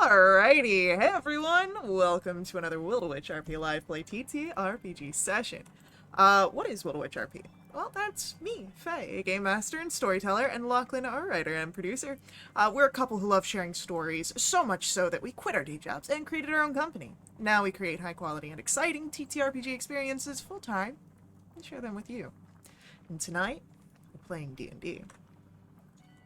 Alrighty, hey everyone, welcome to another Will Witch RP Live Play TTRPG session. What is Will Witch RP? Well, that's me, Faye, a game master and storyteller, and Lachlan, our writer and producer. We're a couple who love sharing stories, so much so that we quit our day jobs and created our own company. Now we create high quality and exciting TTRPG experiences full time and share them with you. And tonight, we're playing D&D.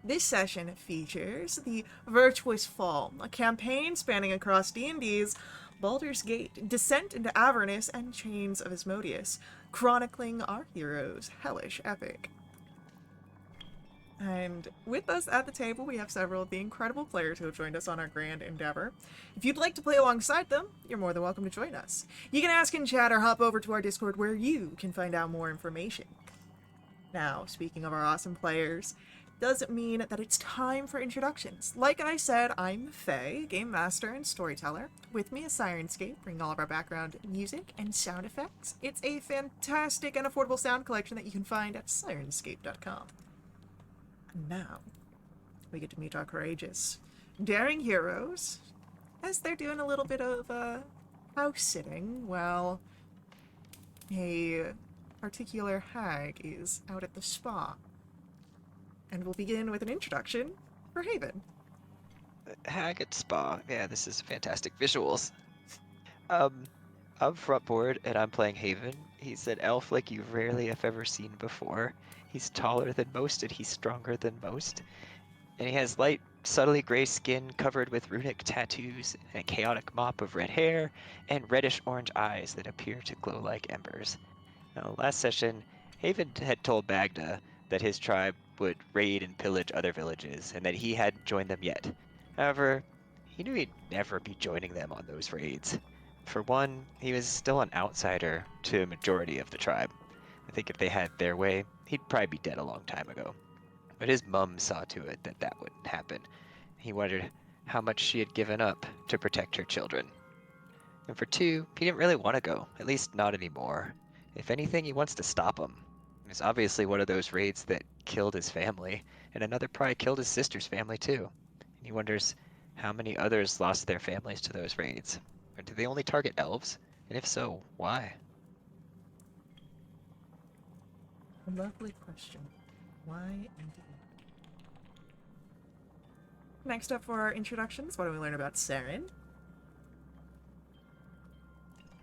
This session features the Virtuous Fall, a campaign spanning across D&D's Baldur's Gate, Descent into Avernus, and Chains of Asmodeus, chronicling our hero's hellish epic. And with us at the table, we have several of the incredible players who have joined us on our grand endeavor. If you'd like to play alongside them, you're more than welcome to join us. You can ask in chat or hop over to our Discord where you can find out more information. Now, speaking of our awesome players, does mean that it's time for introductions. Like I said, I'm Faye, game master and storyteller. With me is Sirenscape, bringing all of our background music and sound effects. It's a fantastic and affordable sound collection that you can find at sirenscape.com. And now, we get to meet our courageous, daring heroes as they're doing a little bit of house sitting while a particular hag is out at the spa. And we'll begin with an introduction for Haven. Hag Spa. Yeah, this is fantastic visuals. I'm Frontboard, and I'm playing Haven. He's an elf like you rarely have ever seen before. He's taller than most, and he's stronger than most. And he has light, subtly gray skin covered with runic tattoos, and a chaotic mop of red hair, and reddish-orange eyes that appear to glow like embers. Now, last session, Haven had told Magda that his tribe would raid and pillage other villages, and that he hadn't joined them yet. However, he knew he'd never be joining them on those raids. For one, he was still an outsider to a majority of the tribe. I think if they had their way, he'd probably be dead a long time ago. But his mum saw to it that that wouldn't happen. He wondered how much she had given up to protect her children. And for two, he didn't really want to go, at least not anymore. If anything, he wants to stop them. It's obviously one of those raids that killed his family, and another probably killed his sister's family too. And he wonders how many others lost their families to those raids. Or do they only target elves? And if so, why? A lovely question. Why indeed? Next up for our introductions, what do we learn about Saren?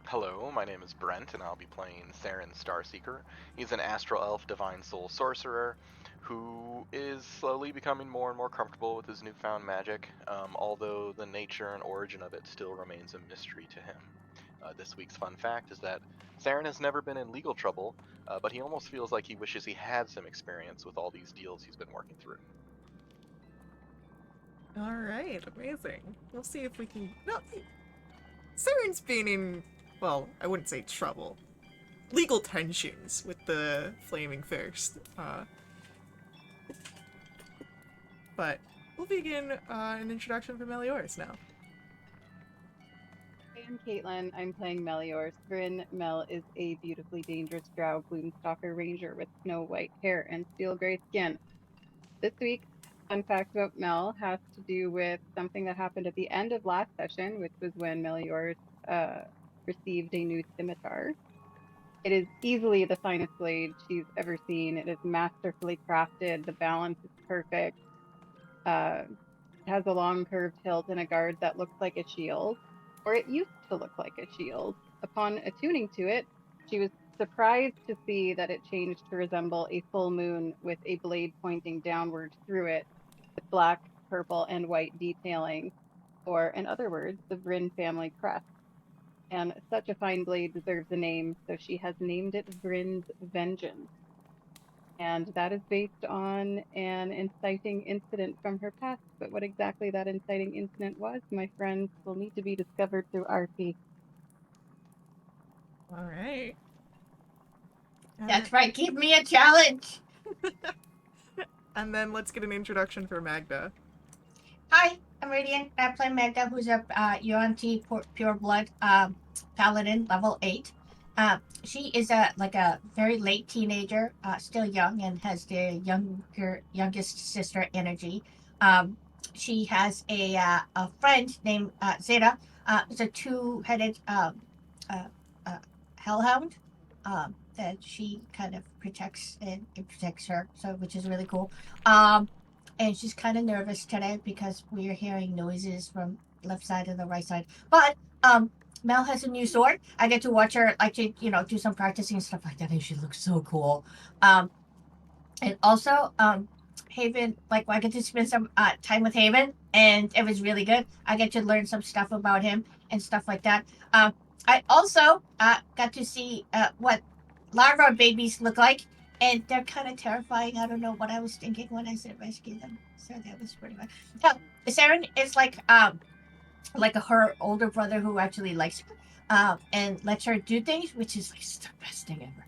Hello, my name is Brent, and I'll be playing Theron Starseeker. He's an astral elf divine soul sorcerer who is slowly becoming more and more comfortable with his newfound magic, although the nature and origin of it still remains a mystery to him. This week's fun fact is that Theron has never been in legal trouble, but he almost feels like he wishes he had some experience with all these deals he's been working through. Alright, amazing. We'll see if we can... No, Saren's been in... Well, I wouldn't say trouble. Legal tensions with the Flaming First. But we'll begin an introduction for Melioras now. I'm Caitlin. I'm playing Melior. Bryn Mel is a beautifully dangerous drow gloomstalker ranger with snow white hair and steel gray skin. This week's fun fact about Mel has to do with something that happened at the end of last session, which was when Melior received a new scimitar. It is easily the finest blade she's ever seen. It is masterfully crafted. The balance is perfect. It has a long curved hilt and a guard that looks like a shield, or it used to look like a shield. Upon attuning to it, she was surprised to see that it changed to resemble a full moon with a blade pointing downward through it, with black, purple, and white detailing, or in other words, the Bryn family crest. And such a fine blade deserves a name, so she has named it Bryn's Vengeance. And that is based on an inciting incident from her past. But what exactly that inciting incident was, my friends, will need to be discovered through RP. Alright. That's right, give me a challenge! And then let's get an introduction for Magda. Hi, I'm Radiant. I play Magda, who's a UNT Pure Blood Paladin, level 8. She is a very late teenager, still young, and has the youngest sister energy. she has a friend named Zeta. It's a two-headed uh, uh, hellhound that she kind of protects, and it protects her, so which is really cool. And she's kind of nervous today because we're hearing noises from left side and the right side. But Mel has a new sword. I get to watch her like to do some practicing and stuff like that, and she looks so cool. And also, Haven, like I get to spend some time with Haven, and it was really good. I get to learn some stuff about him and stuff like that. I also got to see what larva babies look like, and they're kind of terrifying. I don't know what I was thinking when I said rescue them, so that was pretty much. So Saren is like her older brother who actually likes her, and lets her do things, which is like the best thing ever.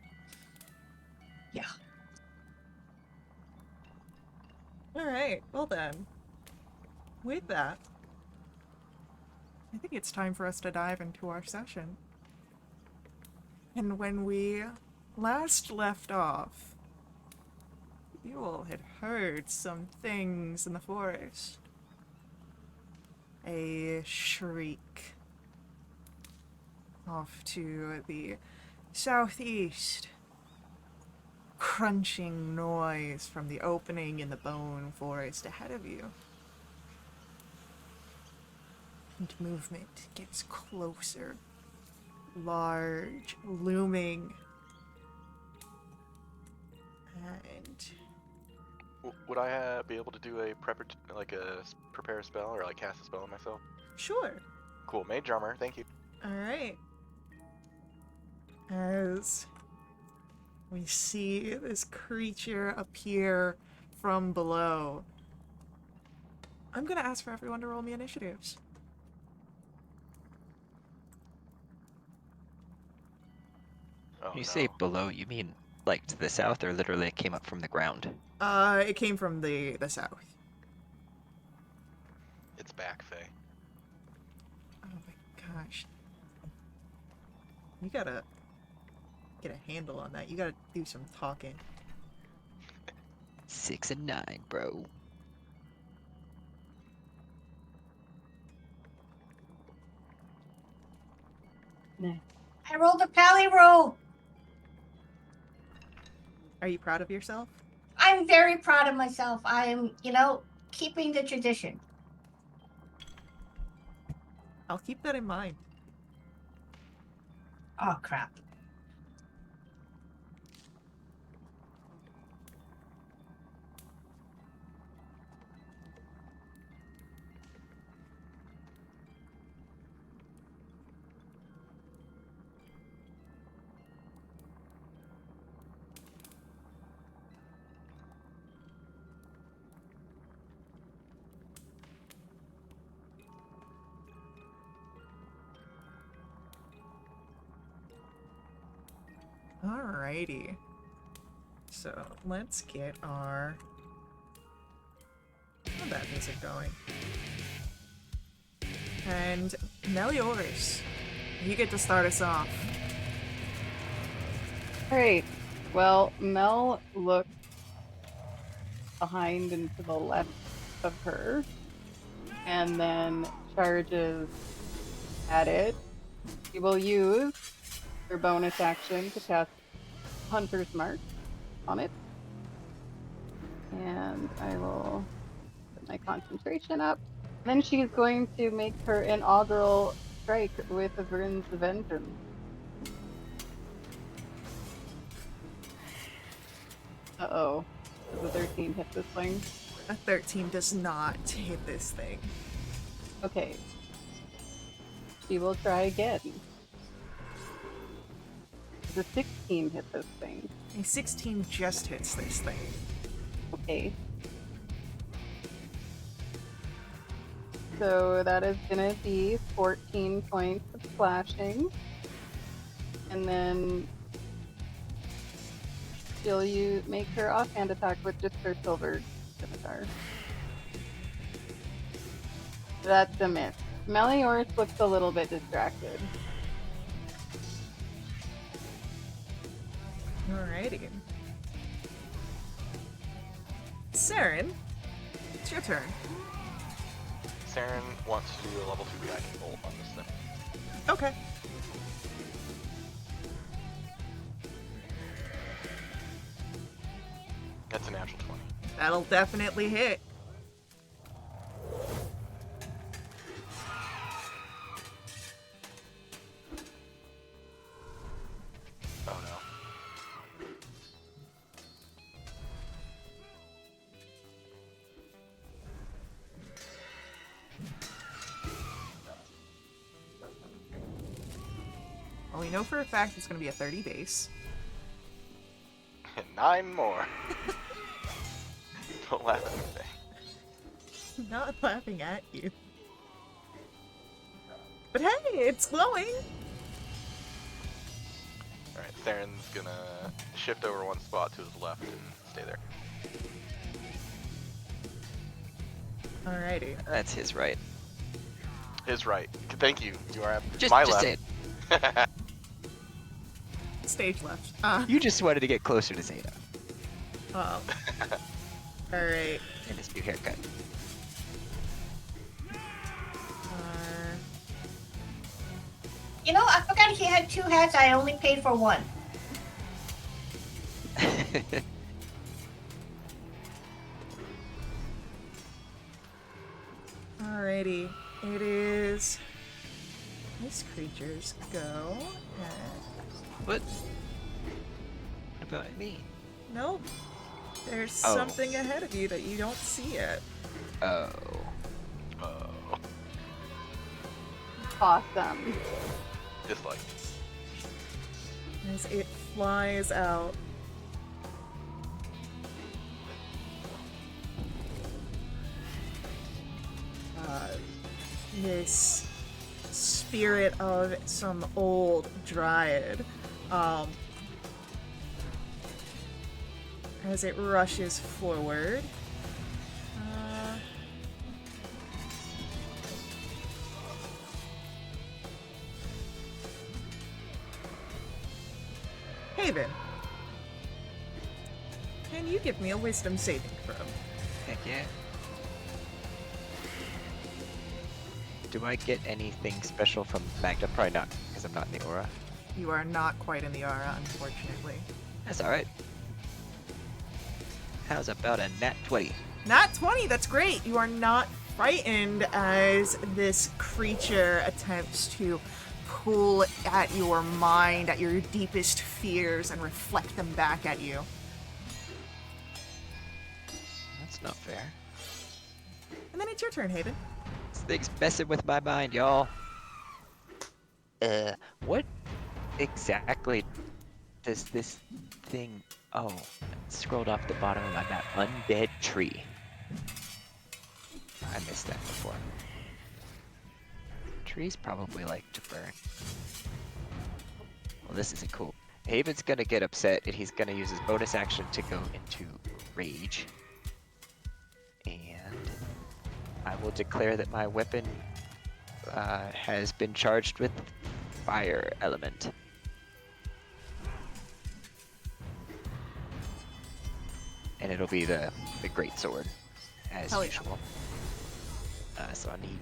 Yeah. All right. Well then, with that, I think it's time for us to dive into our session. And when we last left off, you all had heard some things in the forest. A shriek off to the southeast. Crunching noise from the opening in the bone forest ahead of you. And movement gets closer. Large, looming. And Would I be able to do a prepare a spell or like cast a spell on myself? sure. Cool, mage armor. Thank you. Alright. As we see this creature appear from below, I'm gonna ask for everyone to roll me initiatives. Oh, When you no. say below, you mean like to the south, or literally it came up from the ground? It came from the south. It's back, Faye. Oh my gosh. You gotta get a handle on that. You gotta do some talking. 6 and 9, bro. Nice. I rolled a pally roll. Are you proud of yourself? I'm very proud of myself. I am, keeping the tradition. I'll keep that in mind. Oh, crap. Alrighty. So let's get our combat music going. And Melioris, you get to start us off. Alright. Well, Mel looks behind and to the left of her, and then charges at it. She will use her bonus action to cast Hunter's Mark on it. And I will put my concentration up. Then she's going to make her inaugural strike with Avernus Vengeance. Uh-oh. Does a 13 hit this thing? A 13 does not hit this thing. Okay. She will try again. Does a 16 hit this thing? A 16 just hits this thing. Okay. So that is gonna be 14 points of slashing. And then she'll make her offhand attack with just her silver scimitar. That's a miss. Melioris looks a little bit distracted. Alrighty. Saren, it's your turn. Saren wants to do a level 2 guiding bolt on this thing. Okay. That's a natural 20. That'll definitely hit. Oh no. Well, we know for a fact it's going to be a 30 base. 9 more. Don't laugh at anything. I'm not laughing at you. But hey, it's glowing! Alright, Saren's gonna shift over one spot to his left and stay there. Alrighty. That's his right. His right. Thank you. You are at Just my say left. it. Stage left. You just wanted to get closer to Zeta Oh. Alright. in his new haircut. You know, I forgot he had 2 hats. I only paid for 1. Alrighty. It is... These creatures go and... What about me? Nope. There's Oh. something ahead of you that you don't see yet. Oh. Oh. Awesome. Dislike. As it flies out. This spirit of some old dryad, as it rushes forward. Haven, can you give me a wisdom saving throw? Heck yeah. Do I get anything special from Magda? Probably not, because I'm not in the aura. You are not quite in the aura, unfortunately. That's alright. How's about a nat 20? Nat 20, that's great. You are not frightened as this creature attempts to pull at your mind, at your deepest fears, and reflect them back at you. That's not fair. And then it's your turn, Haven. This thing's messing with my mind, y'all. What exactly does this thing... Oh, it scrolled off the bottom of my map. Undead tree. I missed that before. Trees probably like to burn. Well, this isn't cool. Haven's gonna get upset, and he's gonna use his bonus action to go into rage. And I will declare that my weapon has been charged with fire element. And it'll be the great sword, as Hell yeah. usual. So I need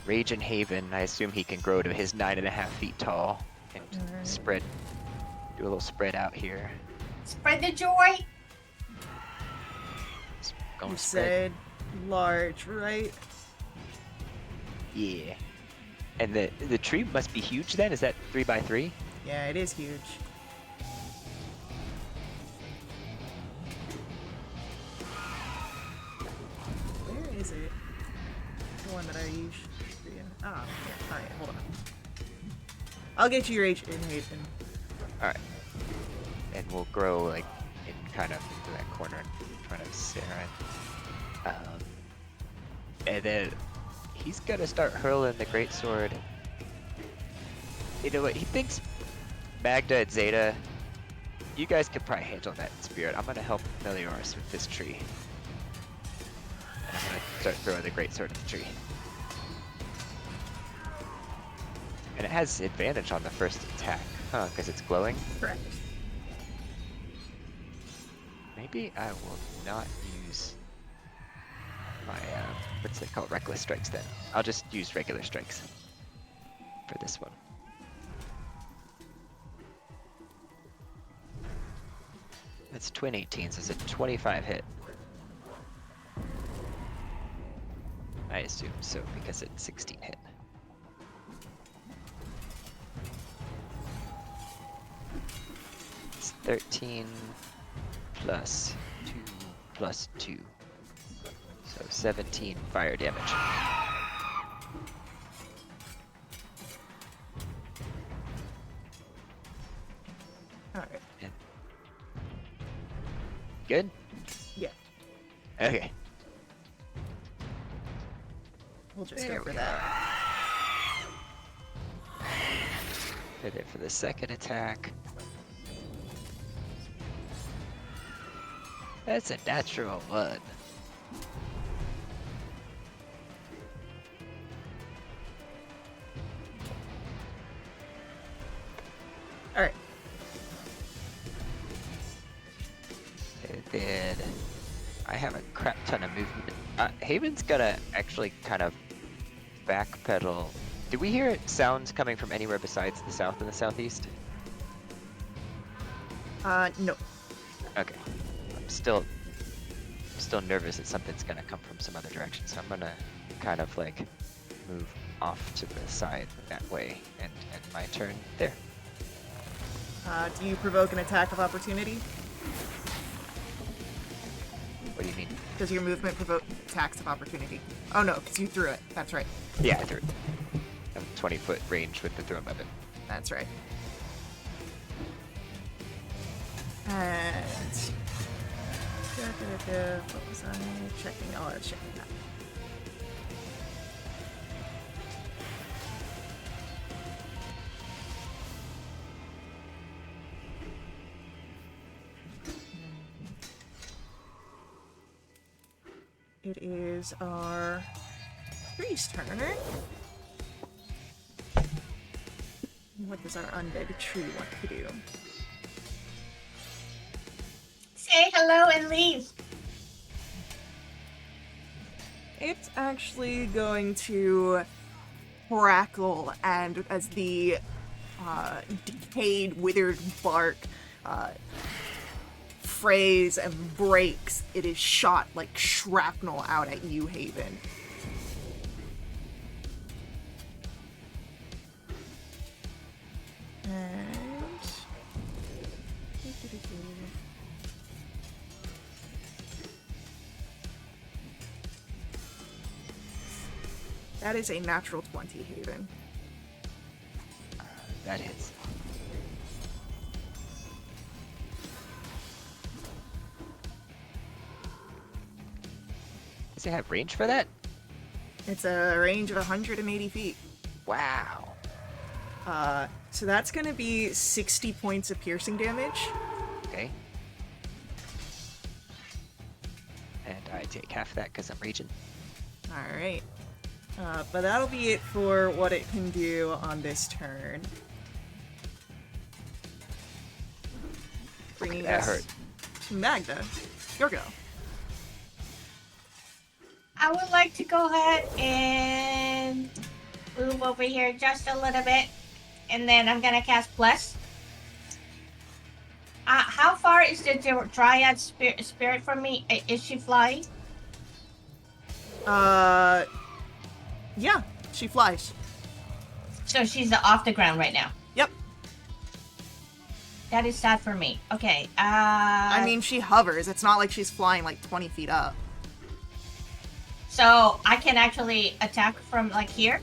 Rage and Haven. I assume he can grow to his 9.5 feet tall and Alright. spread, do a little spread out here. Spread the joy. Gonna You spread. said large, right? Yeah. And the tree must be huge then? Is that 3x3? Yeah, it is huge. Where is it? The one that I use. Ah, yeah. Alright, hold on. I'll get you your H in Haven. Alright. And we'll grow like in kind of into that corner in front of Sarah. And then he's gonna start hurling the greatsword. You know what? He thinks Magda and Zeta, you guys could probably handle that spirit. I'm gonna help Melioras with this tree. And I'm gonna start throwing the greatsword at the tree. And it has advantage on the first attack, huh? Because it's glowing? Correct. Maybe I will not use my what's it called? Reckless strikes then. I'll just use regular strikes for this one. It's twin 18s. It's a 25 hit. I assume so because it's 16 hit. It's 13 plus 2 plus 2. So 17 fire damage. All right. And good? Yeah. Okay. We'll just There go for we that. Hit it for the second attack. That's a natural 1. All right. And then I have a crap ton of movement. Haven's gonna actually kind of backpedal. Do we hear sounds coming from anywhere besides the south and the southeast? No. Okay. I'm still nervous that something's gonna come from some other direction, so I'm gonna kind of like move off to the side that way and end my turn there. Do you provoke an attack of opportunity? What do you mean? Does your movement provoke attacks of opportunity? Oh no, because you threw it. That's right. Yeah, I threw it. I'm 20-foot range with the thrown weapon. That's right. And what was I checking? Oh, I was checking that. It is our priest turn. What does our undead tree want to do? Say hello and leave. It's actually going to crackle, and as the decayed, withered bark frays and breaks, it is shot like shrapnel out at you, Haven. And that is a natural 20, Haven. That hits. Does it have range for that? It's a range of 180 feet. Wow. So that's gonna be 60 points of piercing damage. Okay. And I take half that because I'm raging. Alright. But that'll be it for what it can do on this turn. Bringing That us hurt. to Magda. Your go. I would like to go ahead and move over here just a little bit, and then I'm gonna cast Bless. How far is the Dryad spirit from me? Is she flying? Yeah, she flies. So she's off the ground right now. Yep. That is sad for me. Okay. I mean, she hovers. It's not like she's flying like 20 feet up. So I can actually attack from like here.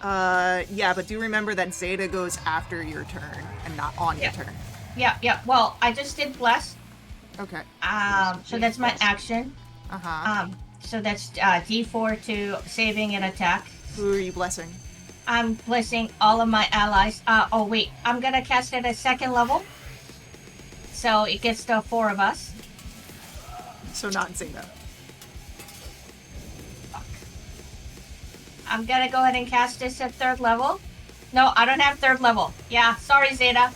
Yeah, but do remember that Zeta goes after your turn and not on your turn. Yeah. Well, I just did Bless. Okay. So that's my action. Uh-huh. So that's D4 to saving and attack. Who are you blessing? I'm blessing all of my allies. Oh wait, I'm gonna cast it at 2nd level. So it gets the 4 of us. So not Zeta. Fuck. I'm gonna go ahead and cast this at 3rd level. No, I don't have 3rd level. Yeah, sorry Zeta.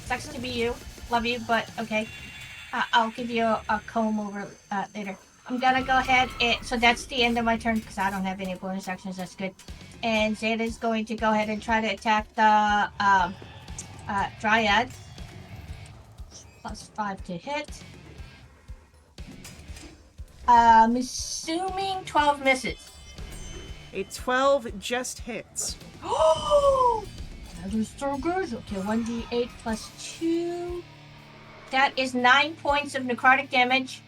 Sucks to be you. Love you, but okay. I'll give you a comb over later. I'm gonna go ahead and so that's the end of my turn because I don't have any bonus actions. That's good. And Zeta's going to go ahead and try to attack the Dryad. +5 to hit. I'm assuming 12 misses. A 12 just hits. Oh, that is so good. Okay, 1d8 plus 2. That is 9 points of necrotic damage.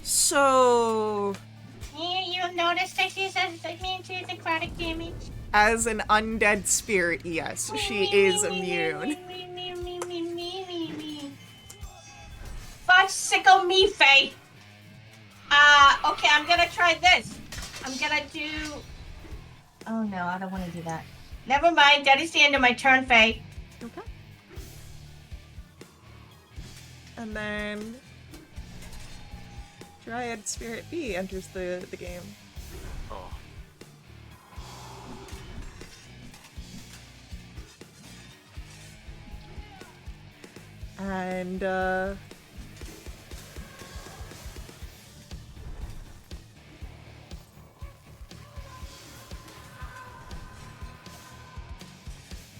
So, Yeah, you'll notice that she's immune to necrotic damage. as an undead spirit, yes, she is immune. Fudgesicle me, Faye. Okay, I'm gonna try this. I'm gonna do. Oh no, I don't want to do that. Never mind. That is the end of my turn, Faye. Okay. And then Dryad Spirit B enters the game. Oh. And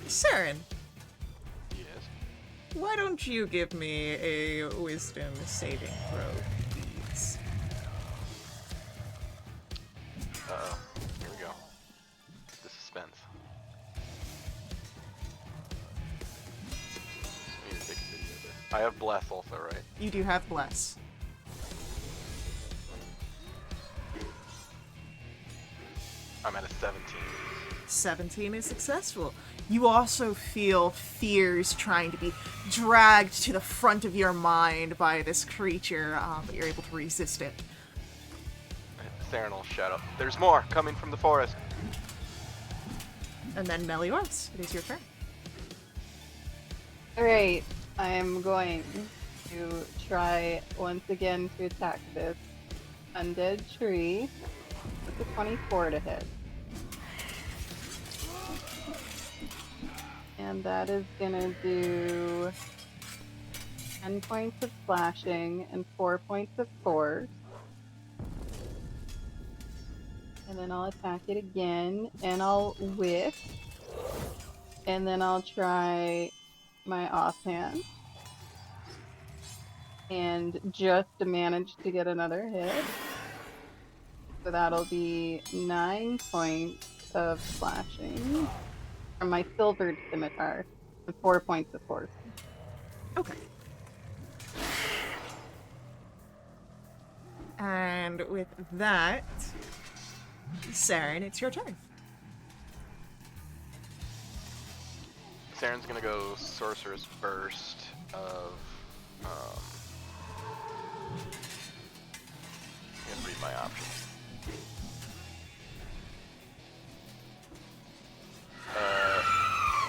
Saren, Yes. why don't you give me a wisdom saving throw, please? Uh-oh. Here we go. The suspense. I need to take a video of this. I have Bless also, right? You do have Bless. I'm at a 17. 17 is successful. You also feel fears trying to be dragged to the front of your mind by this creature, but you're able to resist it. Saren will shout out, "There's more coming from the forest." And then Meliodas, it is your turn. Alright, I'm going to try once again to attack this undead tree with a 24 to hit. And that is gonna do 10 points of slashing and 4 points of force. And then I'll attack it again, and I'll whiff. And then I'll try my offhand. And just to manage to get another hit. So that'll be 9 points of slashing from my silvered scimitar and 4 points of force. Okay. And with that, Saren, it's your turn. Saren's gonna go Sorcerer's Burst of, I'm gonna read my options.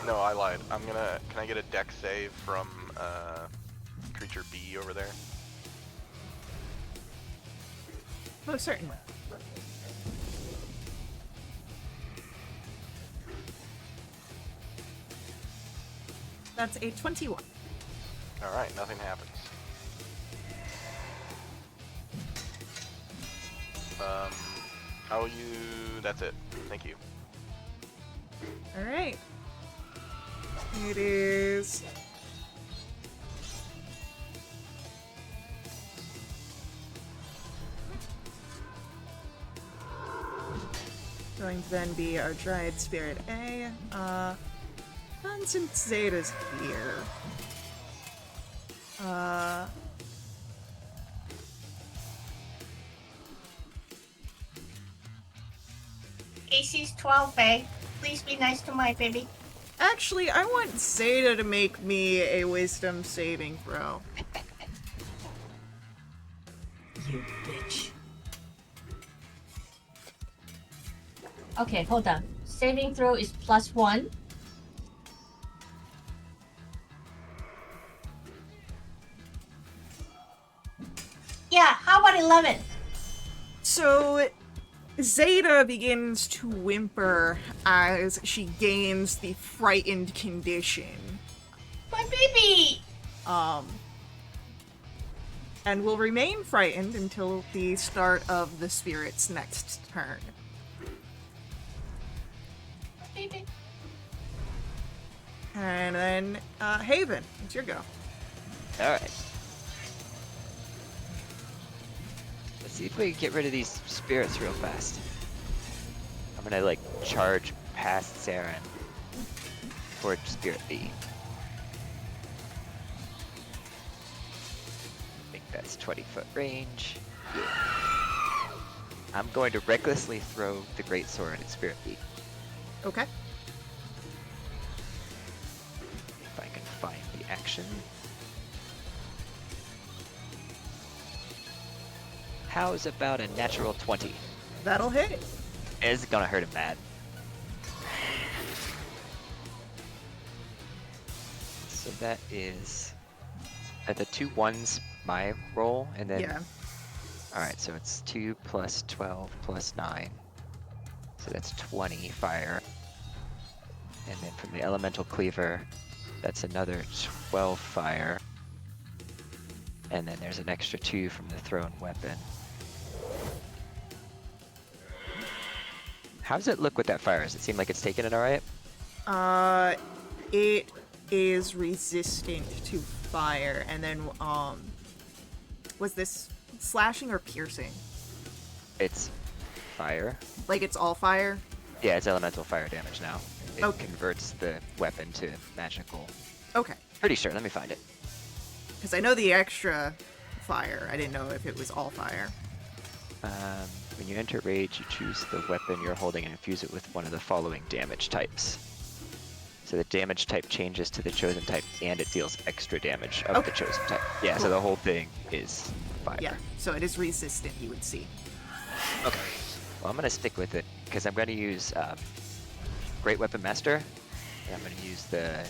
No, I lied. Can I get a dex save from, creature B over there? Most certainly. That's a 21. Alright, nothing happens. I will use, that's it. Thank you. Alright. It is going to then be our Dryad Spirit A. And since Zeta's here, AC's 12, Faye. Please be nice to my baby. actually, I want Zeta to make me a wisdom saving throw. You bitch. Okay, hold on. Saving throw is +1. Yeah, how about 11? So, Zeta begins to whimper as she gains the frightened condition. My baby! and will remain frightened until the start of the spirit's next turn. Baby. And then, Haven, it's your go. Alright. Let's see if we can get rid of these spirits real fast. I'm gonna, like, charge past Saren toward Spirit B. I think that's 20-foot range. Yeah. I'm going to recklessly throw the Greatsword at Spirit B. Okay. If I can find the action. How's about a natural 20? That'll hit. It's gonna hurt him bad. So that is the 2 1s my roll, and then Yeah. Alright, so it's 2 plus 12 plus 9. So that's 20 fire. And then from the elemental cleaver, that's another 12 fire. And then there's an extra 2 from the thrown weapon. How does it look with that fire? Does it seem like it's taking it alright? It is resistant to fire, and then, was this slashing or piercing? It's fire. Like, it's all fire? Yeah, it's elemental fire damage now. It Okay. converts the weapon to magical. Okay. Pretty sure, let me find it. Because I know the extra fire. I didn't know if it was all fire. When you enter rage, you choose the weapon you're holding and infuse it with one of the following damage types. So the damage type changes to the chosen type, and it deals extra damage of the chosen type. Yeah, so Cool. the whole thing is fire. Yeah, so it is resistant, you would see. Okay. Well, I'm going to stick with it, because I'm going to use Great Weapon Master, and I'm going to use the,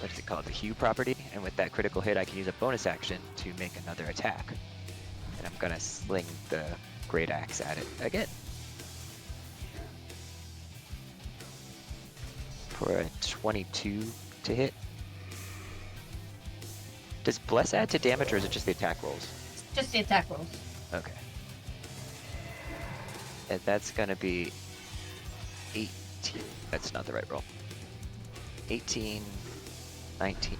what is it called, the Hue property, and with that critical hit, I can use a bonus action to make another attack. And I'm going to sling the Great Axe at it again. For a 22 to hit. Does Bless add to damage, or is it just the attack rolls? Just the attack rolls. Okay. And that's gonna be 18. That's not the right roll. 18, 19.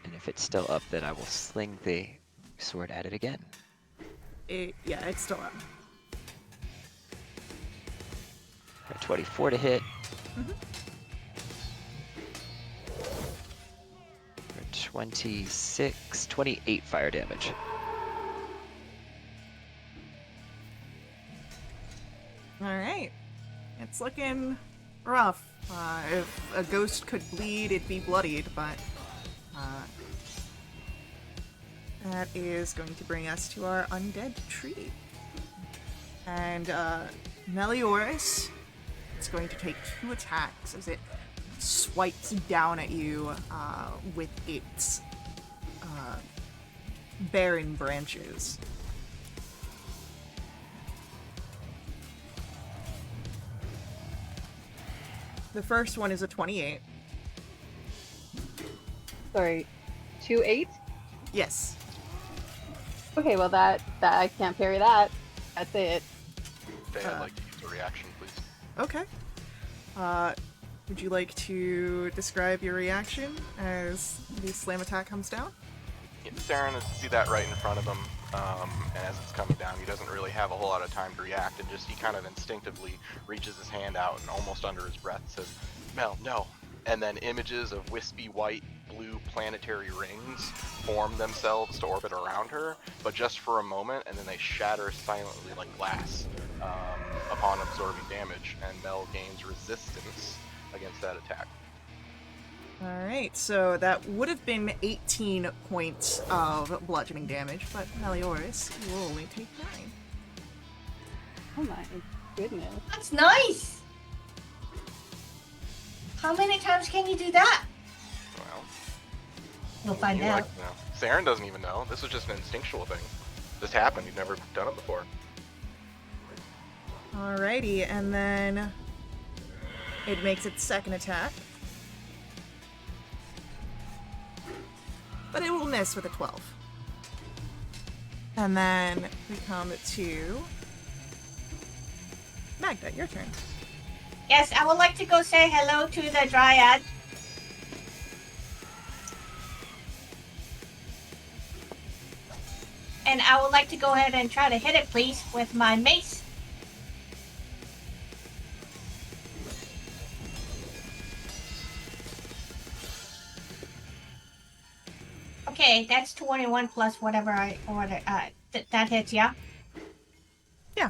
And if it's still up, then I will sling the sword at it again. Yeah, it's still up. A 24 to hit. Mhm. For 26, 28 fire damage. Alright. It's looking rough. If a ghost could bleed, it'd be bloodied, but that is going to bring us to our undead tree. And Melioris is going to take 2 attacks as it swipes down at you with its barren branches. The first one is a 28. Sorry, 2-8? Yes. Okay, well that I can't parry that. That's it. Faye, I'd like to use a reaction, please. Okay. Would you like to describe your reaction as the slam attack comes down? Yeah, Saren see that right in front of him, and as it's coming down, he doesn't really have a whole lot of time to react, and just he kind of instinctively reaches his hand out and almost under his breath says, "Mel, no." And then images of wispy white blue planetary rings form themselves to orbit around her, but just for a moment, and then they shatter silently like glass upon absorbing damage, and Mel gains resistance against that attack. Alright, so that would have been 18 points of bludgeoning damage, but Melioris, you will only take 9. Oh my goodness. That's nice! How many times can you do that? Well, We'll find you out. like to know. Saren doesn't even know. This was just an instinctual thing. This happened. You've never done it before. Alrighty, and then it makes its second attack. but it will miss with a 12. And then we come to Magda, your turn. Yes, I would like to go say hello to the Dryad. And I would like to go ahead and try to hit it, please, with my mace. Okay, that's 21 plus whatever I ordered. That hits, yeah? Yeah.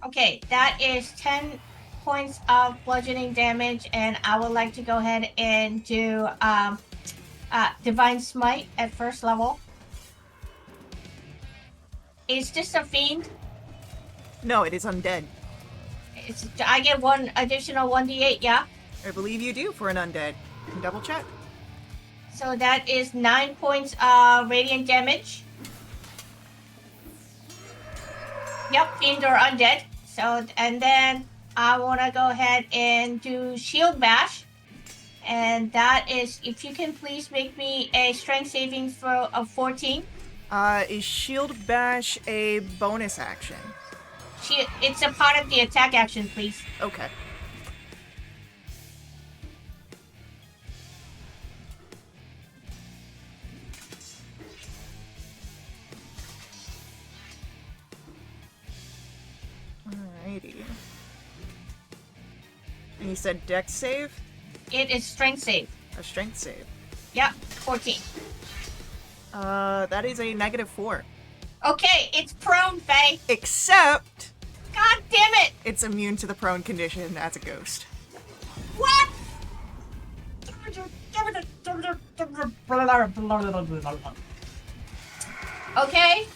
Okay, that is 10 points of bludgeoning damage, and I would like to go ahead and do Divine Smite at first level. Is this a fiend? No, it is undead. I get one additional 1d8, yeah? I believe you do for an undead. Double check. So that is 9 points of radiant damage. Yep, fiend or undead. So, and then I want to go ahead and do Shield Bash. And that is, if you can please make me a strength saving throw of 14. Is Shield Bash a bonus action? It's a part of the attack action, please. Okay. Alrighty. And you said dex save? It is strength save. A strength save. Yep, 14. That is a -4. Okay, it's prone, Faye. Except God damn it! it's immune to the prone condition as a ghost. What? Okay,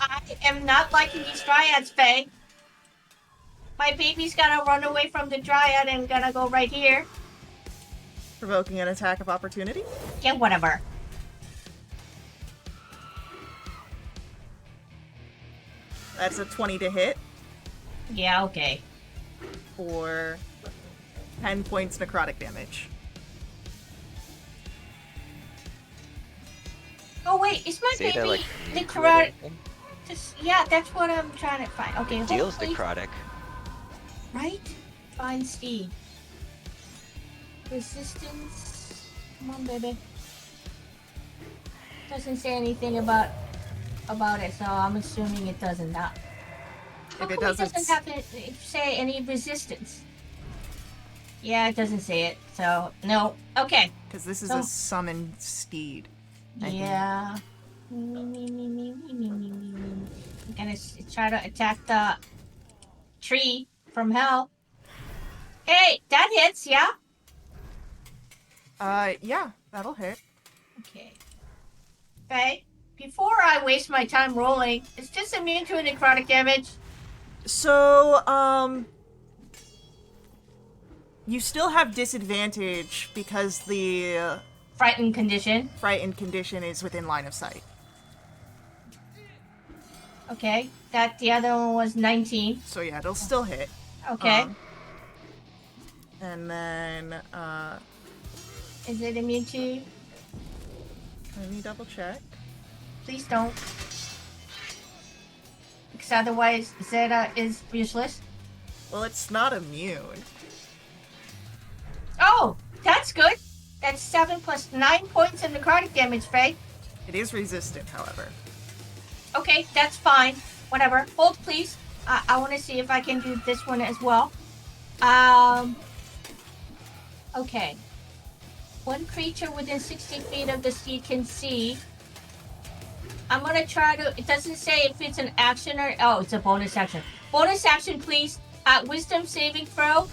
I am not liking these dryads, Faye. My baby's gonna run away from the dryad and gonna go right here. Provoking an attack of opportunity? Yeah, whatever. That's a 20 to hit Yeah, okay. for 10 points necrotic damage. Oh wait, is my Zeta, baby like, necrotic? Yeah, that's what I'm trying to find. Okay, hold deals please. necrotic. Right? Find speed. Resistance. Come on, baby. Doesn't say anything about it, so I'm assuming it doesn't. How If it come doesn't doesn't have to say any resistance? Yeah, it doesn't say it, so no. Okay. Because this is So- a summoned steed. I think. Yeah. I'm gonna try to attack the tree from hell. Hey, that hits, yeah? Yeah, that'll hit. Okay. Okay. Before I waste my time rolling, is this immune to necrotic damage? So, you still have disadvantage because the Frightened condition. frightened condition is within line of sight. Okay. That the other one was 19. So yeah, it'll still hit. Okay. And then, Is it immune to? let me double check. Please don't. Because otherwise Zeta is useless. Well, it's not immune. Oh, that's good. That's 7 plus 9 points of necrotic damage, Faye. It is resistant, however. Okay, that's fine. Whatever. Hold, please. I want to see if I can do this one as well. Okay. One creature within 60 feet of the steed can see. I'm going to try to... It doesn't say if it's an action or... Oh, it's a bonus action. Bonus action, please. Wisdom saving throw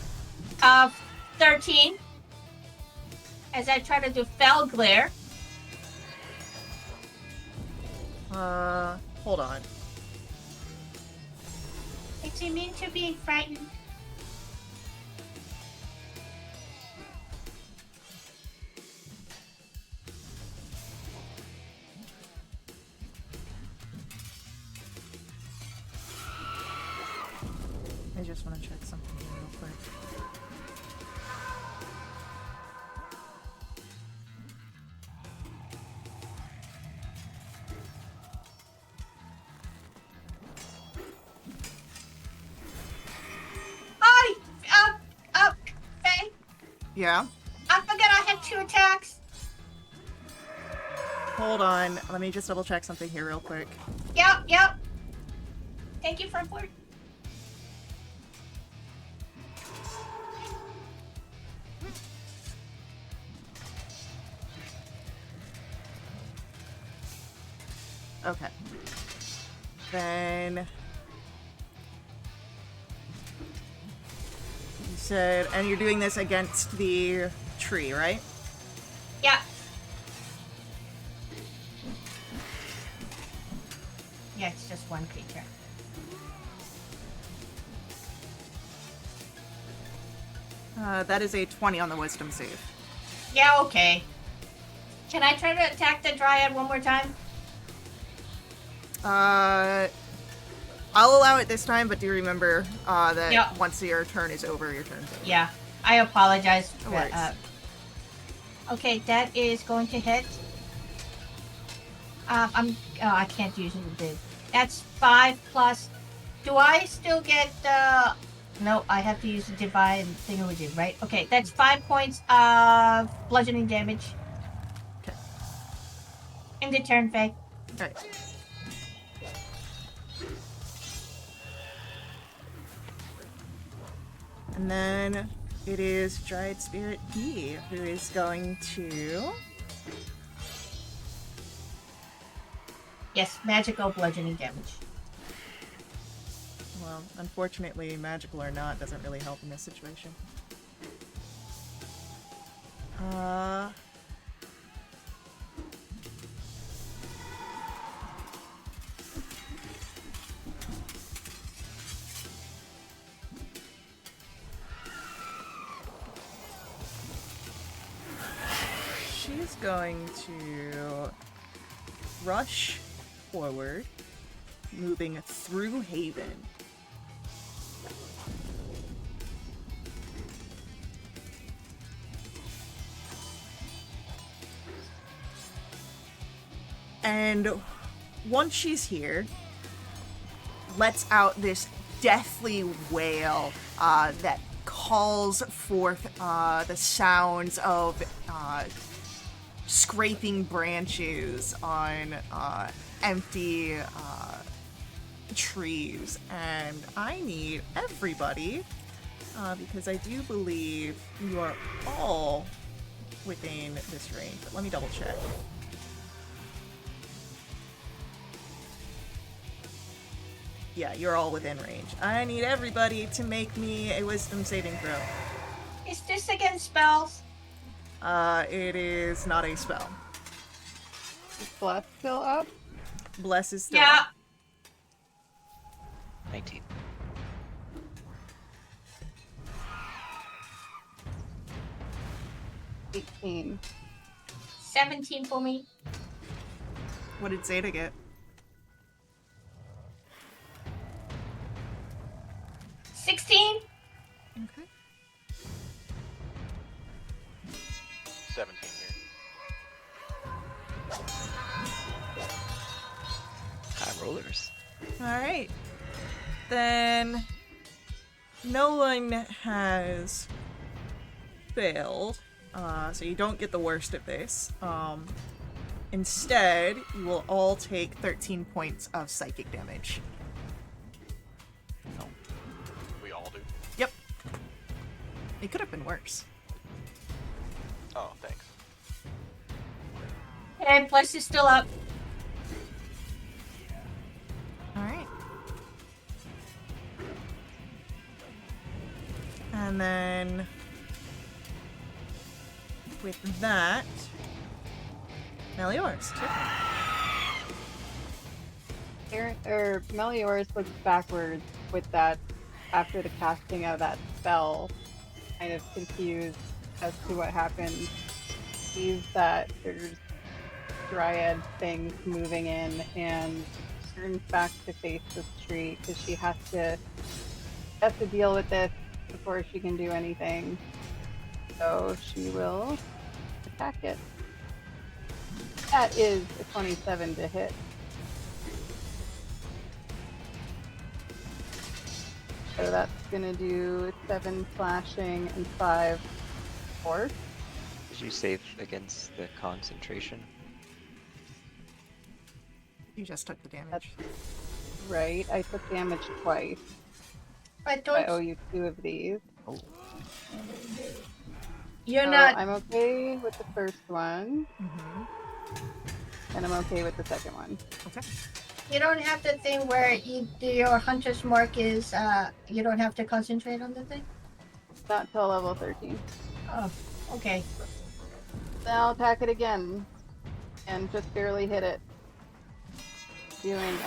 of 13. As I try to do Fell Glare. Hold on. It's immune to being frightened. I just want to check something here real quick. Yeah? I forgot I had 2 attacks. Hold on. Let me just double check something here real quick. Yep. Thank you, front board. Okay. Then... You said... And you're doing this against the tree, right? Yeah. Yeah, it's just one creature. That is a 20 on the wisdom save. Yeah, okay. Can I try to attack the dryad one more time? I'll allow it this time, but do remember that Yeah. once your turn is over, your turn's over. Yeah, I apologize. No worries. Okay, that is going to hit. I can't use it. That's 5 plus. Do I still get? No, I have to use the divine thingamajig, right? Okay, that's 5 points of bludgeoning damage. Okay. In the turn, Faye. Alright. And then it is Dryad Spirit D who is going to... Yes, magical bludgeoning damage. Well, unfortunately, magical or not, doesn't really help in this situation. She's going to rush forward, moving through Haven. And once she's here, lets out this deathly wail that calls forth the sounds of scraping branches on empty trees. And I need everybody, because I do believe you are all within this range. But let me double check. Yeah, you're all within range. I need everybody to make me a wisdom saving throw. Is this against spells? It is not a spell. Is Bless still up? Bless is still Yeah. up. 19. Eight. 18. 17 for me. What did Zeta get? 16. Okay. 17 here. High rollers. Alright. Then no one has failed, so you don't get the worst of this. Instead, you will all take 13 points of psychic damage. We all do. Yep. It could have been worse. Oh, thanks. And Bless is still up. Alright. And then with that, Melior's Melior's looks backwards with that after the casting of that spell, kind of confused as to what happened. Sees that there's dryad things moving in and turns back to face this tree because she has to deal with this before she can do anything. So she will attack it. That is a 27 to hit. So that's gonna do 7 slashing and 5 4. Did you save against the concentration? You just took the damage. Right, I took damage twice. But I don't owe you 2 of these. Oh, you're So not I'm okay with the first one, Mm-hmm. and I'm okay with the second one. Okay. you don't have the thing where your hunter's mark is you don't have to concentrate on the thing? Not till level 13. Oh, okay. Then I'll attack it again, and just barely hit it. Doing,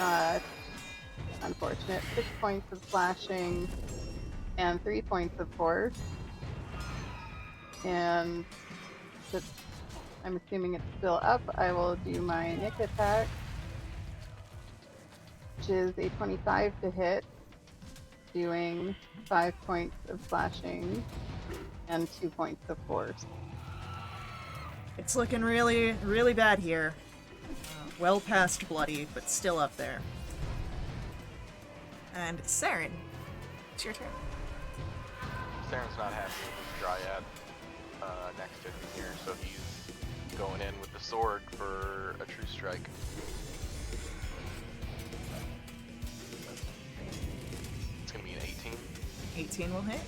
unfortunate, 6 points of slashing, and 3 points of force. And just, I'm assuming it's still up, I will do my nick attack, which is a 25 to hit, doing 5 points of slashing and 2 points of force. It's looking really, really bad here. Well past bloody, but still up there. And Saren, it's your turn. Saren's not happy with his dryad next to him here, so he's going in with the sword for a true strike. It's gonna be an 18. 18 will hit.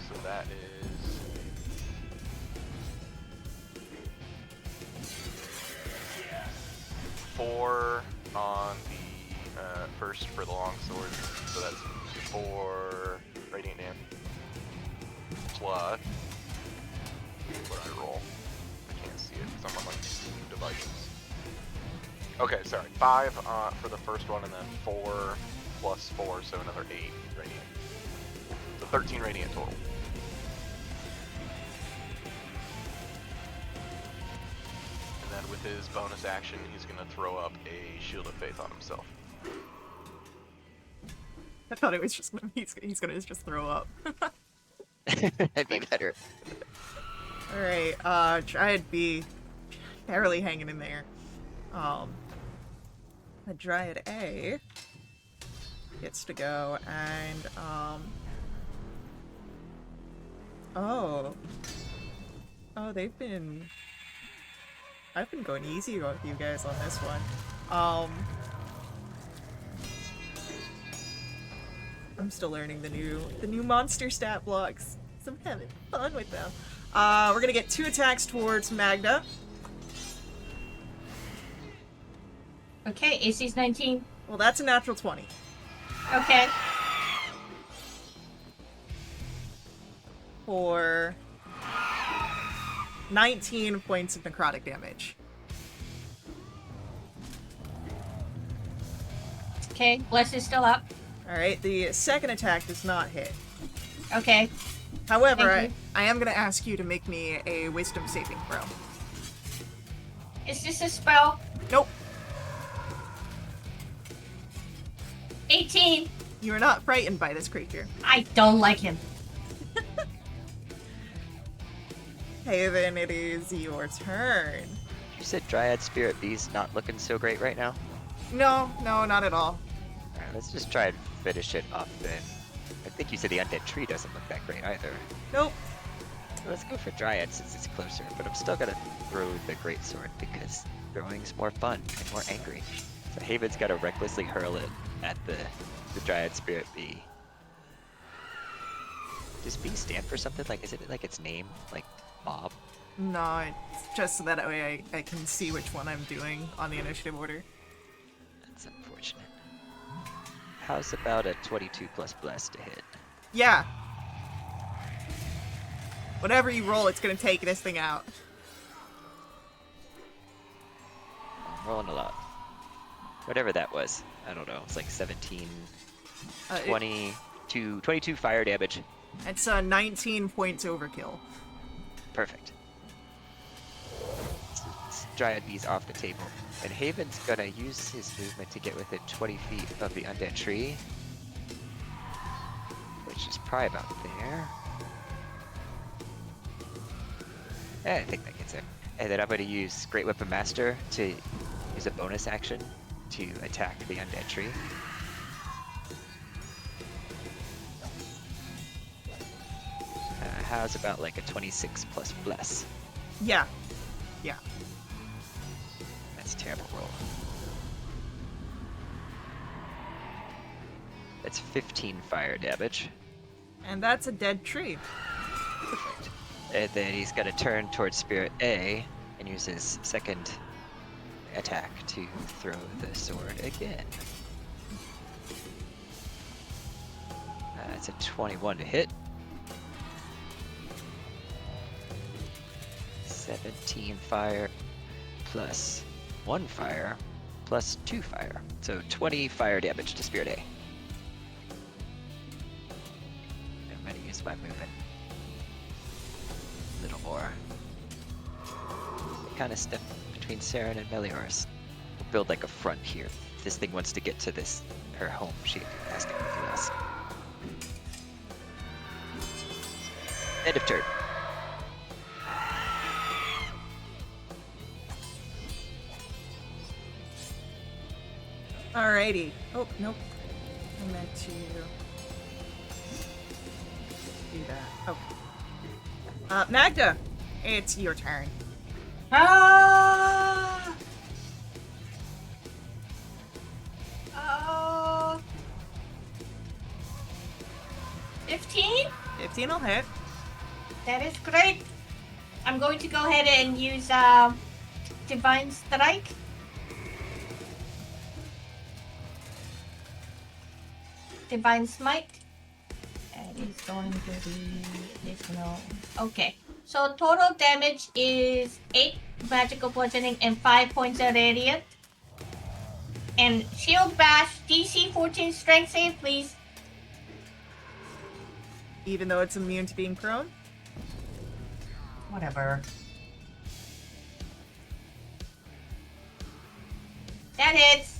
So that is 4 on the first for the longsword, so that's 4 radiant damage. Plus, what did I roll? I can't see it because I'm on like 2 devices. Okay, sorry, 5 for the first one, and then 4 plus 4, so another 8 radiant. So 13 radiant total. And then with his bonus action, he's gonna throw up a Shield of Faith on himself. I thought it was just he's gonna just throw up. that'd be better. All right, Dryad B, barely hanging in there. The Dryad A gets to go and oh, I've been going easy with you guys on this one. I'm still learning the new monster stat blocks, so I'm having fun with them. We're gonna get 2 attacks towards Magda. Okay, AC's 19. Well, that's a natural 20. Okay. For 19 points of necrotic damage. Okay, Bless is still up. Alright, the second attack does not hit. Okay. However, Thank you. I am going to ask you to make me a wisdom saving throw. Is this a spell? Nope, 18. you are not frightened by this creature. I don't like him. Hey, then it is your turn. You said Dryad Spirit B's not looking so great right now? No, not at all. Alright, let's just try and finish it off then. I think you said the undead tree doesn't look that great either. Nope. So let's go for Dryad since it's closer, but I'm still gonna throw the greatsword because throwing's more fun and more angry. So Haven's gotta recklessly hurl it at the Dryad Spirit Bee. Does B stand for something? Like, is it like its name? Like, Bob? No, it's just so that way I can see which one I'm doing on the initiative order. That's unfortunate. How's about a 22 plus bless to hit? Yeah. Whatever you roll, it's gonna take this thing out. I'm rolling a lot. Whatever that was. I don't know. It's like 17, 22 fire damage. It's 19 points overkill. Perfect. Dryad B's off the table. And Haven's gonna use his movement to get within 20 feet of the undead tree. Which is probably about there. I think that gets it. And then I'm going to use Great Weapon Master to use a bonus action to attack the undead tree. How's about like a 26 plus bless? Yeah. Yeah. That's a terrible roll. That's 15 fire damage. And that's a dead tree. Perfect. And then he's going to turn towards Spirit A and use his second attack to throw the sword again. It's a 21 to hit. 17 fire plus 1 fire plus 2 fire. So 20 fire damage to Spirit A. I'm going to use my movement. A little more. Kind of step between Saren and Melior's. We'll build like a front here. If this thing wants to get to her home, she has to go through us. End of turn. Alrighty. Oh, nope. I meant to do that. Okay. Magda, it's your turn. Ah! 15? 15 will hit. That is great. I'm going to go ahead and use Divine Strike. Divine Smite. That is going to be additional. Okay. So total damage is 8 magical bludgeoning and 5 points of radiant. And Shield Bash, DC 14 strength save, please. Even though it's immune to being prone? Whatever. That hits.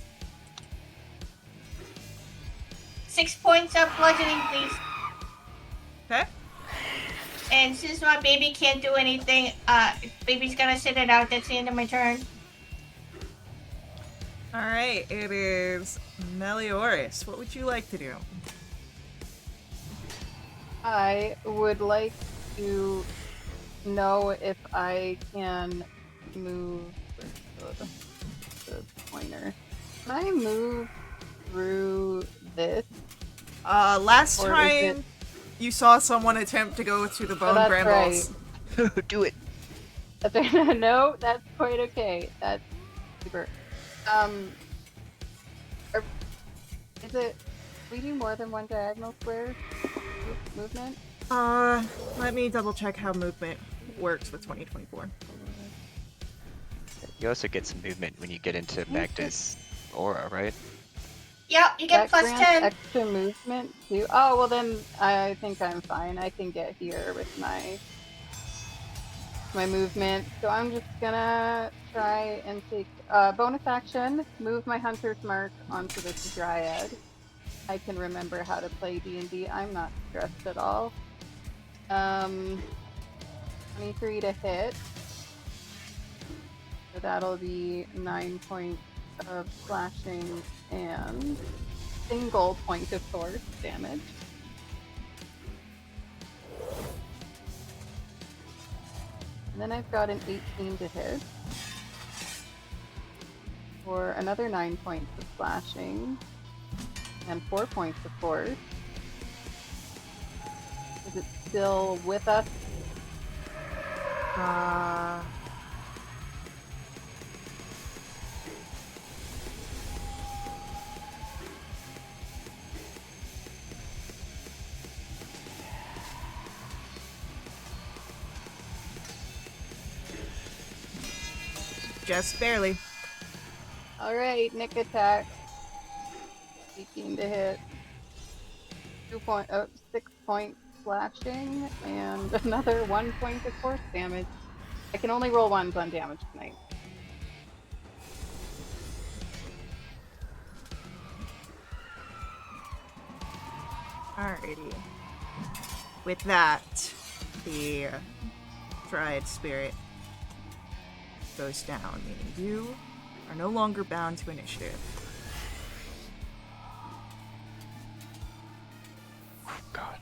6 points of bludgeoning, please. Okay. And since my baby can't do anything, baby's gonna sit it out. That's the end of my turn. Alright, it is Melioris. What would you like to do? I would like to know if I can move the pointer. Can I move through this? Last Or is time it- you saw someone attempt to go to the bone that's brambles. Do it. No, that's quite okay. That's super. Is it? We do more than one diagonal square movement. Let me double check how movement works with 2024. You also get some movement when you get into Magda's aura, right? Yep, you get That plus grants 10. extra movement too. Oh well, then I think I'm fine. I can get here with my movement. So I'm just gonna try and take bonus action, move my hunter's mark onto this dryad. I can remember how to play D&D. I'm not stressed at all. 23 to hit. So that'll be 9 points of slashing and single point of force damage. And then I've got an 18 to hit for another 9 points of slashing and 4 points of force. Is it still with us? Just barely. Alright, Nick attack. 18 to hit. 6 points slashing and another 1 point of force damage. I can only roll ones on damage tonight. Alrighty. With that, the Dryad spirit goes down, meaning you are no longer bound to initiative. God.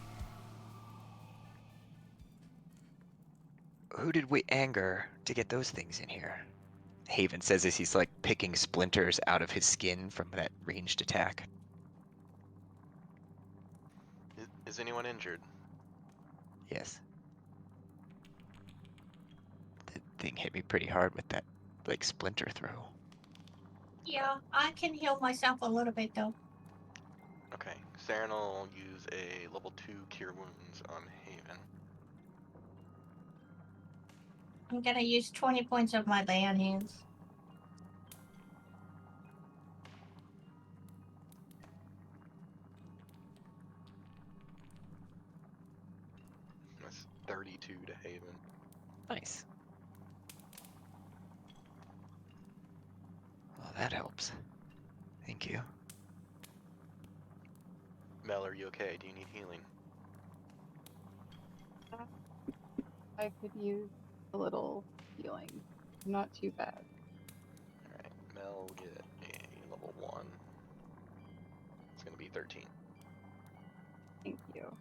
Who did we anger to get those things in here? Haven says as he's like picking splinters out of his skin from that ranged attack. Is anyone injured? Yes. That thing hit me pretty hard with that, like, splinter throw. Yeah, I can heal myself a little bit though. Okay, Saren will use a level 2 Cure Wounds on Haven. I'm gonna use 20 points of my lay on hands. That's 32 to Haven. Nice. Well, that helps. Thank you. Mel, are you okay? Do you need healing? I could use a little healing. Not too bad. Alright, Mel will get a level 1. It's gonna be 13. Thank you.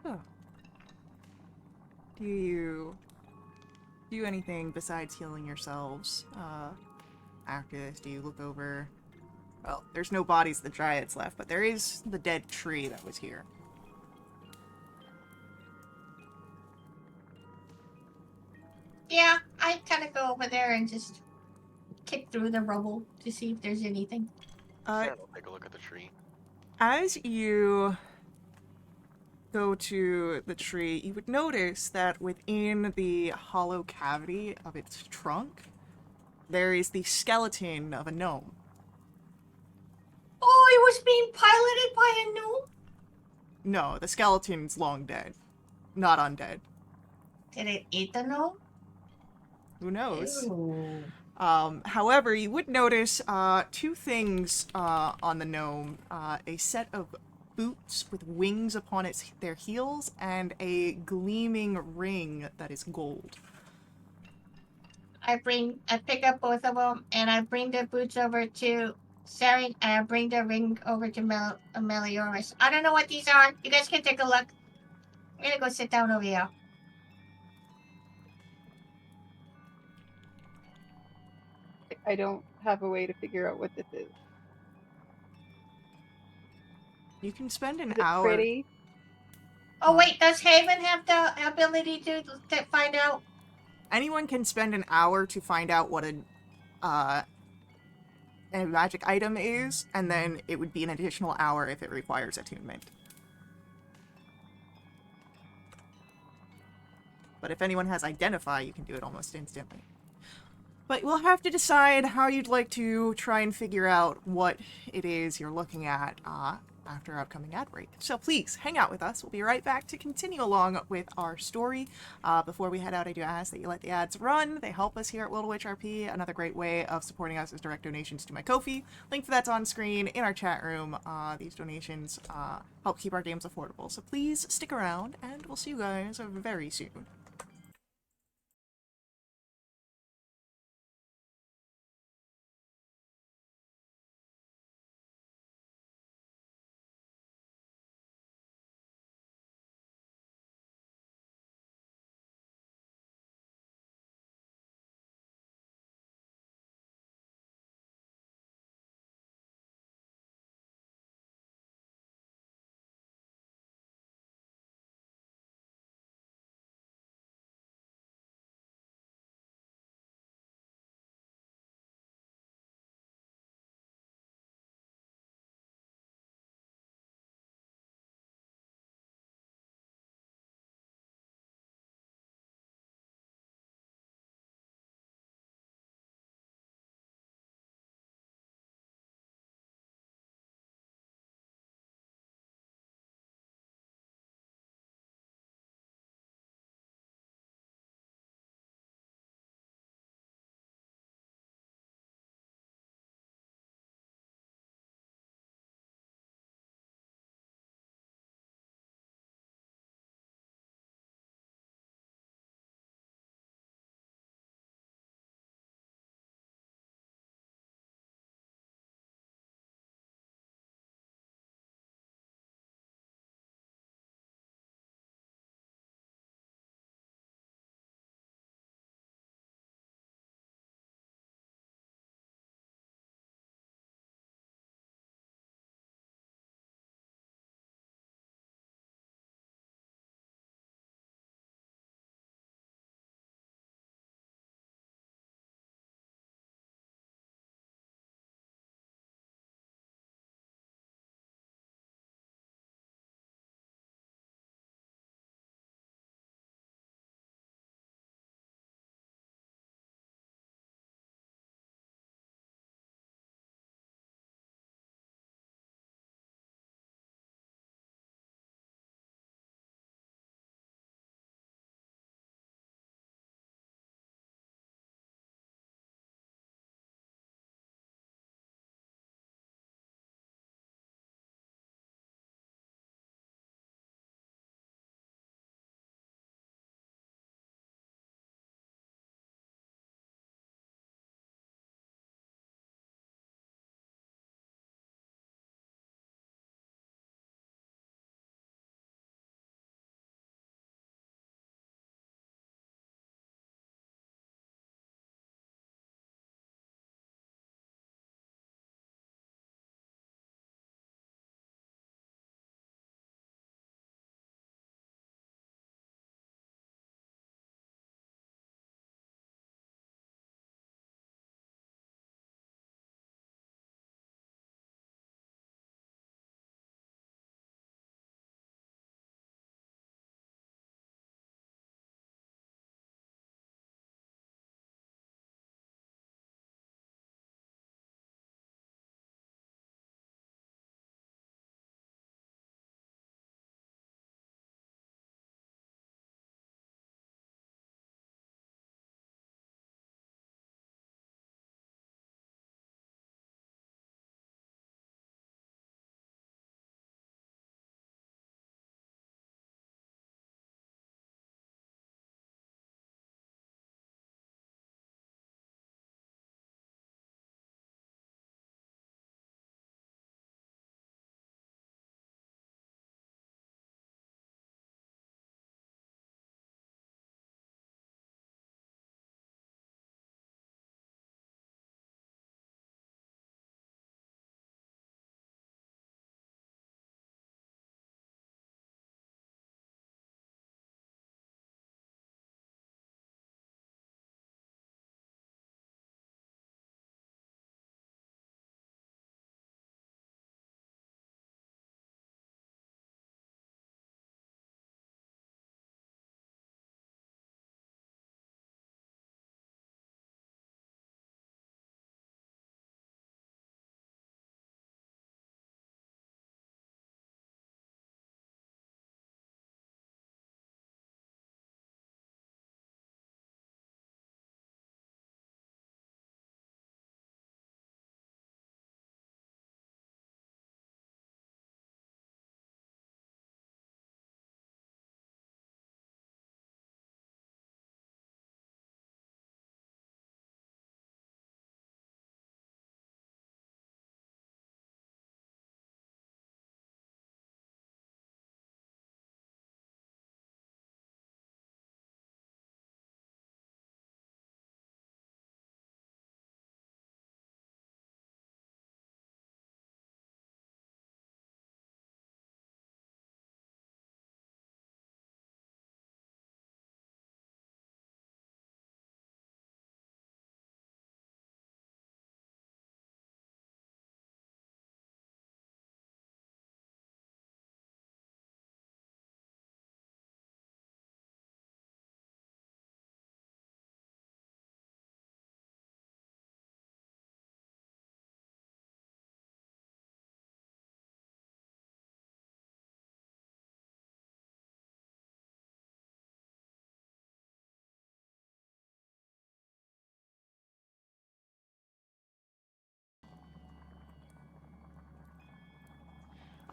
Oh. Do you do anything besides healing yourselves? After this, do you look over? Well, there's no bodies of the dryads left, but there is the dead tree that was here. Yeah, I kind of go over there and just kick through the rubble to see if there's anything. Saren will take a look at the tree. As you go to the tree, you would notice that within the hollow cavity of its trunk, there is the skeleton of a gnome. Oh, it was being piloted by a gnome? No, the skeleton's long dead. Not undead. Did it eat the gnome? Who knows? Ew. However, you would notice two things on the gnome. A set of boots with wings upon their heels and a gleaming ring that is gold. I pick up both of them and I bring the boots over to Saren and I bring the ring over to Melioras. I don't know what these are. You guys can take a look. I'm gonna go sit down over here. I don't have a way to figure out what this is. You can spend an Is it hour. pretty? Oh wait, does Haven have the ability to find out? Anyone can spend an hour to find out what a magic item is, and then it would be an additional hour if it requires attunement. But if anyone has Identify, you can do it almost instantly. But we'll have to decide how you'd like to try and figure out what it is you're looking at after our upcoming ad break. So please, hang out with us. We'll be right back to continue along with our story. Before we head out, I do ask that you let the ads run. They help us here at World of Witch RP. Another great way of supporting us is direct donations to my Ko-fi. Link for that's on screen in our chat room. These donations help keep our games affordable. So please stick around, and we'll see you guys very soon.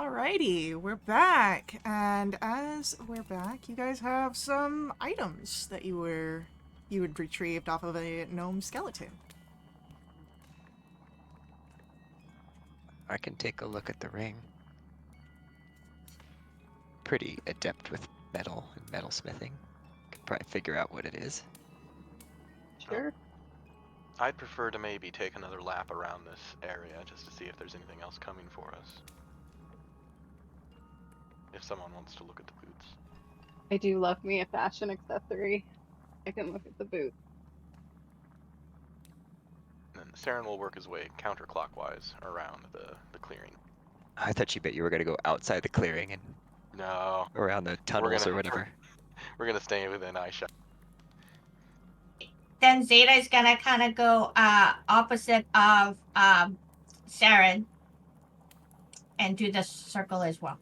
Alrighty, we're back, and as we're back, you guys have some items that you had retrieved off of a gnome skeleton. I can take a look at the ring. Pretty adept with metal and metalsmithing. Can probably figure out what it is. Sure. I'd prefer to maybe take another lap around this area just to see if there's anything else coming for us. If someone wants to look at the boots. I do love me a fashion accessory. I can look at the boots. And then Saren will work his way counterclockwise around the clearing. I thought you bet you were gonna go outside the clearing and No, around the tunnels gonna- or whatever. we're gonna stay within eyeshot. Then Zeta is gonna kind of go opposite of Saren and do the circle as well.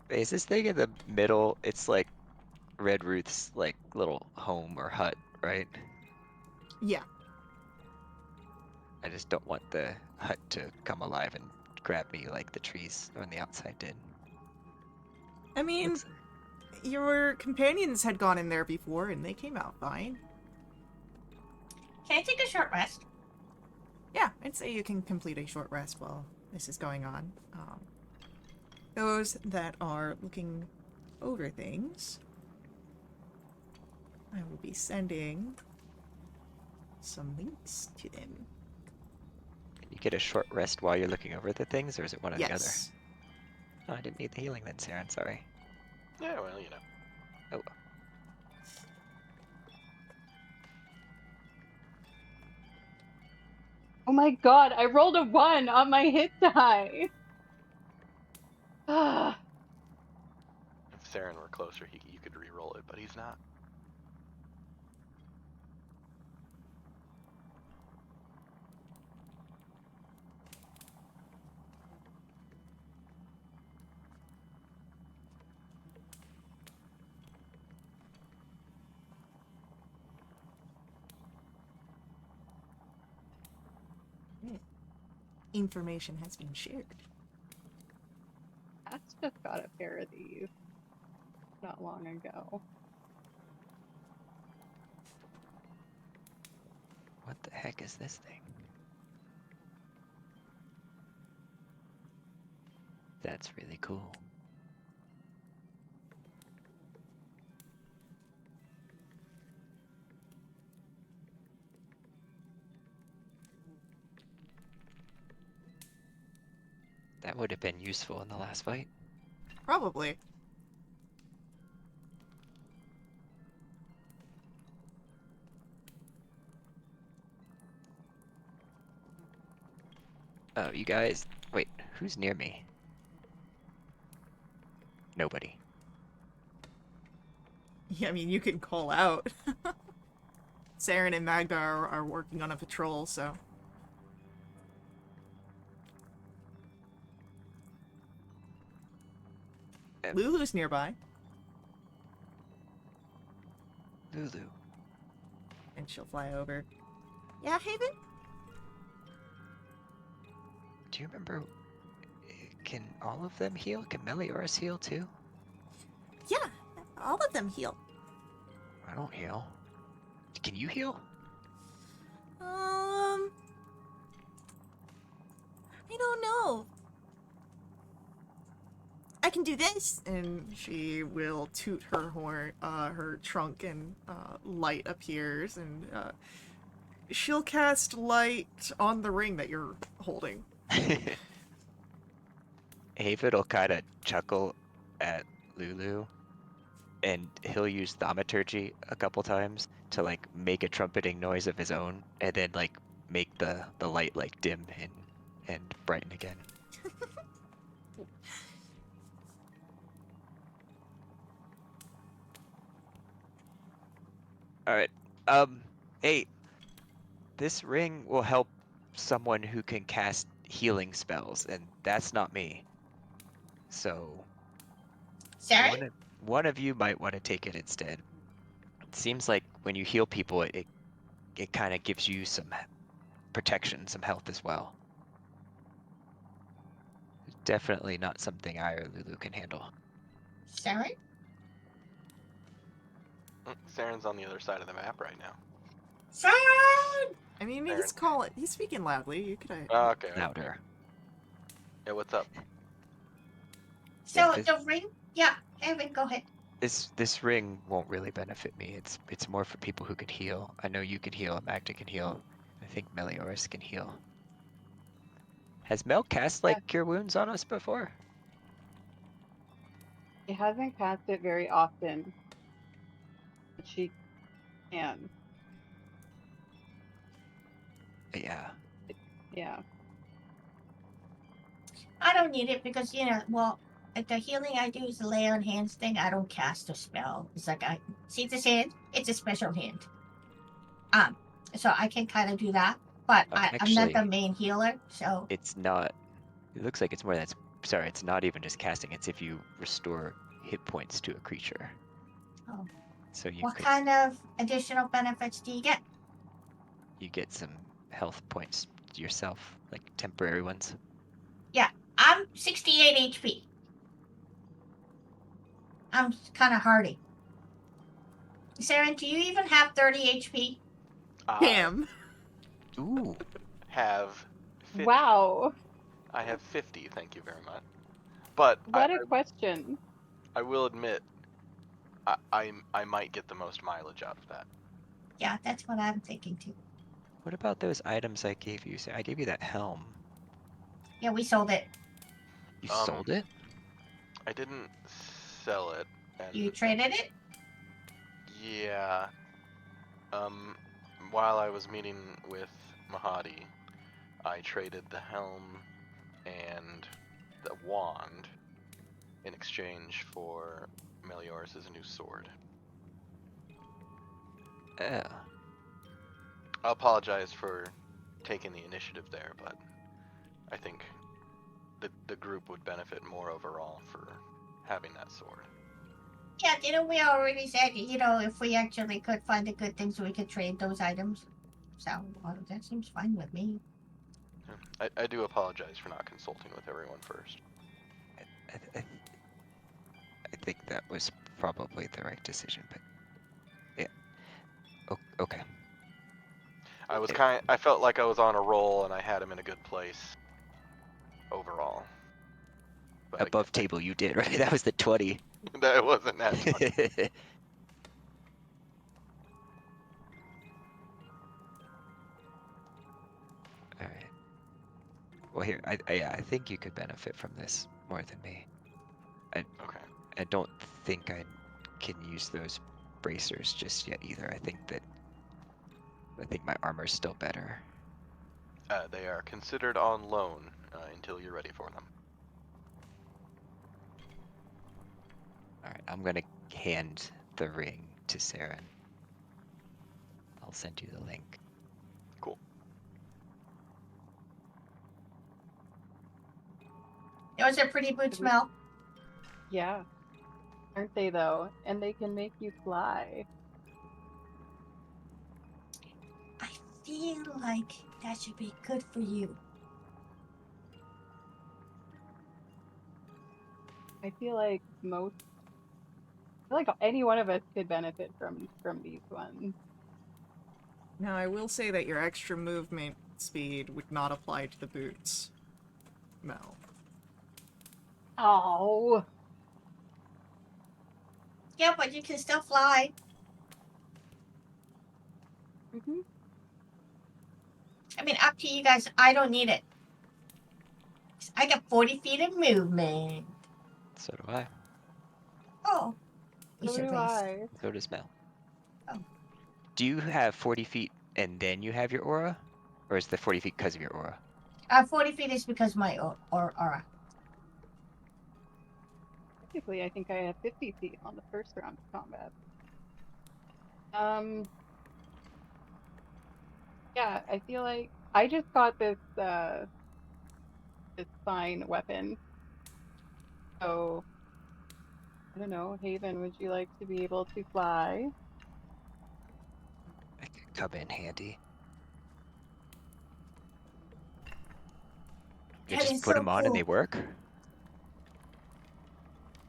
Is this thing in the middle? It's like Red Ruth's like little home or hut, right? Yeah. I just don't want the hut to come alive and grab me like the trees on the outside did. I mean, Looks- your companions had gone in there before, and they came out fine. Can I take a short rest? Yeah, I'd say you can complete a short rest while this is going on. Those that are looking over things, I will be sending some links to them. Can you get a short rest while you're looking over the things, or is it one or the other? Yes. Oh, I didn't need the healing then, Saren. Sorry. Yeah, well, you know. Oh, Oh my god, I rolled a 1 on my hit die. Ah, If Saren were closer, you could re-roll it, but he's not. Information has been shared. Pat's just got a pair of these not long ago. what the heck is this thing? That's really cool. That would have been useful in the last fight. Probably. Oh, you guys. Wait, who's near me? Nobody. Yeah, I mean, you can call out. Saren and Magda are working on a patrol, so. Lulu's nearby, Lulu. and she'll fly over. Yeah, Haven? Do you remember? Can all of them heal? Can Melioras heal too? Yeah, all of them heal. I don't heal. Can you heal? I don't know. I can do this, and she will toot her horn, her trunk, and light appears, and she'll cast light on the ring that you're holding. Haven will kind of chuckle at Lulu, and he'll use thaumaturgy a couple times to like make a trumpeting noise of his own, and then like make the light like dim and brighten again. All right. Hey, this ring will help someone who can cast healing spells, and that's not me. So Saren? one of you might want to take it instead. It seems like when you heal people, it it kind of gives you some protection, some health as well. Definitely not something I or Lulu can handle. Saren? Saren's on the other side of the map right now. Saren! I mean, Aaron. he's speaking loudly. You could. Okay. Louder. Yeah, what's up? So Yeah, the ring? Yeah, Evan, go ahead. This ring won't really benefit me. It's more for people who could heal. I know you can heal, Magda can heal. I think Melioras can heal. Has Mel cast Yeah. like Cure Wounds on us before? She hasn't cast it very often, but she can. Yeah. Yeah. I don't need it because, well, the healing I do is the lay on hands thing. I don't cast a spell. It's like I see this hand, it's a special hand. So I can kind of do that, but I'm not the Actually, main healer, so it's not. It looks like it's more than. Sorry, it's not even just casting. It's if you restore hit points to a creature. Oh. So you What could kind of additional benefits do you get? you get some health points yourself, like temporary ones. Yeah, I'm 68 HP. I'm kind of hardy. Saren, do you even have 30 HP? Damn. Ooh. Have 50. Wow. I have 50, thank you very much. But What a question. I will admit, I might get the most mileage out of that. Yeah, that's what I'm thinking too. What about those items I gave you? I gave you that helm. Yeah, we sold it. You sold it? I didn't sell it. You traded it? Yeah. While I was meeting with Mahadi, I traded the helm and the wand in exchange for Melioras' new sword. Yeah. I apologize for taking the initiative there, but I think the group would benefit more overall for having that sword. Yeah, didn't we already said, if we actually could find the good things, we could trade those items? So, well, that seems fine with me. I do apologize for not consulting with everyone first. I think that was probably the right decision, but yeah. Okay. I felt like I was on a roll and I had him in a good place overall. But Above table, you did, right? That was the 20. that wasn't that funny. All right. Well, here, I think you could benefit from this more than me. Okay. I don't think I can use those bracers just yet either. I think my armor's still better. They are considered on loan until you're ready for them. All right, I'm gonna hand the ring to Saren. I'll send you the link. Cool. Those are pretty boots, Mel. Yeah. Aren't they though? And they can make you fly. I feel like that should be good for you. I feel like any one of us could benefit from these ones. Now, I will say that your extra movement speed would not apply to the boots, Mel. Oh. Yeah, but you can still fly. Mm-hmm. I mean, up to you guys. I don't need it. I got 40 feet of movement. So do I. Oh. We So should do race. I. So does Mel. Oh. Do you have 40 feet and then you have your aura? Or is the 40 feet because of your aura? 40 feet is because my aura. Technically, I think I have 50 feet on the first round of combat. Yeah, I feel like I just got this fine weapon. So I don't know, Haven, would you like to be able to fly? come in handy. You That just is put so them on and cool. they work?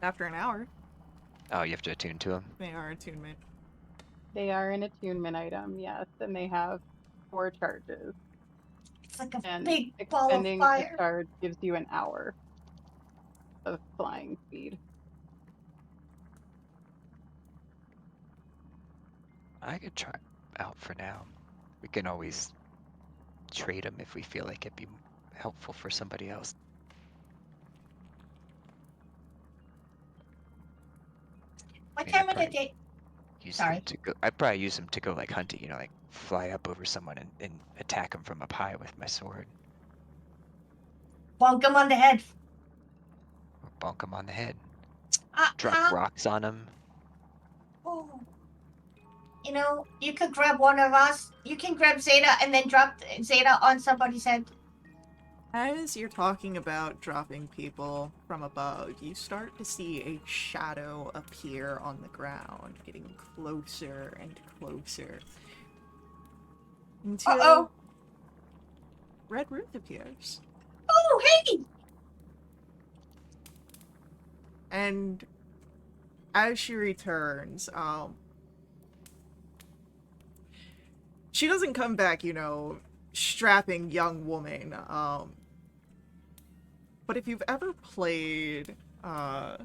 After an hour, Oh, you have to attune to them? they are attunement. They are an attunement item, yes, and they have 4 charges. It's like a And big ball of expending a fire. charge gives you an hour of flying speed. I could try out for now. We can always trade them if we feel like it'd be helpful for somebody else. What I mean, time of the day? use Sorry. them to go. I'd probably use them to go like hunting, you know, like fly up over someone and attack them from up high with my sword. Bonk him on the head. Or bonk them on the head. Uh, Drop huh? rocks on them. Oh. You know, you could grab one of us. You can grab Zeta and then drop Zeta on somebody's head. As you're talking about dropping people from above, you start to see a shadow appear on the ground, getting closer and closer. Until Uh-oh. Red Ruth appears. Oh, hey! And as she returns, she doesn't come back, you know, strapping young woman. But if you've ever played either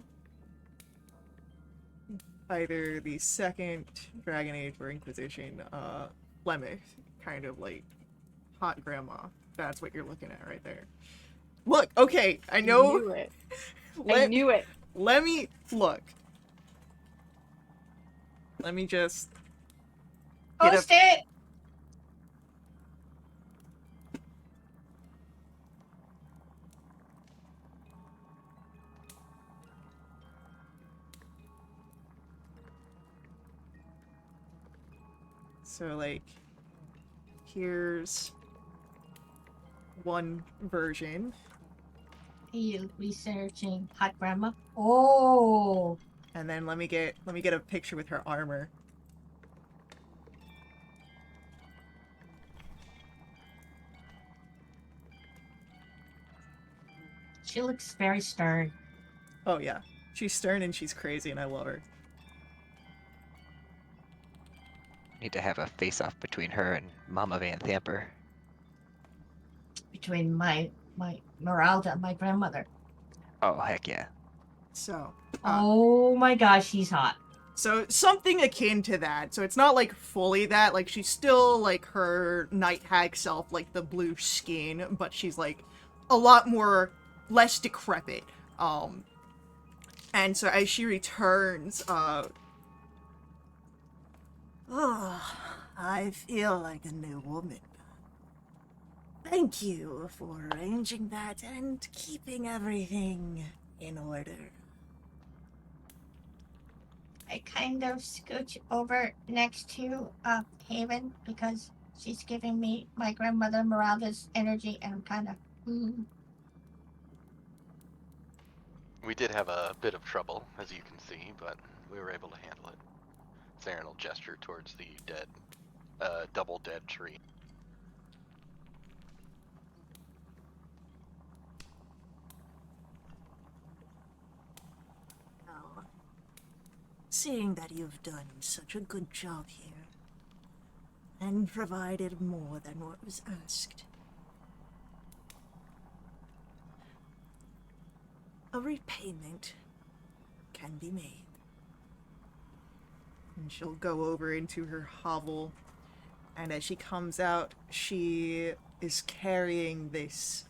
the second Dragon Age or Inquisition, Plymouth, kind of like hot grandma, that's what you're looking at right there. Look, okay, I know. Knew it. I knew it. Let me look. Let me just get Post it! So, like, here's one version, You researching hot grandma? Oh. and then let me get a picture with her armor. She looks very stern. Oh yeah, she's stern and she's crazy, and I love her. Need to have a face-off between her and Mama Van Thamper. Between my Meralda, my grandmother. Oh, heck yeah. So, Oh my gosh, she's hot. so something akin to that. So it's not like fully that. Like she's still like her night hag self, like the blue skin, but she's like a lot more less decrepit. And so as she returns, oh, I feel like a new woman. Thank you for arranging that and keeping everything in order. I kind of scooch over next to Haven because she's giving me my grandmother Meralda's energy, and I'm kind of. We did have a bit of trouble, as you can see, but we were able to handle it. Saren will gesture towards the dead, double dead tree. Now, seeing that you've done such a good job here, and provided more than what was asked, a repayment can be made. And she'll go over into her hovel, and as she comes out, she is carrying this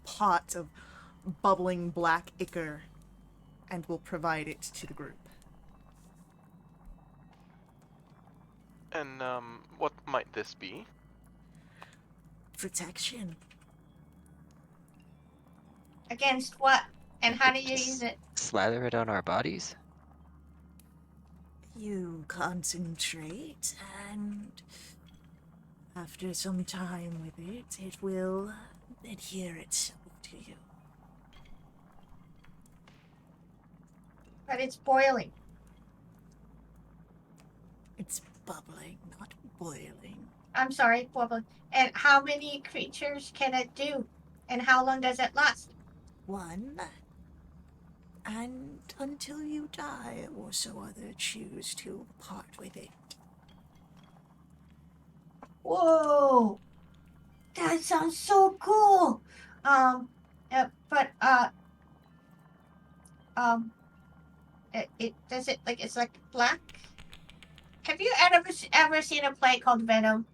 pot of bubbling black ichor, and will provide it to the group. And, what might this be? Protection. Against what? And how do you Just use it? Slather it on our bodies? You concentrate, and after some time with it, it will adhere itself to you. But it's boiling. It's bubbling, boiling. I'm sorry, Warbler. And how many creatures can it do? And how long does it last? 1. And until you die, or so other choose to part with it. Whoa! That sounds so cool! Does it, like, it's like black? Have you ever seen a play called Venom?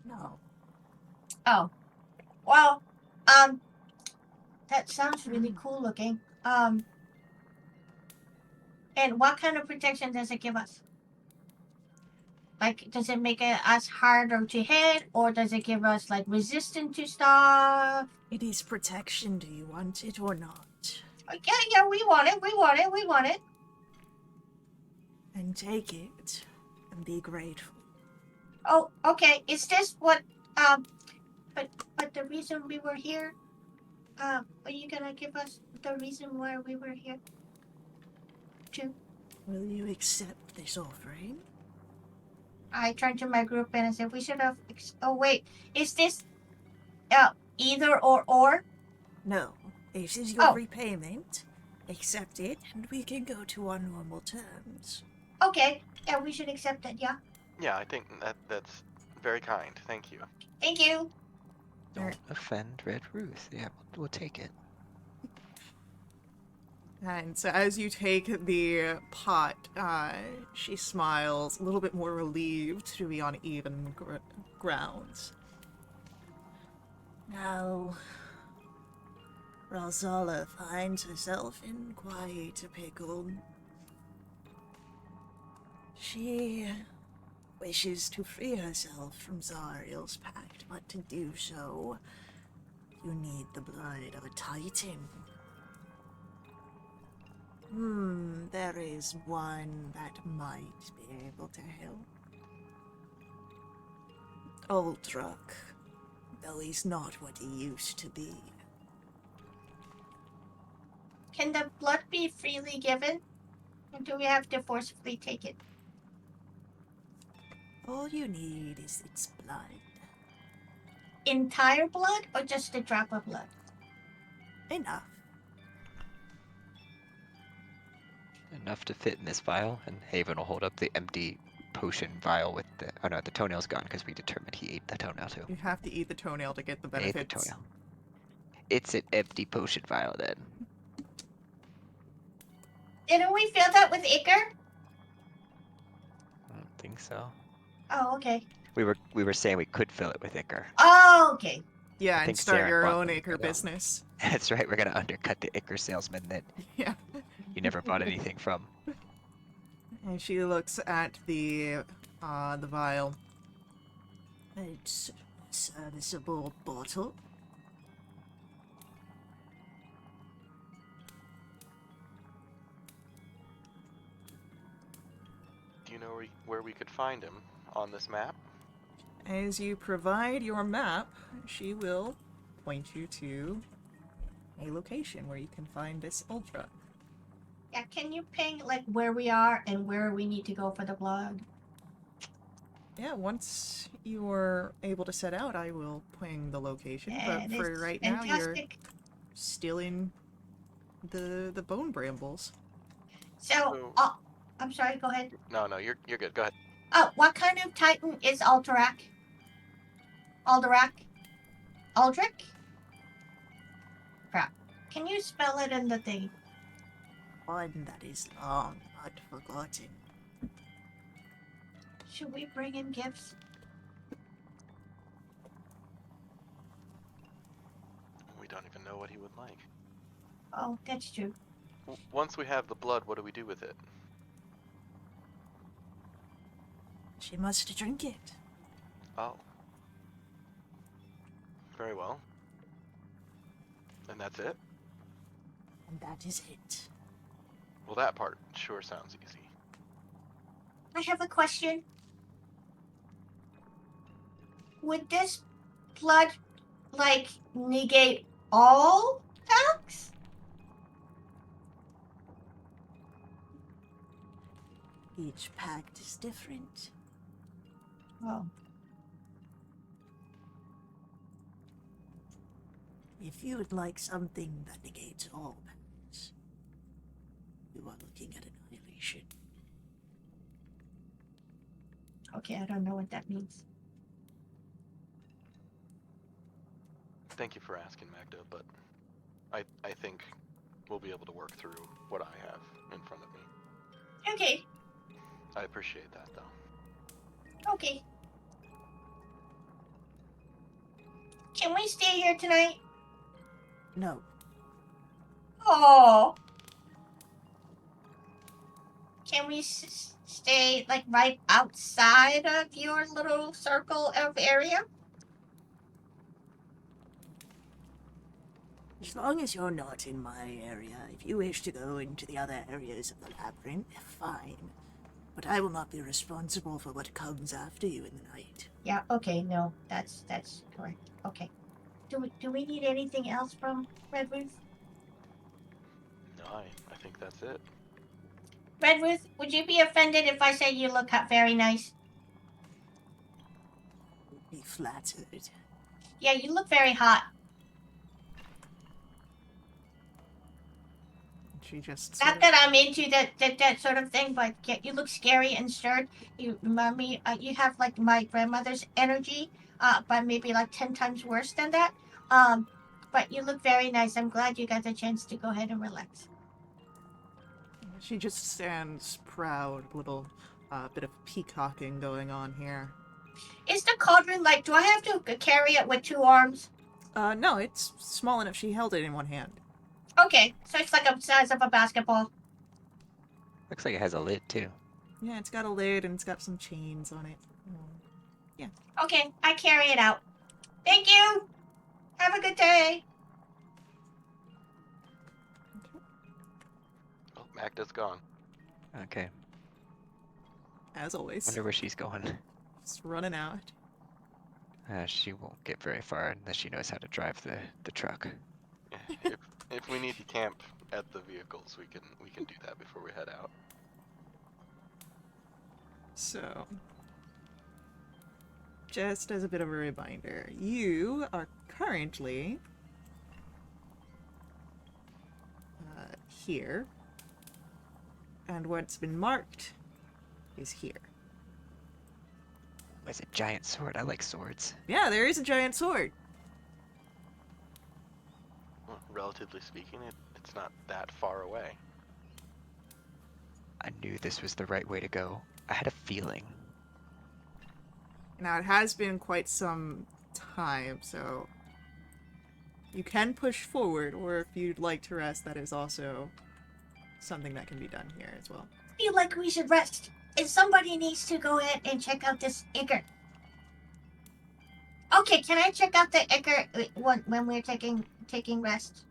No. Oh, well, that sounds really cool looking. And what kind of protection does it give us? Like, does it make us harder to hit, or does it give us, like, resistance to stuff? It is protection. Do you want it or not? Yeah, we want it, we want it. And take it and be grateful. Oh, okay, is this what, but the reason we were here, are you gonna give us the reason why we were here? Will you accept this offering? I turned to my group and I said, we should have, oh wait, is this, either or? No. This is your repayment. Accept it, and we can go to our normal terms. Okay, yeah, we should accept it, yeah. Yeah, I think that's very kind. Thank you. Thank you. Don't offend Red Ruth. Yeah, we'll take it. And so as you take the pot, she smiles, a little bit more relieved to be on even grounds. Now, Rosala finds herself in quite a pickle. She wishes to free herself from Zariel's pact, but to do so, you need the blood of a titan. There is one that might be able to help. Uldruk, though he's not what he used to be. Can the blood be freely given? Or do we have to forcibly take it? All you need is its blood. Entire blood or just a drop of blood? Enough. Enough to fit in this vial, and Haven will hold up the empty potion vial with the... Oh no, the toenail's gone because we determined he ate the toenail too. You have to eat the toenail to get the He ate benefits. the toenail. It's an empty potion vial then. Didn't we fill that with ichor? I don't think so. Oh, okay. We were saying we could fill it with ichor. Oh, okay. Yeah, I and think start Saren your bought own them, acre but, business. That's right, we're gonna undercut the ichor salesman that Yeah. you never bought anything from. And she looks at the vial. It's a serviceable bottle. Do you know where we could find him on this map? As you provide your map, she will point you to a location where you can find this Ultra. Yeah, can you ping, like, where we are and where we need to go for the blood? Yeah, once you're able to set out, I will ping the location. Yeah, But for that's right now, you're fantastic. still in the bone brambles. So, I'm sorry, go ahead. No, you're good. Go ahead. Oh, what kind of titan is Alderac? Aldrich? Crap. Can you spell it in the thing? One that is long but forgotten. Should we bring him gifts? We don't even know what he would like. Oh, that's true. Once we have the blood, what do we do with it? She must drink it. Oh. Very well. And that's it? And that is it. Well, that part sure sounds easy. I have a question. Would this blood, like, negate all packs? Each pact is different. Oh, If you would like something that negates all balance, you are looking at annihilation. okay. I don't know what that means. Thank you for asking, Magda, but I think we'll be able to work through what I have in front of me. Okay. I appreciate that, though. Okay. Can we stay here tonight? No, Oh. Can we stay like right outside of your little circle of area? as long as you're not in my area, if you wish to go into the other areas of the labyrinth, fine. But I will not be responsible for what comes after you in the night. Yeah. Okay. No, that's correct. Okay. Do we need anything else from Red Ruth? No, I think that's it. Red Ruth, would you be offended if I say you look very nice? Be flattered. Yeah, you look very hot. She just Not that I'm into that sort of thing, but you look scary and stern. You remind me. You have like my grandmother's energy, but maybe like 10 times worse than that. But you look very nice. I'm glad you got the chance to go ahead and relax. She just stands proud, little bit of peacocking going on here. Is the cauldron like? Do I have to carry it with 2 arms? No, it's small enough she held it in one hand. Okay, so it's like the size of a basketball. Looks like it has a lid too. Yeah, it's got a lid and it's got some chains on it. Okay, I carry it out. Thank you. Have a good day. Oh, Magda's gone. Okay. As always. Wonder where she's going. Just running out. She won't get very far unless she knows how to drive the truck. If we need to camp at the vehicles, we can do that before we head out. So, just as a bit of a reminder, you are currently here, and what's been marked is here. It's a giant sword. I like swords. Yeah, there is a giant sword. Well, relatively speaking, it's not that far away. I knew this was the right way to go. I had a feeling. Now, it has been quite some time, so you can push forward, or if you'd like to rest, that is also something that can be done here as well. I feel like we should rest. And somebody needs to go ahead and check out this acre. Okay, can I check out the acre when we're taking rest?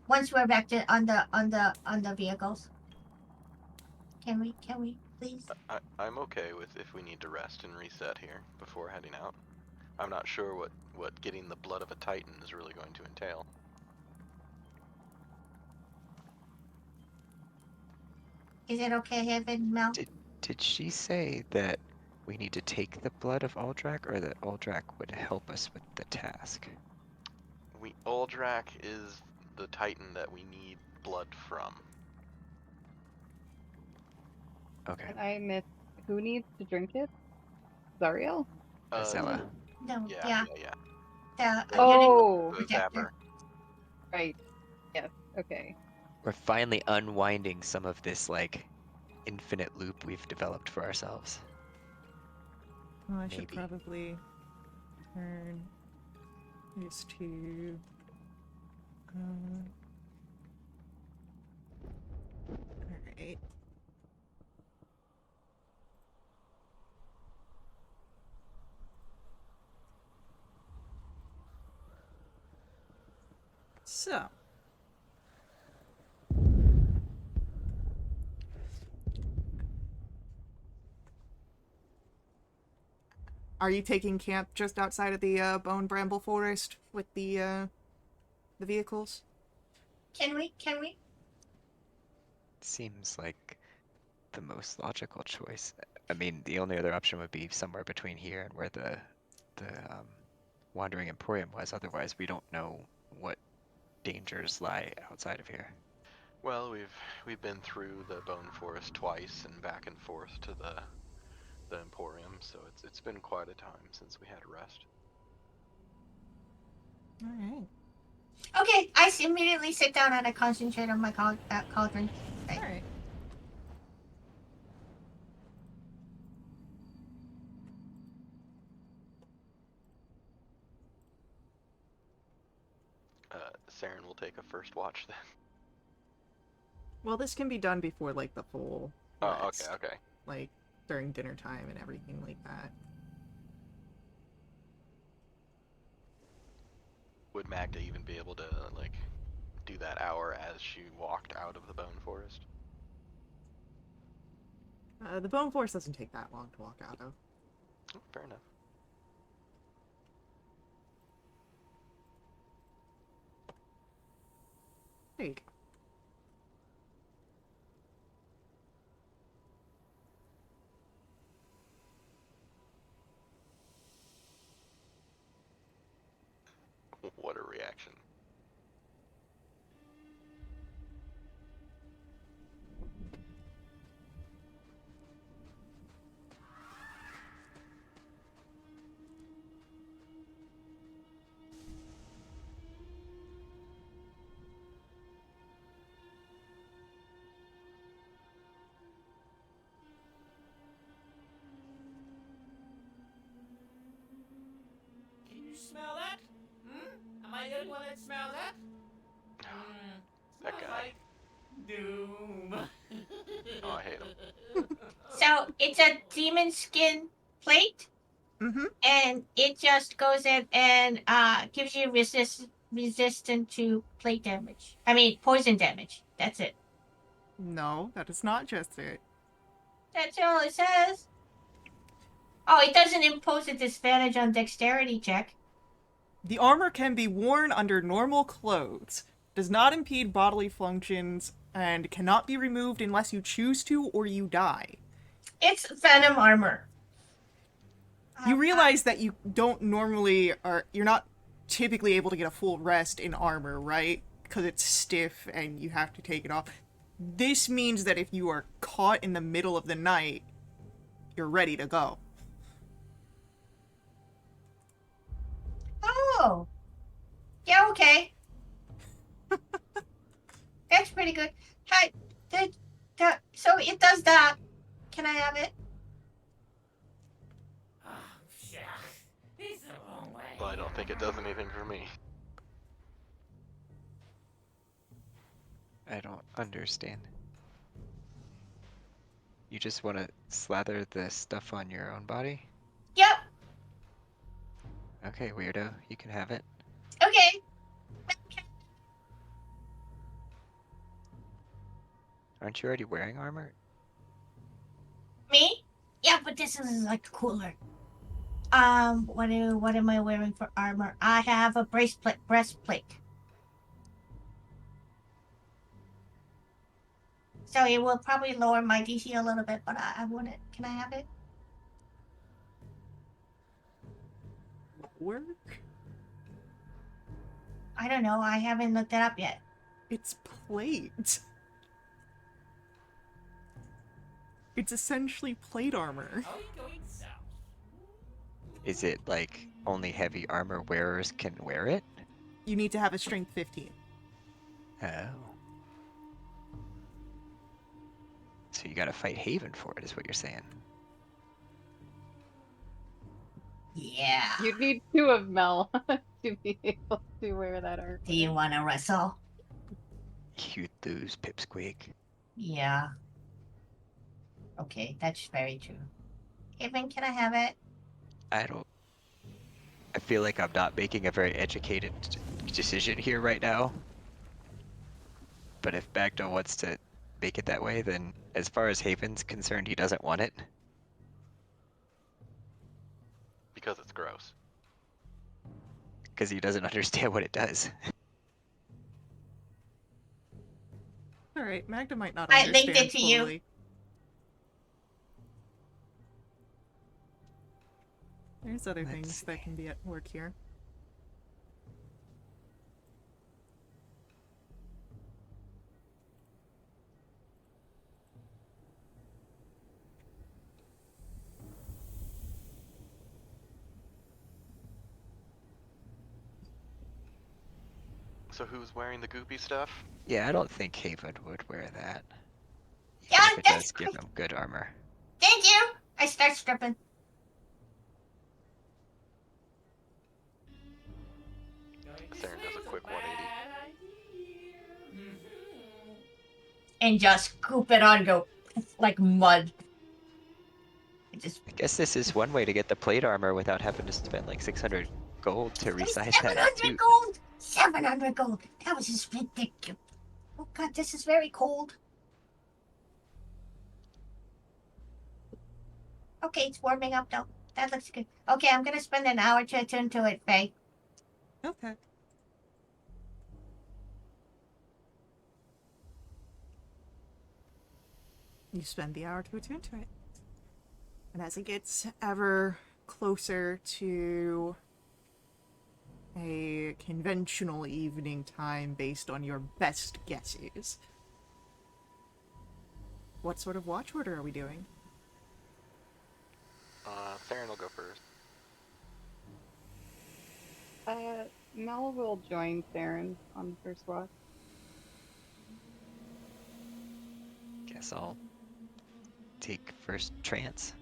Once we're back to on the vehicles. Can we please? I'm okay with if we need to rest and reset here before heading out. I'm not sure what getting the blood of a titan is really going to entail. Is it okay, Heaven, Mel? Did she say that we need to take the blood of Aldrak, or that Aldrak would help us with the task? Uldrak is the titan that we need blood from. Okay. I missed. Who needs to drink it? Zariel? Zella. No. Yeah. Oh, The Protector. Zapper. right. Yes. Okay. We're finally unwinding some of this, like, infinite loop we've developed for ourselves. Oh, I should Maybe. probably turn these two. Alright. So. Are you taking camp just outside of the Bone Bramble Forest with the vehicles? Can we? Seems like the most logical choice. I mean, the only other option would be somewhere between here and where the Wandering Emporium was. Otherwise, we don't know what dangers lie outside of here. Well, we've been through the Bone Forest twice and back and forth to the Emporium, so it's been quite a time since we had a rest. All right. Okay, immediately sit down and I concentrate on my cauldron. All right. Saren will take a first watch then. Well, this can be done before like the full Oh, rest, okay. like during dinner time and everything like that. Would Magda even be able to like do that hour as she walked out of the Bone Forest? The Bone Forest doesn't take that long to walk out of. Oh, fair enough. There you go. What a reaction. Can you smell that? Am I the only one that smells that? That Smells guy. like doom. Oh, I hate him. So it's a demon skin plate, Mm-hmm. and it just goes in and gives you resistant to plate damage. I mean poison damage. That's it. No, that is not just it. That's all it says. Oh, it doesn't impose a disadvantage on dexterity check. The armor can be worn under normal clothes, does not impede bodily functions, and cannot be removed unless you choose to or you die. It's venom armor. You realize that you don't normally you're not typically able to get a full rest in armor, right? Because it's stiff and you have to take it off. This means that if you are caught in the middle of the night, you're ready to go. Oh. Yeah, okay. That's pretty good. Hi. So it does that. Can I have it? Oh, shucks. It's the wrong way. Well, I don't think it does anything for me. I don't understand. You just want to slather the stuff on your own body? Yep. Okay, weirdo. You can have it. Okay. Aren't you already wearing armor? Me? Yeah, but this is like cooler. What am I wearing for armor? I have a breastplate. So it will probably lower my DC a little bit, but I want it. Can I have it? Work? I don't know. I haven't looked that up yet. It's plate. It's essentially plate armor. Are we going south? Is it like only heavy armor wearers can wear it? You need to have a strength 15. Oh. So you gotta fight Haven for it, is what you're saying. Yeah. You'd need two of Mel to be able to wear that armor. Do you want to wrestle? You lose, Pipsqueak. Yeah. Okay, that's very true. Haven, can I have it? I feel like I'm not making a very educated decision here right now. But if Bagdo wants to make it that way, then as far as Haven's concerned, he doesn't want it. Because it's gross. Because he doesn't understand what it does. Alright, Magda might not I understand linked it to you. fully. There's other Let's things that see. can be at work here. So who's wearing the goopy stuff? Yeah, I don't think Haven would wear that. Yeah, Even if it that's does give great. him good armor. Thank you. I start stripping. Going this Saren way does a was quick 180. bad idea. And just scoop it on, go like mud. It just I guess this is one way to get the plate armor without having to spend like 600 gold to it was resize that 700 too. gold. 700 gold. That was just ridiculous. Oh god, this is very cold. Okay, it's warming up though. That looks good. Okay, I'm gonna spend an hour to attune to it, Faye. Okay. You spend the hour to attune to it. And as it gets ever closer to a conventional evening time based on your best guesses, what sort of watch order are we doing? Saren will go first. Mel will join Saren on the first watch. Guess I'll take first trance.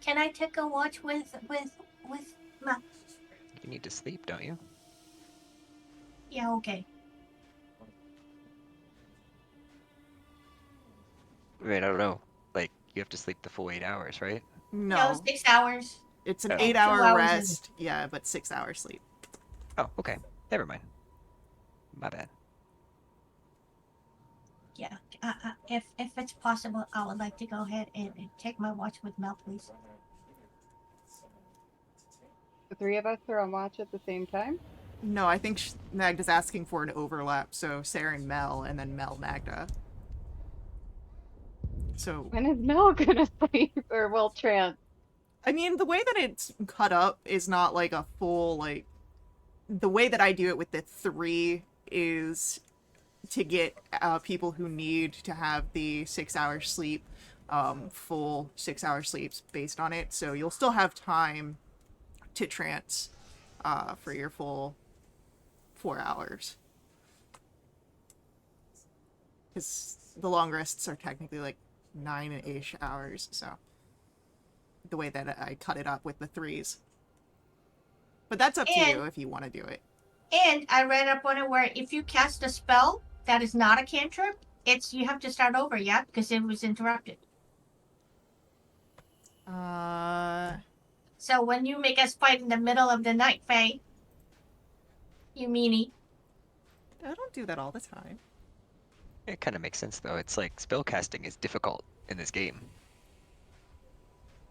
Can I take a watch with Mel? You need to sleep, don't you? Yeah, okay. Wait, I don't know. Like, you have to sleep the full 8 hours, right? No, 6 hours. it's an Oh. 8-hour 2 hours rest. Yeah, but 6 hours sleep. Oh, okay. Never mind. My bad. Yeah. If it's possible, I would like to go ahead and take my watch with Mel, please. The three of us are on watch at the same time. No, I think Magda's asking for an overlap, so Sarah and Mel, and then Mel Magda. So, When is Mel gonna sleep? Or will trance? I mean, the way that it's cut up is not like a full, like, the way that I do it with the 3 is to get people who need to have the 6 hour sleep, full 6 hour sleeps based on it. So you'll still have time to trance for your full 4 hours. Because the long rests are technically like 9-ish hours, so the way that I cut it up with the 3s. But that's up to you if you want to do it. And I read up on it where if you cast a spell that is not a cantrip, you have to start over, yeah, because it was interrupted. So when you make us fight in the middle of the night, Faye, you meanie. I don't do that all the time. It kind of makes sense, though. It's like spellcasting is difficult in this game.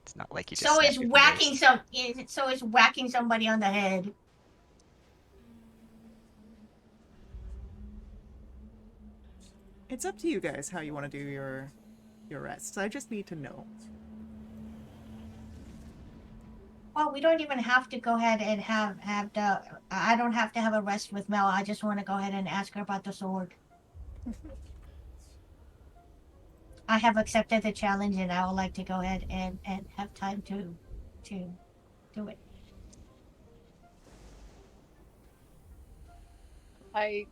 It's not like you just So snap is your whacking fingers. so is whacking somebody on the head. It's up to you guys how you want to do your rests. I just need to know. Well, we don't even have to go ahead and have the. I don't have to have a rest with Mel. I just want to go ahead and ask her about the sword. I have accepted the challenge, and I would like to go ahead and have time to do it. I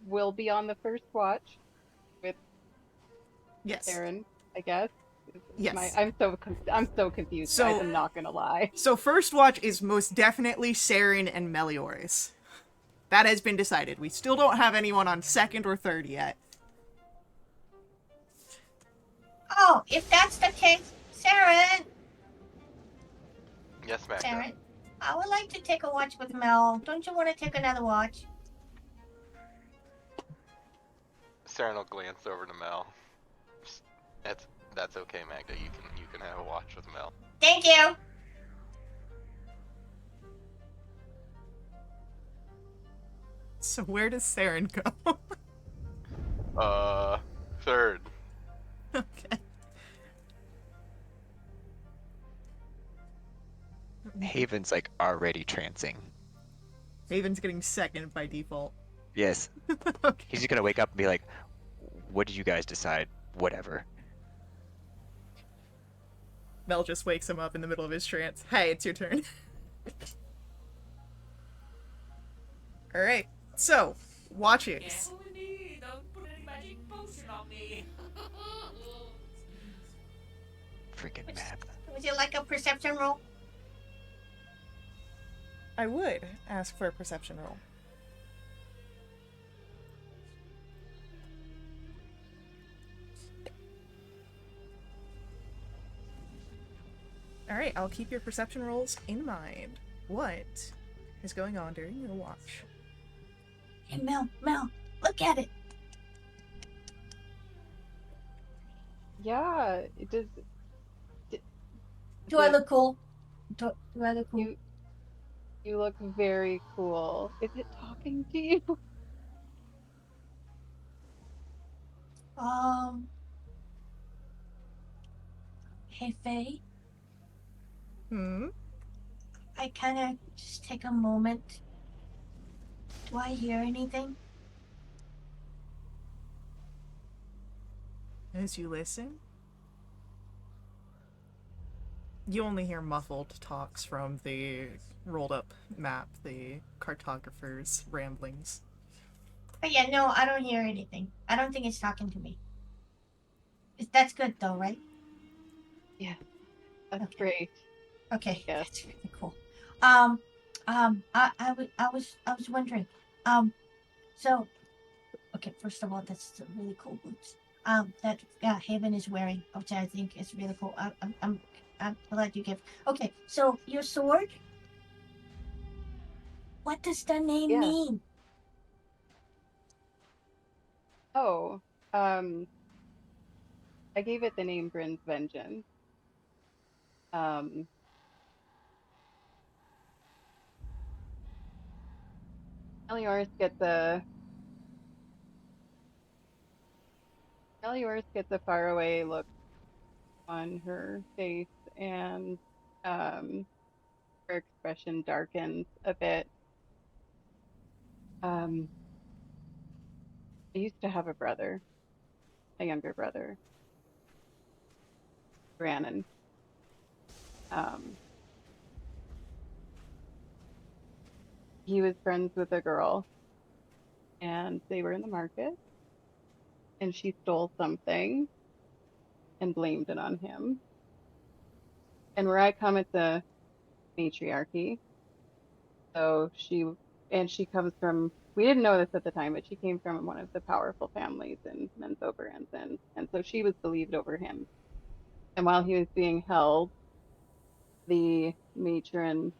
will be on the first watch with Yes. Saren, I guess. Yes. I'm so confused, So- guys. I'm not gonna lie. So first watch is most definitely Saren and Melioris. That has been decided. We still don't have anyone on second or third yet. Oh, if that's the case, Saren, Yes, Magda. Saren, I would like to take a watch with Mel. Don't you want to take another watch? Saren will glance over to Mel. That's okay, Magda. You can have a watch with Mel. Thank you. So where does Saren go? Third. Okay. Haven's like already trancing. Haven's getting second by default. Yes. Okay. He's just gonna wake up and be like, "What did you guys decide? Whatever." Mel just wakes him up in the middle of his trance. Hey, it's your turn. Alright, so, watchings. Careful with me. Don't put any magic potion on me. Freaking map. Was it like a perception roll? I would ask for a perception roll. Alright, I'll keep your perception rolls in mind. What is going on during your watch? Hey, Mel, look at it. Yeah, it does. Do I look cool? Do I look cool? You look very cool. Is it talking to you? Hey, Faye, Hmm? I kind of just take a moment. Do I hear anything? As you listen, you only hear muffled talks from the rolled up map, the cartographer's ramblings. Oh, yeah, no, I don't hear anything. I don't think it's talking to me. That's good, though, right? Yeah, that's Okay. great. Okay, Yes. that's really cool. I was wondering. So, okay, first of all, that's really cool boots. That Haven is wearing, which I think is really cool. I'm glad you give. Okay, so your sword. What does the name Yeah. mean? Oh, I gave it the name Bryn's Vengeance. Um, Melior's gets a faraway look on her face, and her expression darkens a bit. I used to have a brother, a younger brother, Brannon. He was friends with a girl, and they were in the market, and she stole something and blamed it on him. And where I come, it's a matriarchy. So she comes from, we didn't know this at the time, but she came from one of the powerful families in Menzoberran's, and so she was believed over him. And while he was being held, the matron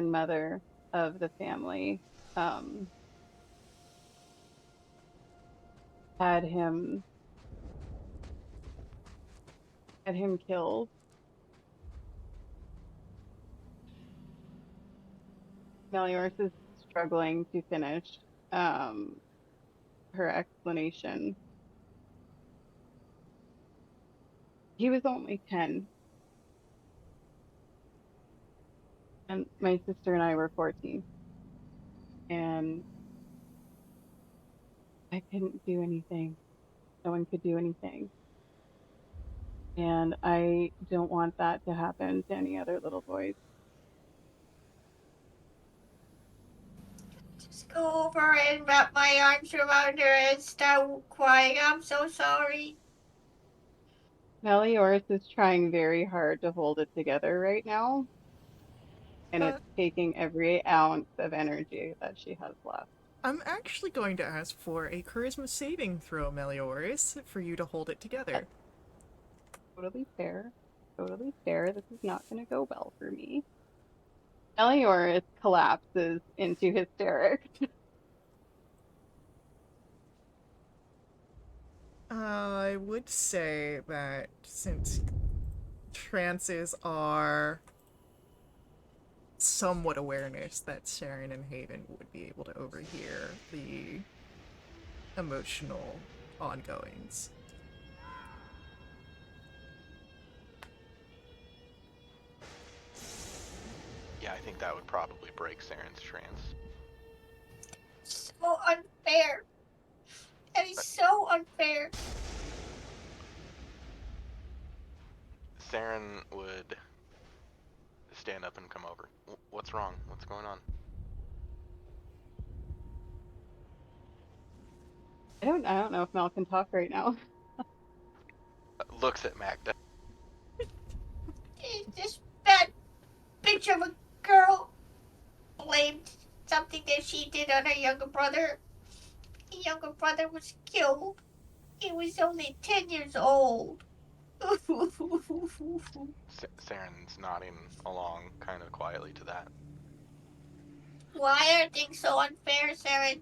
mother of the family had him killed. Meliors is struggling to finish her explanation. He was only 10, and my sister and I were 14, and I couldn't do anything. No one could do anything. And I don't want that to happen to any other little boys. Just go over and wrap my arms around her and start crying. I'm so sorry. Meliors is trying very hard to hold it together right now, and it's taking every ounce of energy that she has left. I'm actually going to ask for a charisma saving throw, Melioris, for you to hold it together. Totally fair. Totally fair. This is not going to go well for me. Meliors collapses into hysterics. I would say that since trances are somewhat awareness, that Sharon and Haven would be able to overhear the emotional ongoings. Yeah, I think that would probably break Saren's trance. So unfair. That is so unfair. Saren would stand up and come over. What's wrong? What's going on? I don't know if Mel can talk right now. Looks at Magda. This bad bitch of a girl blamed something that she did on her younger brother. The younger brother was killed. He was only 10 years old. Saren's nodding along kind of quietly to that. Why are things so unfair, Saren?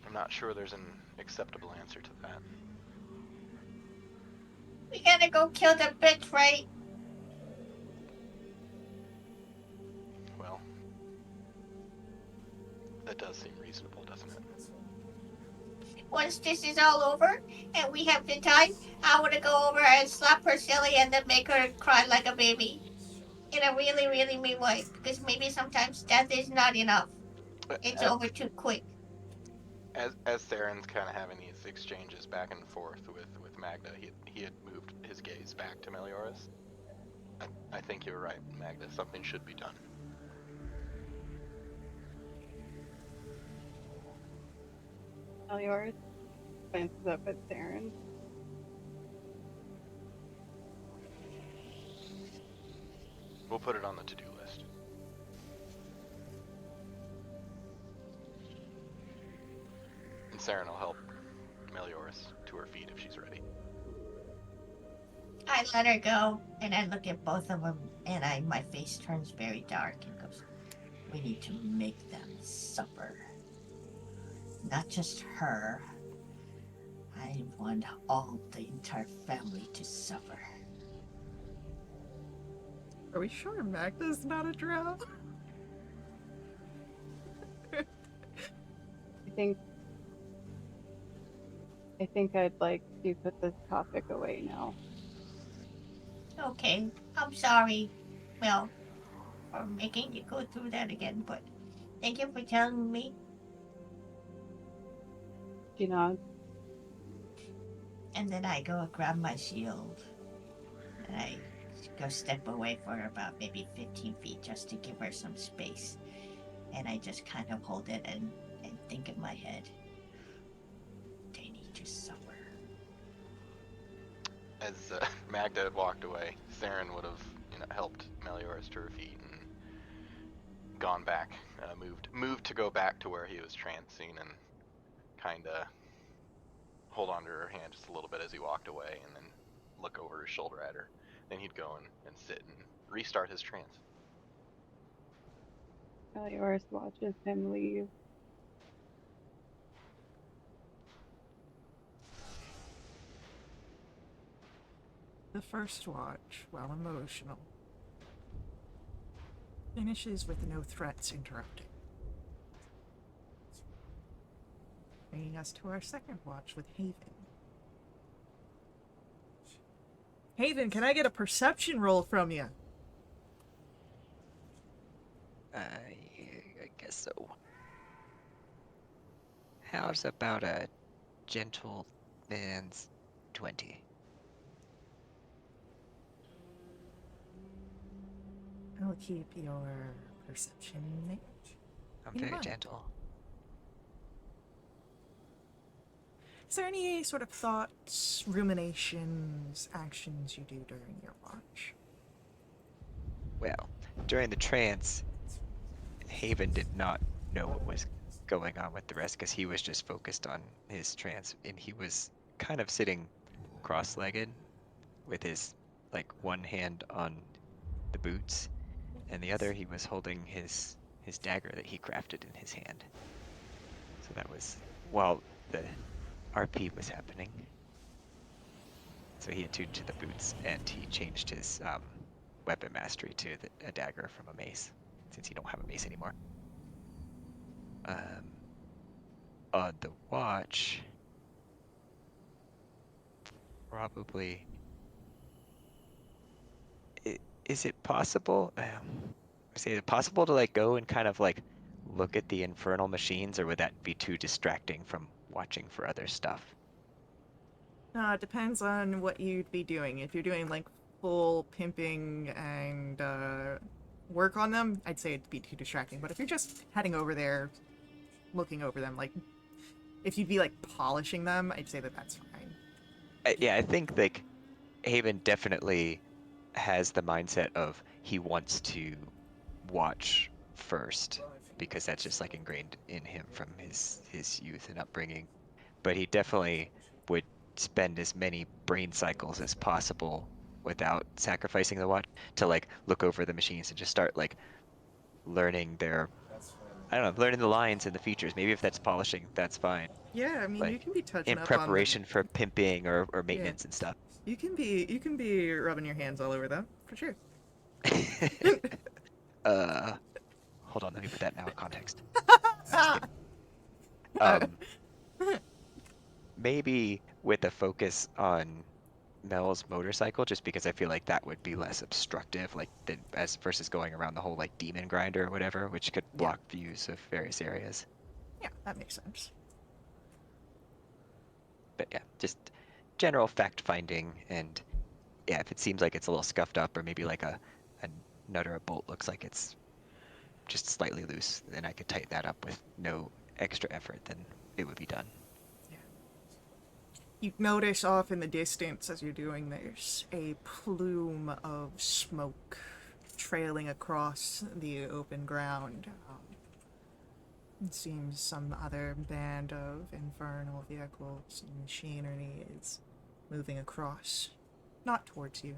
I'm not sure there's an acceptable answer to that. We gotta go kill the bitch, right? Well, that does seem reasonable, doesn't it? Once this is all over and we have the time, I want to go over and slap her silly and then make her cry like a baby. In a really, really mean way. Because maybe sometimes death is not enough. It's over too quick. As Saren's kind of having these exchanges back and forth with Magda, he had moved his gaze back to Melioras. I think you're right, Magda. Something should be done. Meliors glances up at Saren. We'll put it on the to-do list. And Saren will help Melioras to her feet if she's ready. I let her go, and I look at both of them, and my face turns very dark and goes, we need to make them suffer. Not just her. I want all the entire family to suffer. Are we sure Magda's not a drow? I think I'd like to put this topic away now. Okay, I'm sorry, Mel, for making you go through that again, but thank you for telling me. She nods. And then I go grab my shield, and I go step away for about maybe 15 feet just to give her some space. And I just kind of hold it and think in my head, they need to suffer. As Magda had walked away, Saren would have helped Melioras to her feet and gone back, moved to go back to where he was trancing and kind of hold onto her hand just a little bit as he walked away and then look over his shoulder at her. Then he'd go and sit and restart his trance. Meliors watches him leave. The first watch, while emotional, finishes with no threats interrupting. Bringing us to our second watch with Haven. Haven, can I get a perception roll from you? I guess so. How's about a gentle man's 20? I'll keep your perception range. I'm In very mind. gentle. Is there any sort of thoughts, ruminations, actions you do during your watch? Well, during the trance, Haven did not know what was going on with the rest because he was just focused on his trance, and he was kind of sitting cross-legged with his one hand on the boots and the other he was holding his dagger that he crafted in his hand. So that was while the RP was happening. So he attuned to the boots and he changed his weapon mastery to a dagger from a mace, since he don't have a mace anymore. On the watch, probably Is it possible? Is it possible to like go and kind of like look at the infernal machines, or would that be too distracting from watching for other stuff? It depends on what you'd be doing. If you're doing like full pimping and work on them, I'd say it'd be too distracting. But if you're just heading over there, looking over them, like if you'd be like polishing them, I'd say that that's fine. Yeah, I think like Haven definitely has the mindset of he wants to watch first because that's just like ingrained in him from his youth and upbringing. But he definitely would spend as many brain cycles as possible without sacrificing the watch to like look over the machines and just start like learning their I don't know, learning the lines and the features. Maybe if that's polishing, that's fine. Yeah, I mean, you Like can be touching in up on them. preparation for pimping or Yeah, maintenance and stuff. you can be rubbing your hands all over them for sure. uh Hold on, let me put that now in context. Just Ah! kidding. Um Maybe with a focus on Mel's motorcycle, just because I feel like that would be less obstructive, like than as versus going around the whole like demon grinder or whatever, which could Yeah, block views of various areas. yeah, that makes sense. But yeah, just general fact finding, and yeah, if it seems like it's a little scuffed up or maybe like a nut or a bolt looks like it's just slightly loose, then I could tighten that up with no extra effort, then it would be done. Yeah. You notice off in the distance as you're doing this a plume of smoke trailing across the open ground. It seems some other band of infernal vehicles and machinery is moving across, not towards you.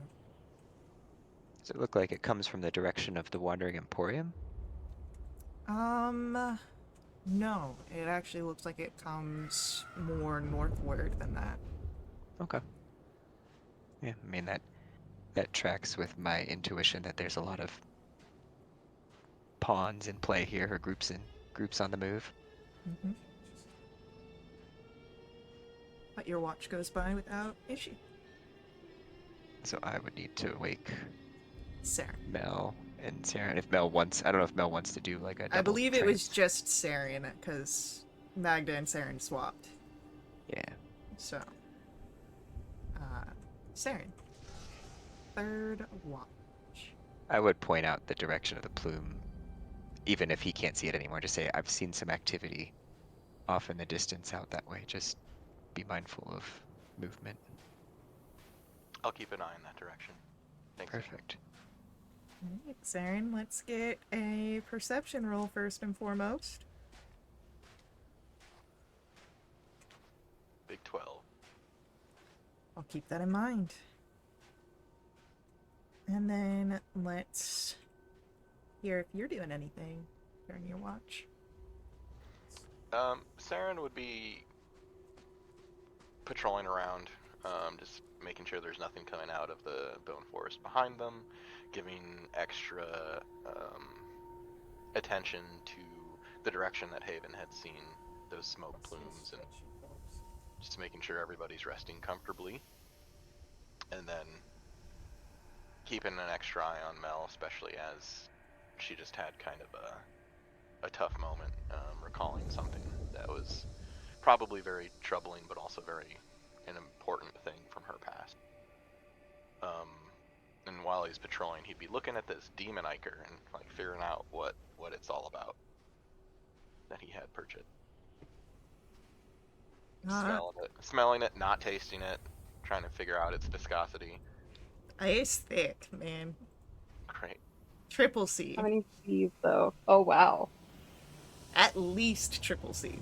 Does it look like it comes from the direction of the Wandering Emporium? No. It actually looks like it comes more northward than that. Okay. Yeah, I mean that tracks with my intuition that there's a lot of pawns in play here, or groups on the move. Mm-hmm. But your watch goes by without issue. So I would need to wake Saren. Mel and Sarah. And if Mel wants, I don't know if Mel wants to do like a I double believe it was trance. just Saren, because Magda and Saren swapped. Yeah. So, Saren. Third watch. I would point out the direction of the plume, even if he can't see it anymore. Just say, I've seen some activity off in the distance out that way. Just be mindful of movement. I'll keep an eye in that direction. Thanks. Perfect. Alright, Saren, let's get a perception roll first and foremost. Big 12. I'll keep that in mind. And then let's hear if you're doing anything during your watch. Saren would be patrolling around, just making sure there's nothing coming out of the bone forest behind them, giving extra attention to the direction that Haven had seen those smoke plumes, and just making sure everybody's resting comfortably. And then keeping an extra eye on Mel, especially as she just had kind of a tough moment, recalling something that was probably very troubling, but also an important thing from her past. And while he's patrolling, he'd be looking at this demon Iker and like figuring out what it's all about that he had purchased. Smelling it, not tasting it, trying to figure out its viscosity. Ice thick, man. Great. Triple C. How many C's though? Oh wow. At least triple C. Are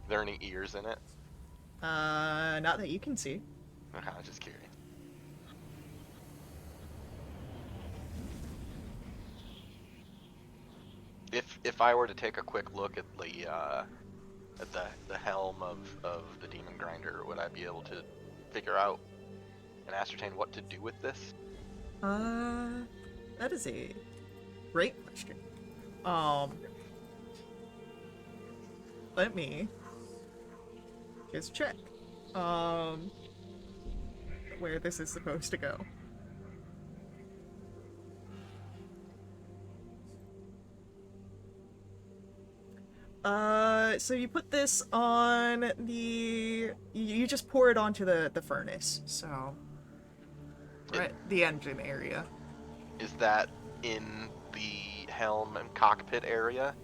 there any ears in it? Not that you can see. I'm just curious. If I were to take a quick look at the helm of the demon grinder, would I be able to figure out and ascertain what to do with this? That is a great question. Let me just check, where this is supposed to go. So you put this on you just pour it onto the furnace, so right the engine area. Is that in the helm and cockpit area?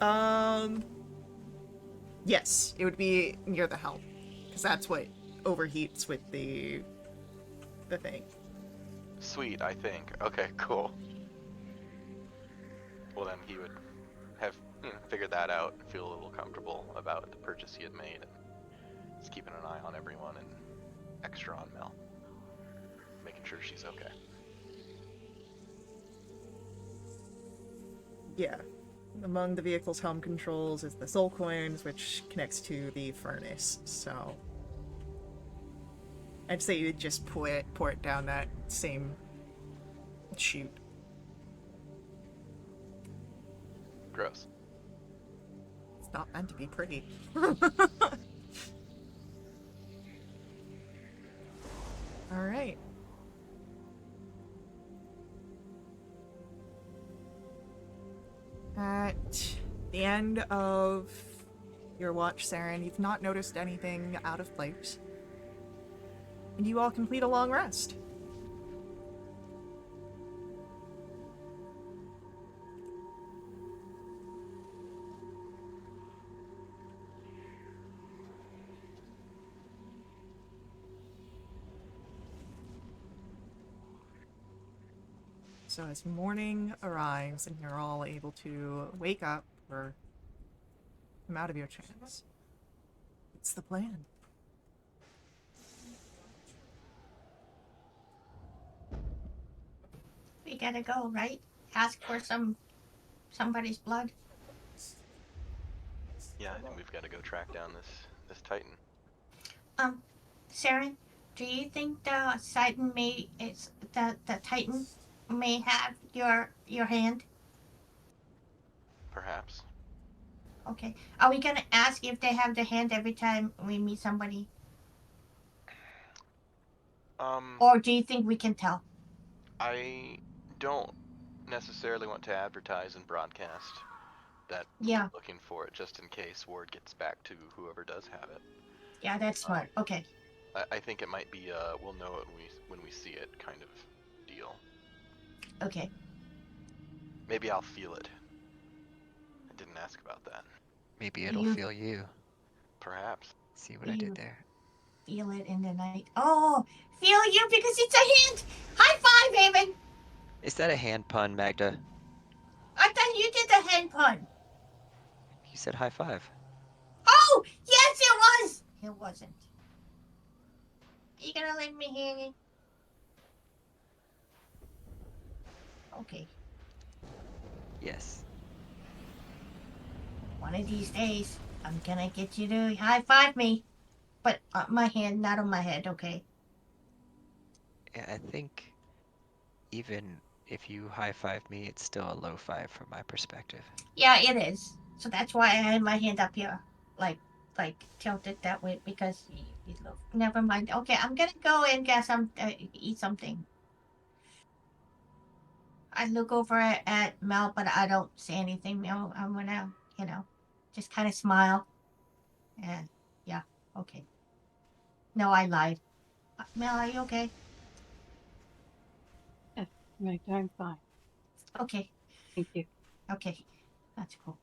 Um, yes, it would be near the helm, because that's what overheats with the thing. Sweet, I think. Okay, cool. Well, then he would have figured that out and feel a little comfortable about the purchase he had made, and just keeping an eye on everyone and extra on Mel, making sure she's okay. Yeah. Among the vehicle's helm controls is the soul coins, which connects to the furnace. So I'd say you would just pour it down that same chute. Gross. It's not meant to be pretty. All right. At the end of your watch, Saren, you've not noticed anything out of place. And you all complete a long rest. So as morning arrives and you're all able to wake up or come out of your trance, it's the plan. We gotta go, right? Ask for somebody's blood. Yeah, I think we've got to go track down this Titan. Saren, do you think the Titan may have your hand? Perhaps. Okay. Are we gonna ask if they have the hand every time we meet somebody? Or do you think we can tell? I don't necessarily want to advertise and broadcast that Yeah. we're looking for it, just in case word gets back to whoever does have it. Yeah, that's smart. Okay. I think it might be we'll know it when we see it kind of deal. Okay. Maybe I'll feel it. I didn't ask about that. Maybe it'll You- feel you. Perhaps. See what I you did there? feel it in the night. Oh, feel you because it's a hand. High five, Haven. Is that a hand pun, Magda? I thought you did the hand pun. You said high five. Oh, yes, it was. It wasn't. You gonna leave me hanging? Okay. Yes. One of these days, I'm gonna get you to high five me. But my hand, not on my head, okay? Yeah, I think even if you high five me, it's still a low five from my perspective. Yeah, it is. So that's why I had my hand up here. Like tilted that way because you look. Never mind. Okay, I'm gonna go and get eat something. I look over at Mel, but I don't say anything. Mel, I'm gonna, just kind of smile. And yeah, okay. No, I lied. Mel, are you okay? Yes, I'm fine. Okay, Thank you. okay. That's cool.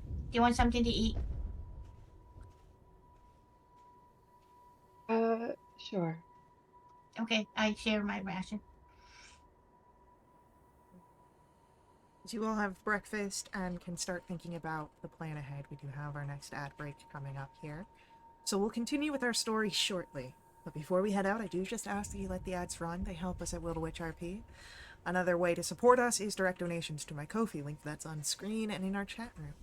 Do you want something to eat? Sure. Okay, I share my ration. You all have breakfast and can start thinking about the plan ahead. We do have our next ad break coming up here. So we'll continue with our story shortly. But before we head out, I do just ask that you let the ads run. They help us at Will to Witch RP. Another way to support us is direct donations to my Ko-fi link that's on screen and in our chat room.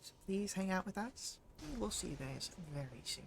So please hang out with us. We'll see you guys very soon.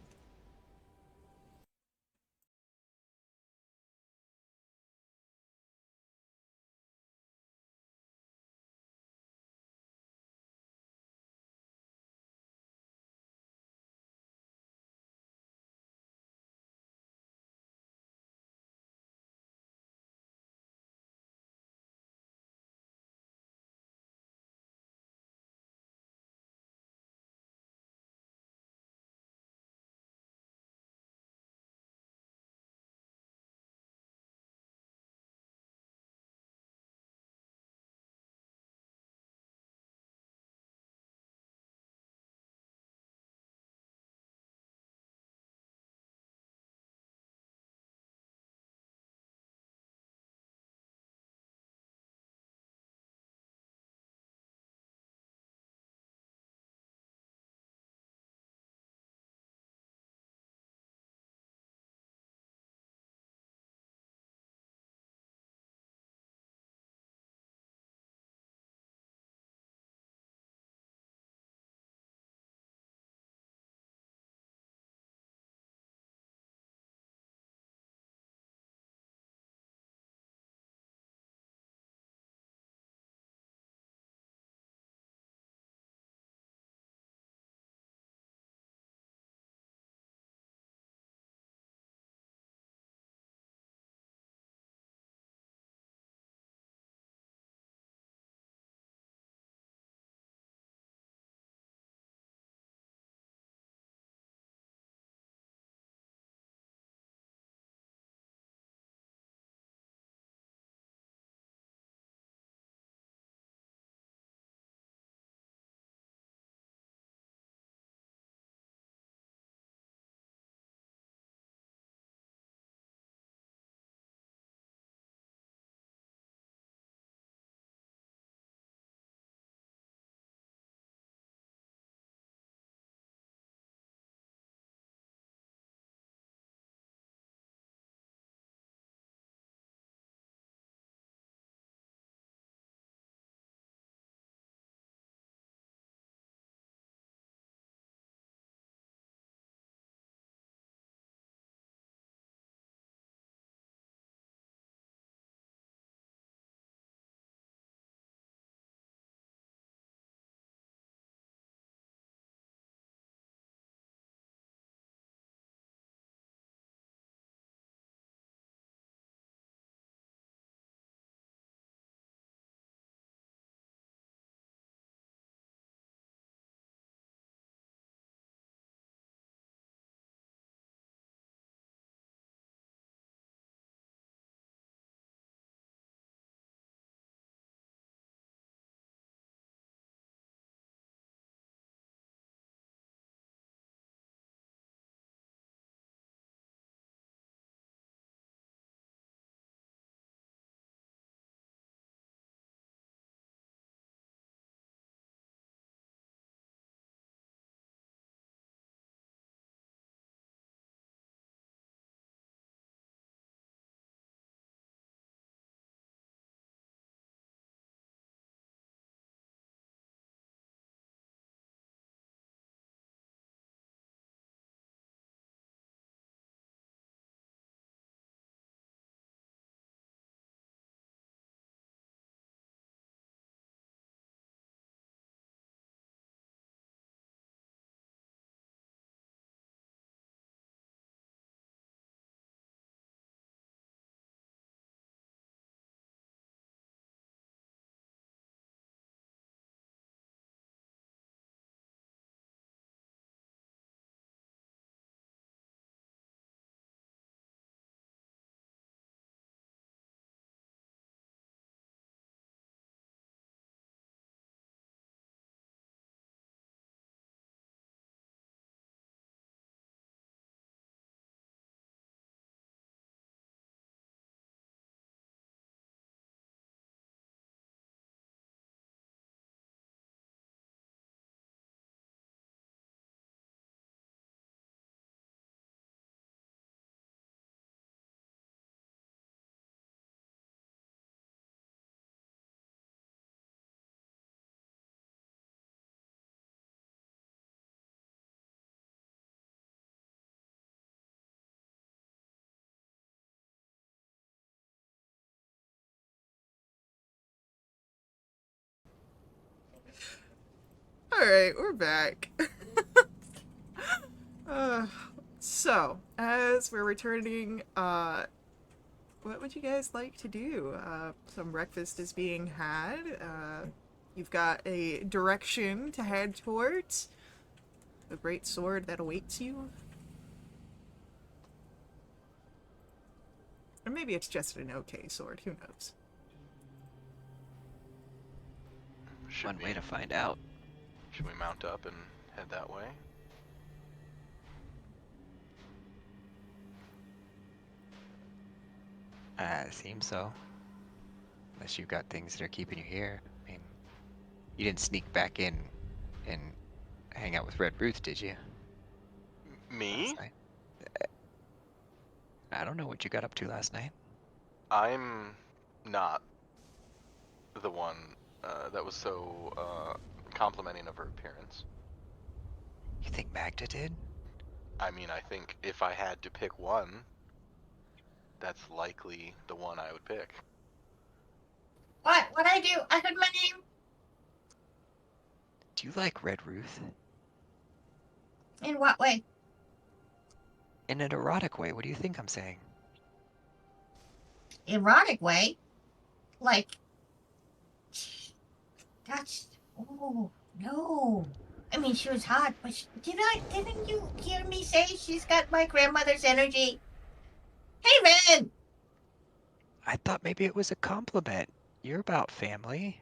Alright, we're back. So, as we're returning, what would you guys like to do? Some breakfast is being had. You've got a direction to head towards. The great sword that awaits you. Or maybe it's just an okay sword, who knows? One way to find out. Should we mount up and head that way? It seems so. Unless you've got things that are keeping you here. I mean, you didn't sneak back in and hang out with Red Ruth, did you? Me? Last night? I don't know what you got up to last night. I'm not the one that was so complimenting of her appearance. You think Magda did? I mean, I think if I had to pick one, that's likely the one I would pick. What? What I do? I heard my name. Do you like Red Ruth? In what way? In an erotic way, what do you think I'm saying? Erotic way? Like, that's, oh, no. I mean, she was hot, but didn't you hear me say she's got my grandmother's energy? Hey, Ren! I thought maybe it was a compliment. You're about family.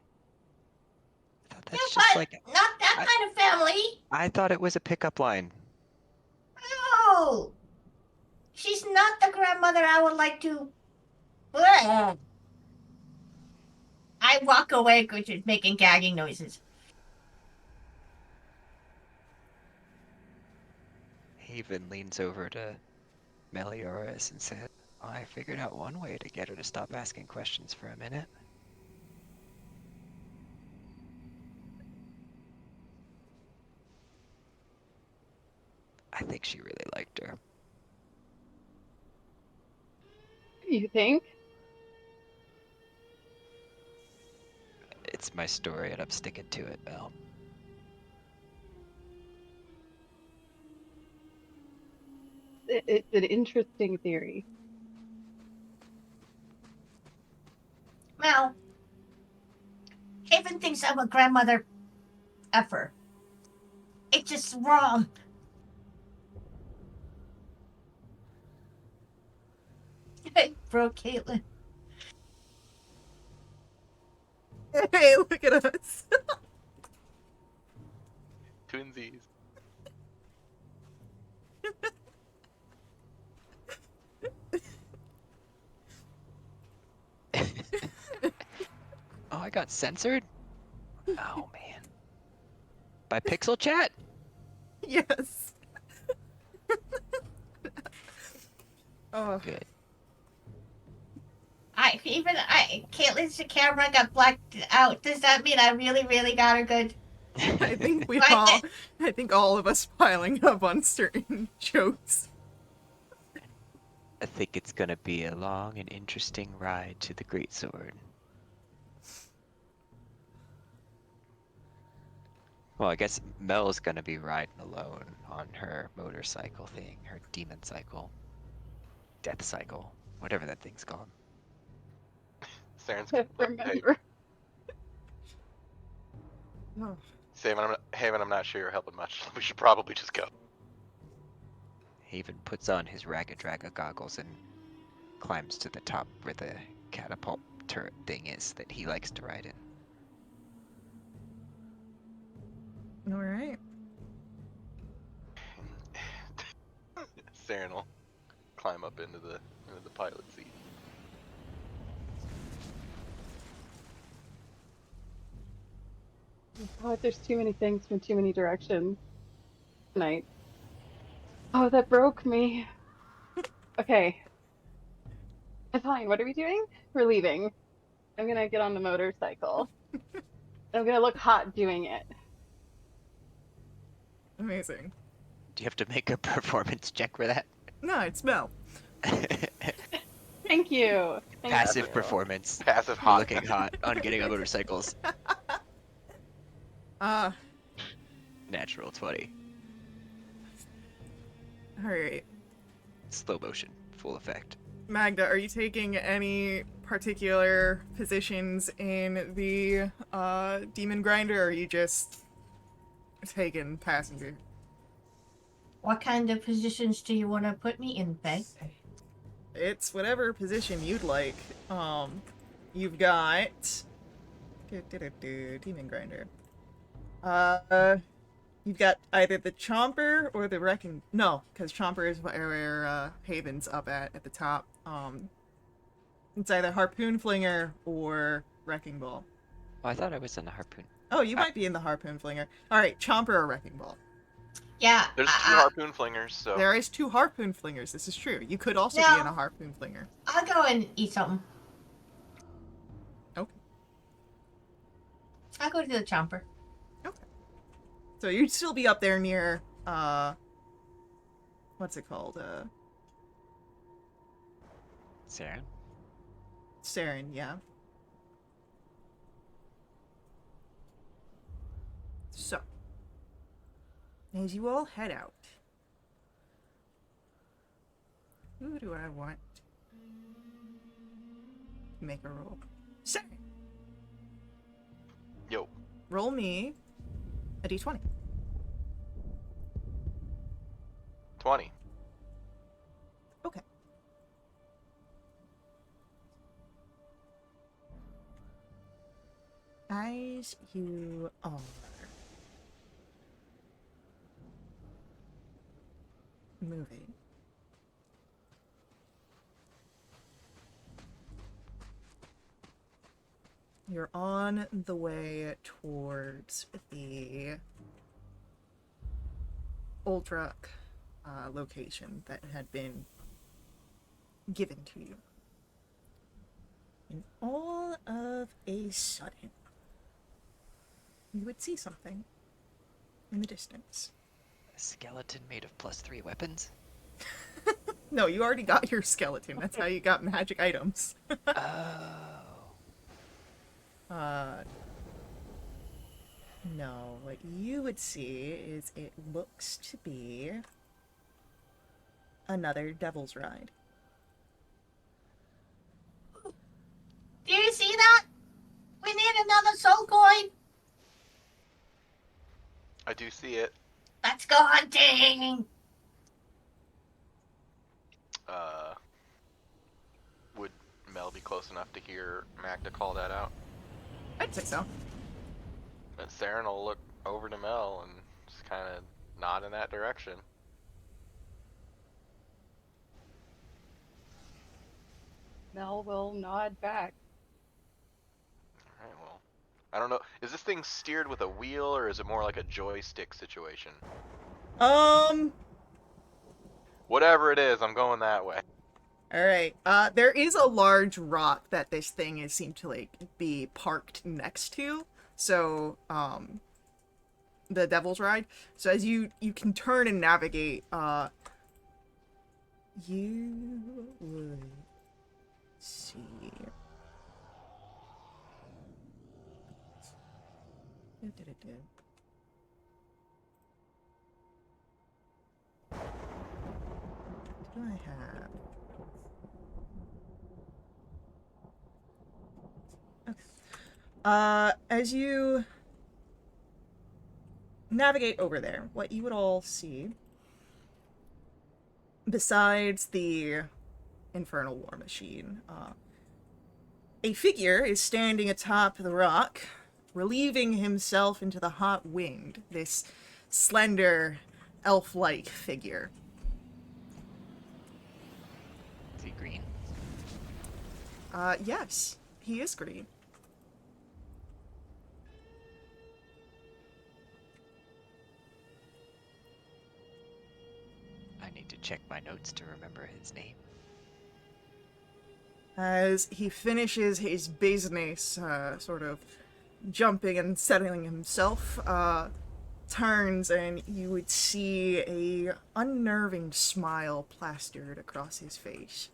I thought that's Yeah, just but like, not that kind of family. I thought it was a pickup line. No! She's not the grandmother I would like to. Ugh. I walk away, which is making gagging noises. Haven leans over to Melioras and said, I figured out one way to get her to stop asking questions for a minute. I think she really liked her. You think? It's my story and I'm sticking to it, Mel. It's an interesting theory. Mel, Haven thinks I'm a grandmother effer. It's just wrong. I broke Caitlin. Hey, look at us. Twinsies. Oh, I got censored? Oh, man. By Pixel Chat? Yes. Oh, Good. Caitlin's camera got blacked out. Does that mean I really, really got her good? I think Right. I think all of us piling up on certain jokes. I think it's gonna be a long and interesting ride to the Great Sword. Well, I guess Mel's gonna be riding alone on her motorcycle thing, her demon cycle, death cycle, whatever that thing's called. Saren's I gonna hey, remember. Oh. Haven, I'm not sure you're helping much. We should probably just go. Haven puts on his Raga Draga goggles and climbs to the top where the catapult turret thing is that he likes to ride in. All right. Saren will climb up into the pilot seat. Oh, there's too many things from too many directions tonight. Oh, that broke me. Okay. It's fine. What are we doing? We're leaving. I'm gonna get on the motorcycle. I'm gonna look hot doing it. Amazing. Do you have to make a performance check for that? No, it's Mel. Thank you. Thank Passive you. performance. Passive for hot. looking hot on getting on motorcycles. Natural 20. Alright. Slow motion. Full effect. Magda, are you taking any particular positions in the demon grinder, or are you just taking passenger? What kind of positions do you want to put me in, Faye? It's whatever position you'd like. You've got demon grinder. You've got either the chomper or the wrecking. No, because chomper is where Haven's up at the top. It's either harpoon flinger or wrecking ball. Oh, I thought I was in the harpoon. Oh, you might be in the harpoon flinger. All right, chomper or wrecking ball. Yeah. There's 2 harpoon flingers, so There is 2 harpoon flingers. This is true. You could also No. be in a harpoon flinger. I'll go and eat something. Okay. I'll go to the chomper. Okay. So you'd still be up there near what's it called? Saren? Saren, yeah. So, as you all head out, who do I want to make a roll? Saren, yo. roll me a d20. 20. Okay. As you are moving, you're on the way towards the old rock location that had been given to you. And all of a sudden, you would see something in the distance. A skeleton made of +3 weapons? No, you already got your skeleton. That's how you got magic items. Oh. No, what you would see is it looks to be another Devil's Ride. Do you see that? We need another soul coin. I do see it. Let's go hunting. Would Mel be close enough to hear Magda call that out? I'd say so. And Saren will look over to Mel and just kind of nod in that direction. Mel will nod back. Alright, well. I don't know. Is this thing steered with a wheel or is it more like a joystick situation? Whatever it is, I'm going that way. Alright. There is a large rock that this thing is seemed to, like, be parked next to. So, the Devil's Ride. So as you can turn and navigate, you would see... What do I have? Okay. As you navigate over there, what you would all see, besides the infernal war machine, a figure is standing atop the rock, relieving himself into the hot wind. This slender, elf-like figure. Is he green? Yes, he is green. I need to check my notes to remember his name. As he finishes his business, sort of jumping and settling himself, turns and you would see a unnerving smile plastered across his face.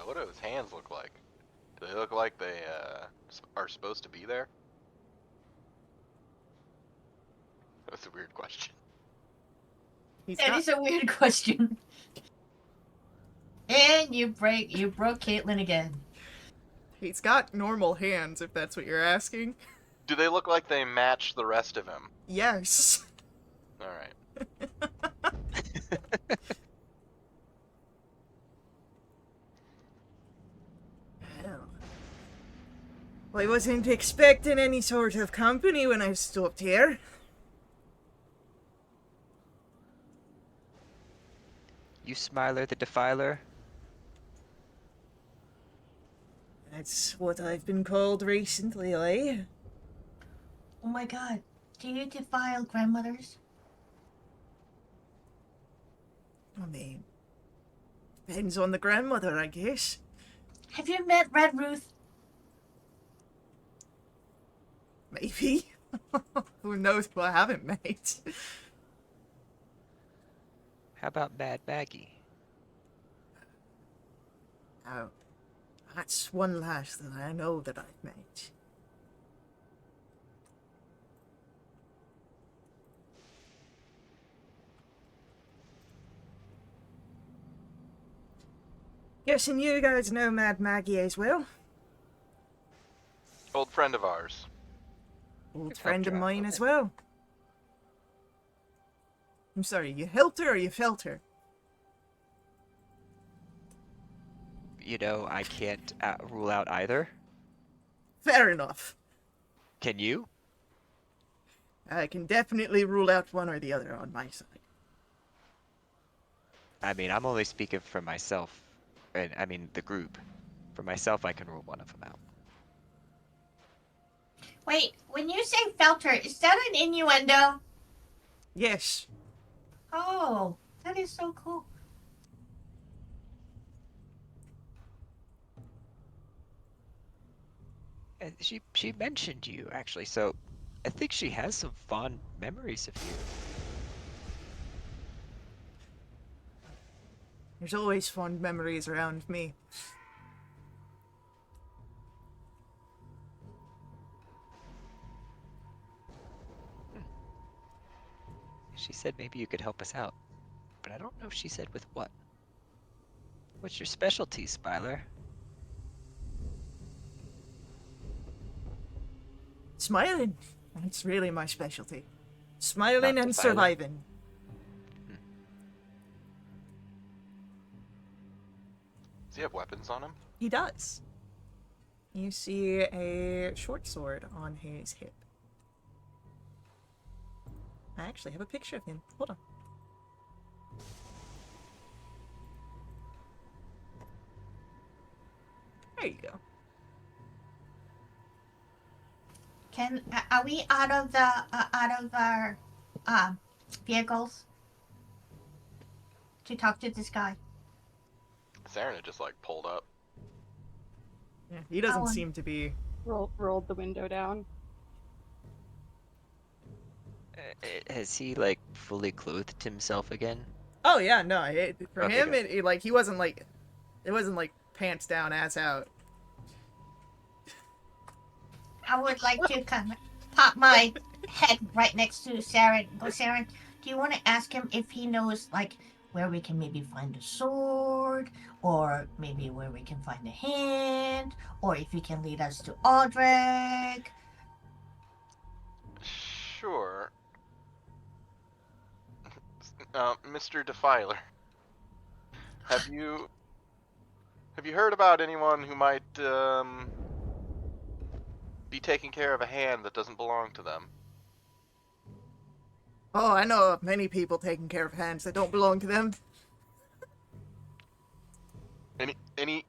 What do his hands look like? Do they look like they are supposed to be there? That's a weird question. He's That got, is a weird question. And you broke Caitlin again. he's got normal hands, if that's what you're asking. Do they look like they match the rest of him? Yes. All right. Well, I wasn't expecting any sort of company when I stopped here. You Smiler the Defiler? That's what I've been called recently, eh? Oh my god. Do you defile grandmothers? I mean, depends on the grandmother, I guess. Have you met Red Ruth? Maybe. Who knows who I haven't met? How about Mad Maggie? Oh, that's one lass that I know that I've met. Guessing you guys know Mad Maggie as well? Old friend of ours. Old We've friend helped of her out a mine little as bit. well. I'm sorry, you helped her or you felt her? You know, I can't rule out either. Fair enough. Can you? I can definitely rule out one or the other on my side. I mean, I'm only speaking for myself. And I mean, the group. For myself, I can rule one of them out. Wait, when you say felt her, is that an innuendo? Yes. Oh, that is so cool. And she mentioned you, actually, so I think she has some fond memories of you. There's always fond memories around me. She said maybe you could help us out, but I don't know if she said with what. What's your specialty, Spyler? Smiling. That's really my specialty. Smiling Not and defiling. surviving. Does he have weapons on him? He does. You see a short sword on his hip. I actually have a picture of him. Hold on. There you go. Are we out of our vehicles to talk to this guy? Saren just like pulled up. Yeah, he doesn't Oh, seem to be. Rolled the window down. Has he, like, fully clothed himself again? Oh yeah, no. For Okay, him, good. it like he wasn't like, it wasn't like pants down, ass out. I would like to kind of pop my head right next to Saren. Go, Saren. Do you want to ask him if he knows, like, where we can maybe find a sword, or maybe where we can find a hand, or if he can lead us to Aldrich? Sure. Mr. Defiler, have you heard about anyone who might be taking care of a hand that doesn't belong to them? Oh, I know of many people taking care of hands that don't belong to them. Any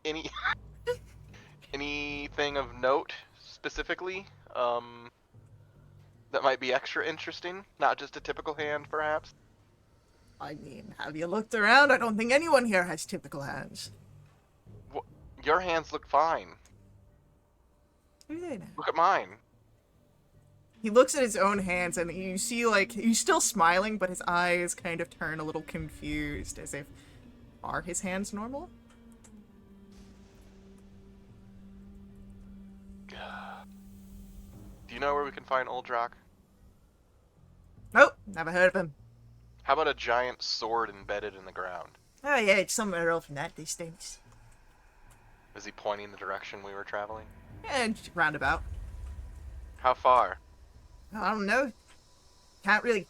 anything of note specifically that might be extra interesting, not just a typical hand, perhaps? I mean, have you looked around? I don't think anyone here has typical hands. Your hands look fine. Who are they now? Look at mine. He looks at his own hands and you see, like, he's still smiling, but his eyes kind of turn a little confused, as if, are his hands normal? Do you know where we can find Uldrak? Nope, never heard of him. How about a giant sword embedded in the ground? Oh yeah, it's somewhere off in that distance. Is he pointing the direction we were traveling? And roundabout. How far? I don't know. Can't really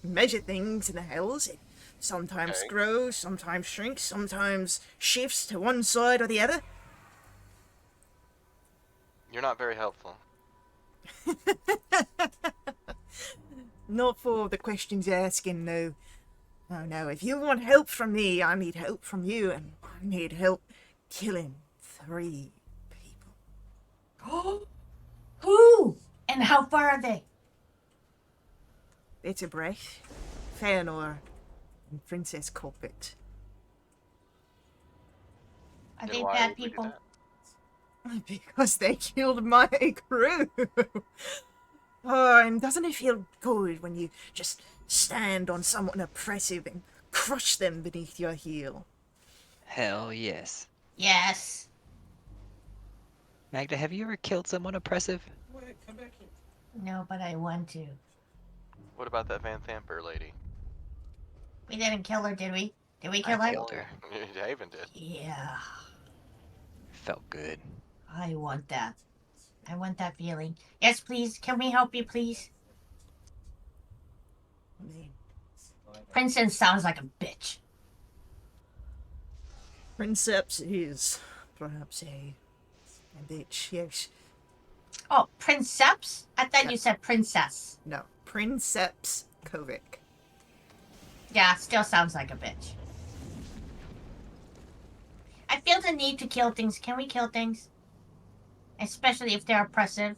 measure things in the hells. It sometimes Okay. grows, sometimes shrinks, sometimes shifts to one side or the other. You're not very helpful. Not for the questions you're asking, no. Oh no, if you want help from me, I need help from you, and I need help killing 3 people. Who? And how far are they? It's a breath. Feanor and Princess Corbett. Are And they why bad would we do people? that? Because they killed my crew. Oh, and doesn't it feel good when you just stand on someone oppressive and crush them beneath your heel? Hell yes. Yes. Magda, have you ever killed someone oppressive? Wait, come back here. No, but I want to. What about that Van Thamper lady? We didn't kill her, did we? Did we kill I her? killed her. Haven did. Yeah. Felt good. I want that. I want that feeling. Yes, please. Can we help you, please? I mean, Princess sounds like a bitch. Princeps is perhaps a bitch, yes. Oh, Princeps? I thought Yeah. you said princess. No, Princeps Kovic. Yeah, still sounds like a bitch. I feel the need to kill things. Can we kill things? Especially if they're oppressive.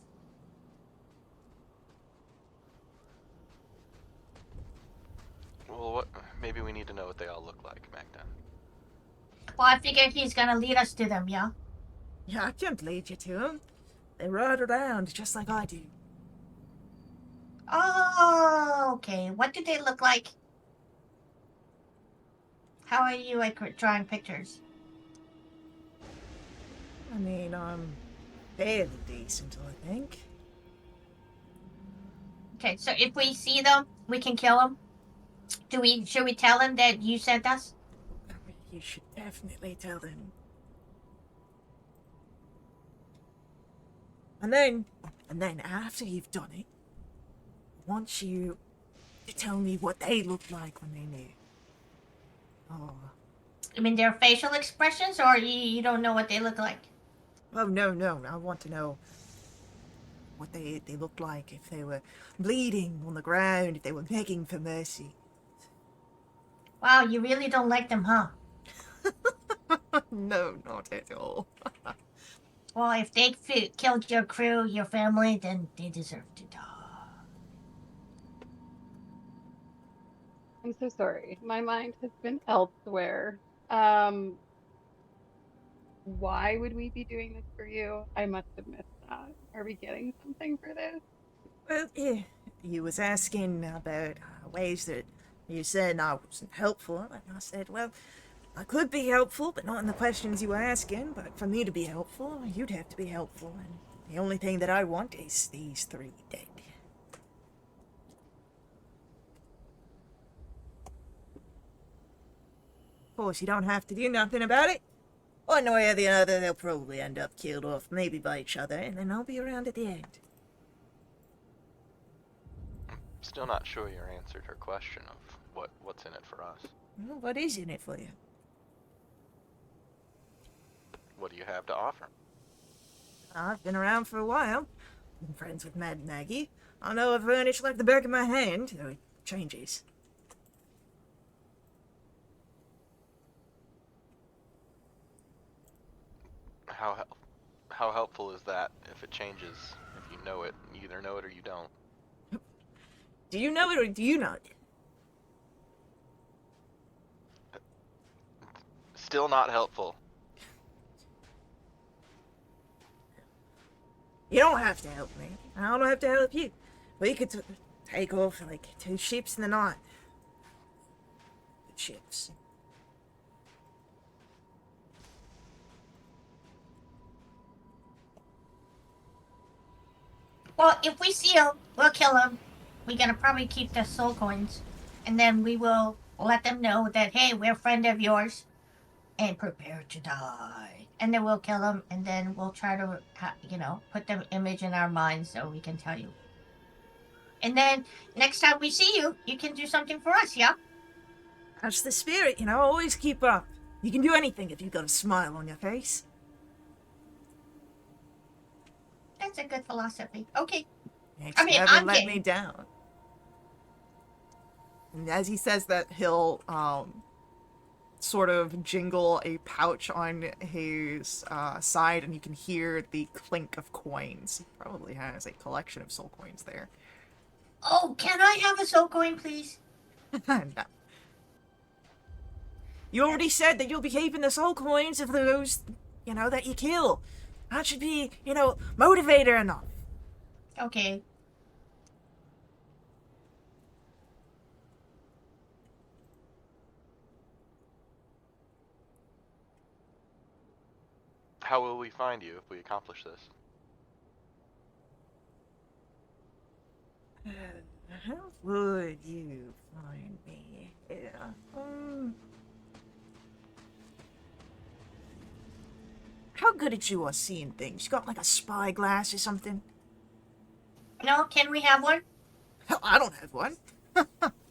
Well, what? Maybe we need to know what they all look like, Magda. Well, I figure he's gonna lead us to them, yeah? Yeah, I can't lead you to them. They ride around just like I do. Oh, okay. What do they look like? How are you at drawing pictures? I mean, I'm fairly decent, I think. Okay, so if we see them, we can kill them. Should we tell them that you sent us? You should definitely tell them. And then after you've done it, I want you to tell me what they looked like when they knew. Oh, I mean, their facial expressions, or you don't know what they look like? oh no, I want to know what they looked like, if they were bleeding on the ground, if they were begging for mercy. Wow, you really don't like them, huh? No, not at all. Well, if they killed your crew, your family, then they deserve to die. I'm so sorry. My mind has been elsewhere. Um, why would we be doing this for you? I must have missed that. Are we getting something for this? Well, yeah, you was asking about ways that you said I wasn't helpful, and I said, well, I could be helpful, but not in the questions you were asking. But for me to be helpful, you'd have to be helpful, and the only thing that I want is these 3 dead. Of course, you don't have to do nothing about it. One way or the other, they'll probably end up killed off, maybe by each other, and then I'll be around at the end. Still not sure you answered her question of what's in it for us. Well, what is in it for you? What do you have to offer? I've been around for a while. I'm friends with Mad Maggie. I know Avernus like the back of my hand, though it changes. How helpful is that if it changes? If you know it, you either know it or you don't. Do you know it or do you not? Still not helpful. You don't have to help me. I don't have to help you. We could take off like 2 ships in the night. Good ships. Well, if we see him, we'll kill him. We're gonna probably keep the soul coins, and then we will let them know that hey, we're a friend of yours, and prepare to die. And then we'll kill him, and then we'll try to, put the image in our minds so we can tell you. And then next time we see you, you can do something for us, yeah? That's the spirit, you know, always keep up. You can do anything if you've got a smile on your face. That's a good philosophy. Okay. It's I mean, never I'm let me game. down. And as he says that, he'll sort of jingle a pouch on his side, and you can hear the clink of coins. He probably has a collection of soul coins there. Oh, can I have a soul coin, please? No. You already said that you'll be keeping the soul coins of those, that you kill. That should be, motivator enough. Okay. How will we find you if we accomplish this? How would you find me? Yeah. How good at you are seeing things? You got like a spyglass or something? No, can we have one? Hell, I don't have one.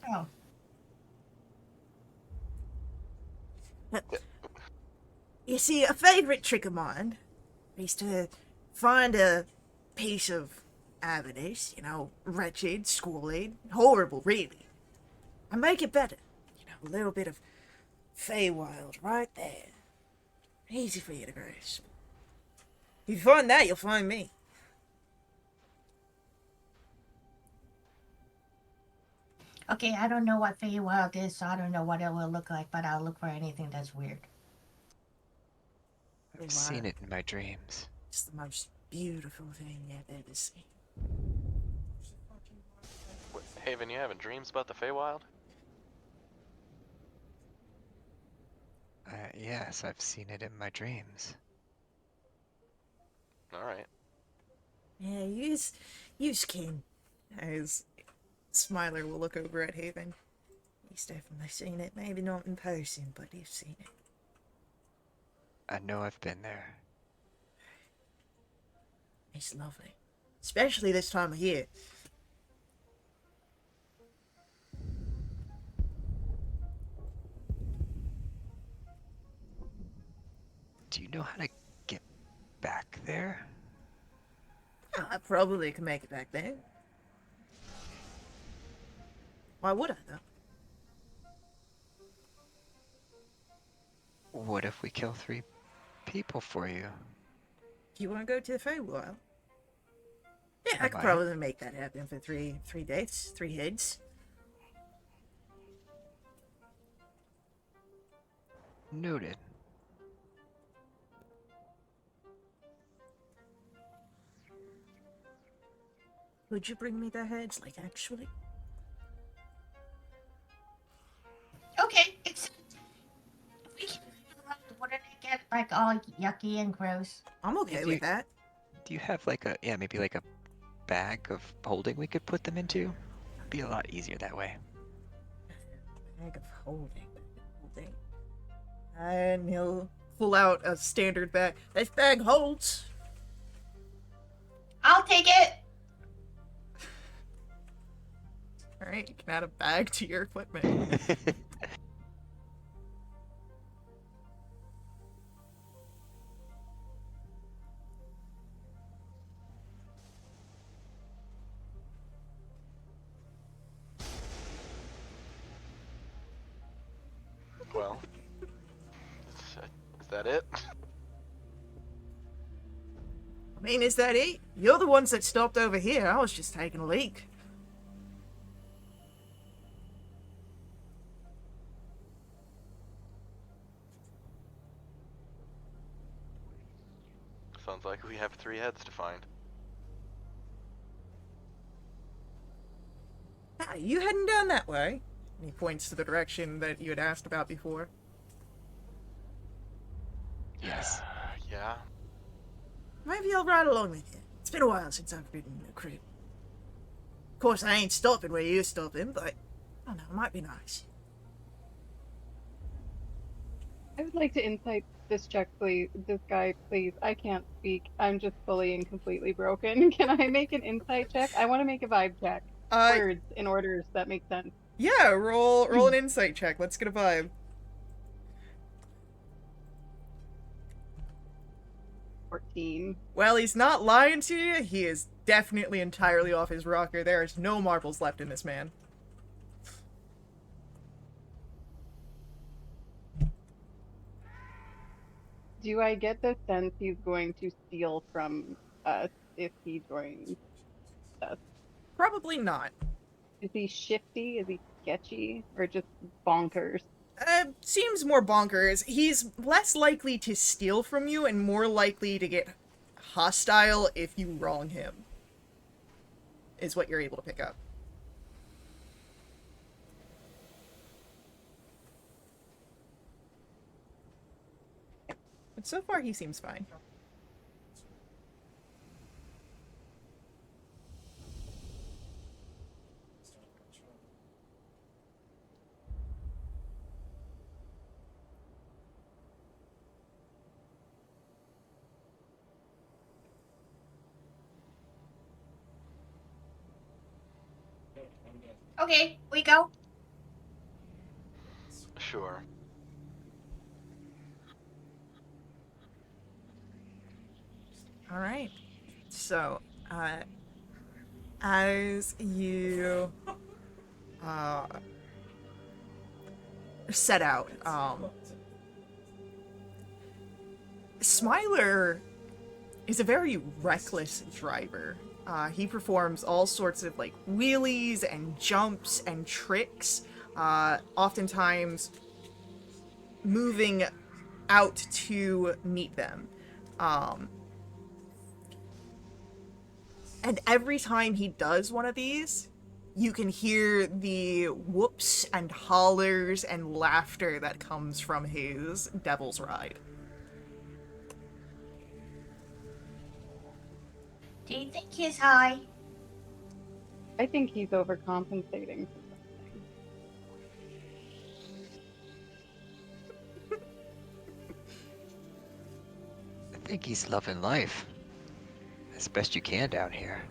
Oh. You see, a favorite trick of mine is to find a piece of Avernus, wretched, squalid, horrible, really, and make it better. A little bit of Feywild right there. Easy for you to grasp. If you find that, you'll find me. Okay, I don't know what Feywild is, so I don't know what it will look like, but I'll look for anything that's weird. I've seen it in my dreams. It's the most beautiful thing you've ever seen. Wait, Haven, you having dreams about the Feywild? Yes, I've seen it in my dreams. Alright. Yeah, use king. As Smiler will look over at Haven. He's definitely seen it. Maybe not in person, but he's seen it. I know I've been there. It's lovely. Especially this time of year. Do you know how to get back there? I probably can make it back there. Why would I, though? What if we kill 3 people for you? Do you want to go to the Feywild? Yeah, I could might. probably make that happen for three dates, 3 heads. Noted. Would you bring me the heads, like, actually? Okay, it's. Wouldn't it get like all yucky and gross? I'm okay with that. Do you have like maybe like a bag of holding we could put them into? It'd be a lot easier that way. Bag of holding. And he'll pull out a standard bag. This bag holds. I'll take it. Alright, you can add a bag to your equipment. Well, is that it? I mean, is that it? You're the ones that stopped over here. I was just taking a leak. Sounds like we have 3 heads to find. Ah, you heading down that way? And he points to the direction that you had asked about before. Yes. Yeah. Maybe I'll ride along with you. It's been a while since I've been in a crib. Of course, I ain't stopping where you're stopping, but I don't know, it might be nice. I would like to insight this check, please. This guy, please. I can't speak. I'm just fully and completely broken. Can I make an insight check? I want to make a vibe check. Uh, Words in orders that make sense. yeah, roll an insight check. Let's get a vibe. 14. Well, he's not lying to you. He is definitely entirely off his rocker. There is no marbles left in this man. Do I get the sense he's going to steal from us if he joins us? Probably not. Is he shifty? Is he sketchy? Or just bonkers? Seems more bonkers. He's less likely to steal from you and more likely to get hostile if you wrong him. Is what you're able to pick up. But so far he seems fine. Okay, we go. Sure. All right. So, as you set out, Smiler is a very reckless driver. He performs all sorts of like wheelies and jumps and tricks, oftentimes moving out to meet them. And every time he does one of these, you can hear the whoops and hollers and laughter that comes from his devil's ride. Do you think he's high? I think he's overcompensating for something. I think he's loving life as best you can down here.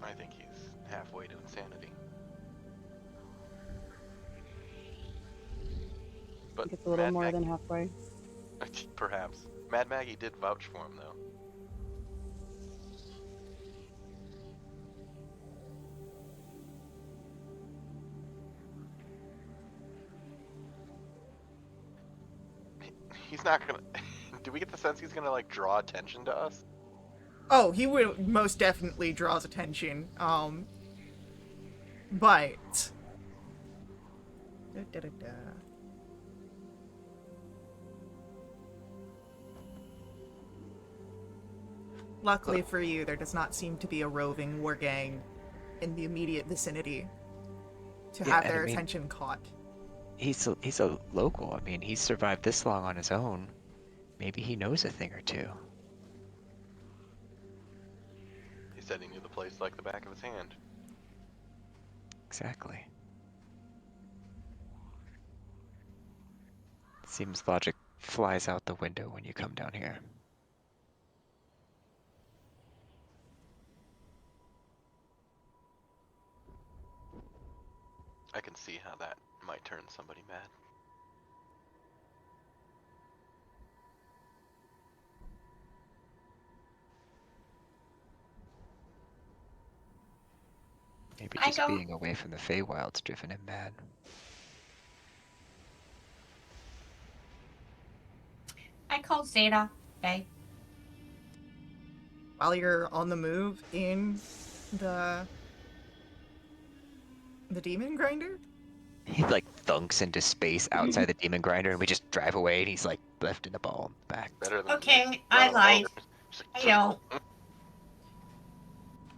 I think he's halfway to insanity. I But think it's a little Mad more Maggie, than halfway. perhaps. Mad Maggie did vouch for him, though. He's not gonna. Do we get the sense he's gonna like draw attention to us? Oh, he would most definitely draws attention. But luckily for you, there does not seem to be a roving war gang in the immediate vicinity to Yeah, have and their I mean- attention caught. He's a local. I mean, he's survived this long on his own. Maybe he knows a thing or two. He said he knew the place like the back of his hand. Exactly. Seems logic flies out the window when you come down here. I can see how that might turn somebody mad. Maybe I just go- being away from the Feywild's driven him mad. I called Zeta. Okay. While you're on the move in the demon grinder? He like thunks into space outside the demon grinder, and we just drive away, and he's like left in a ball in the back. Better than Okay, I running lied. over. Just like, I know.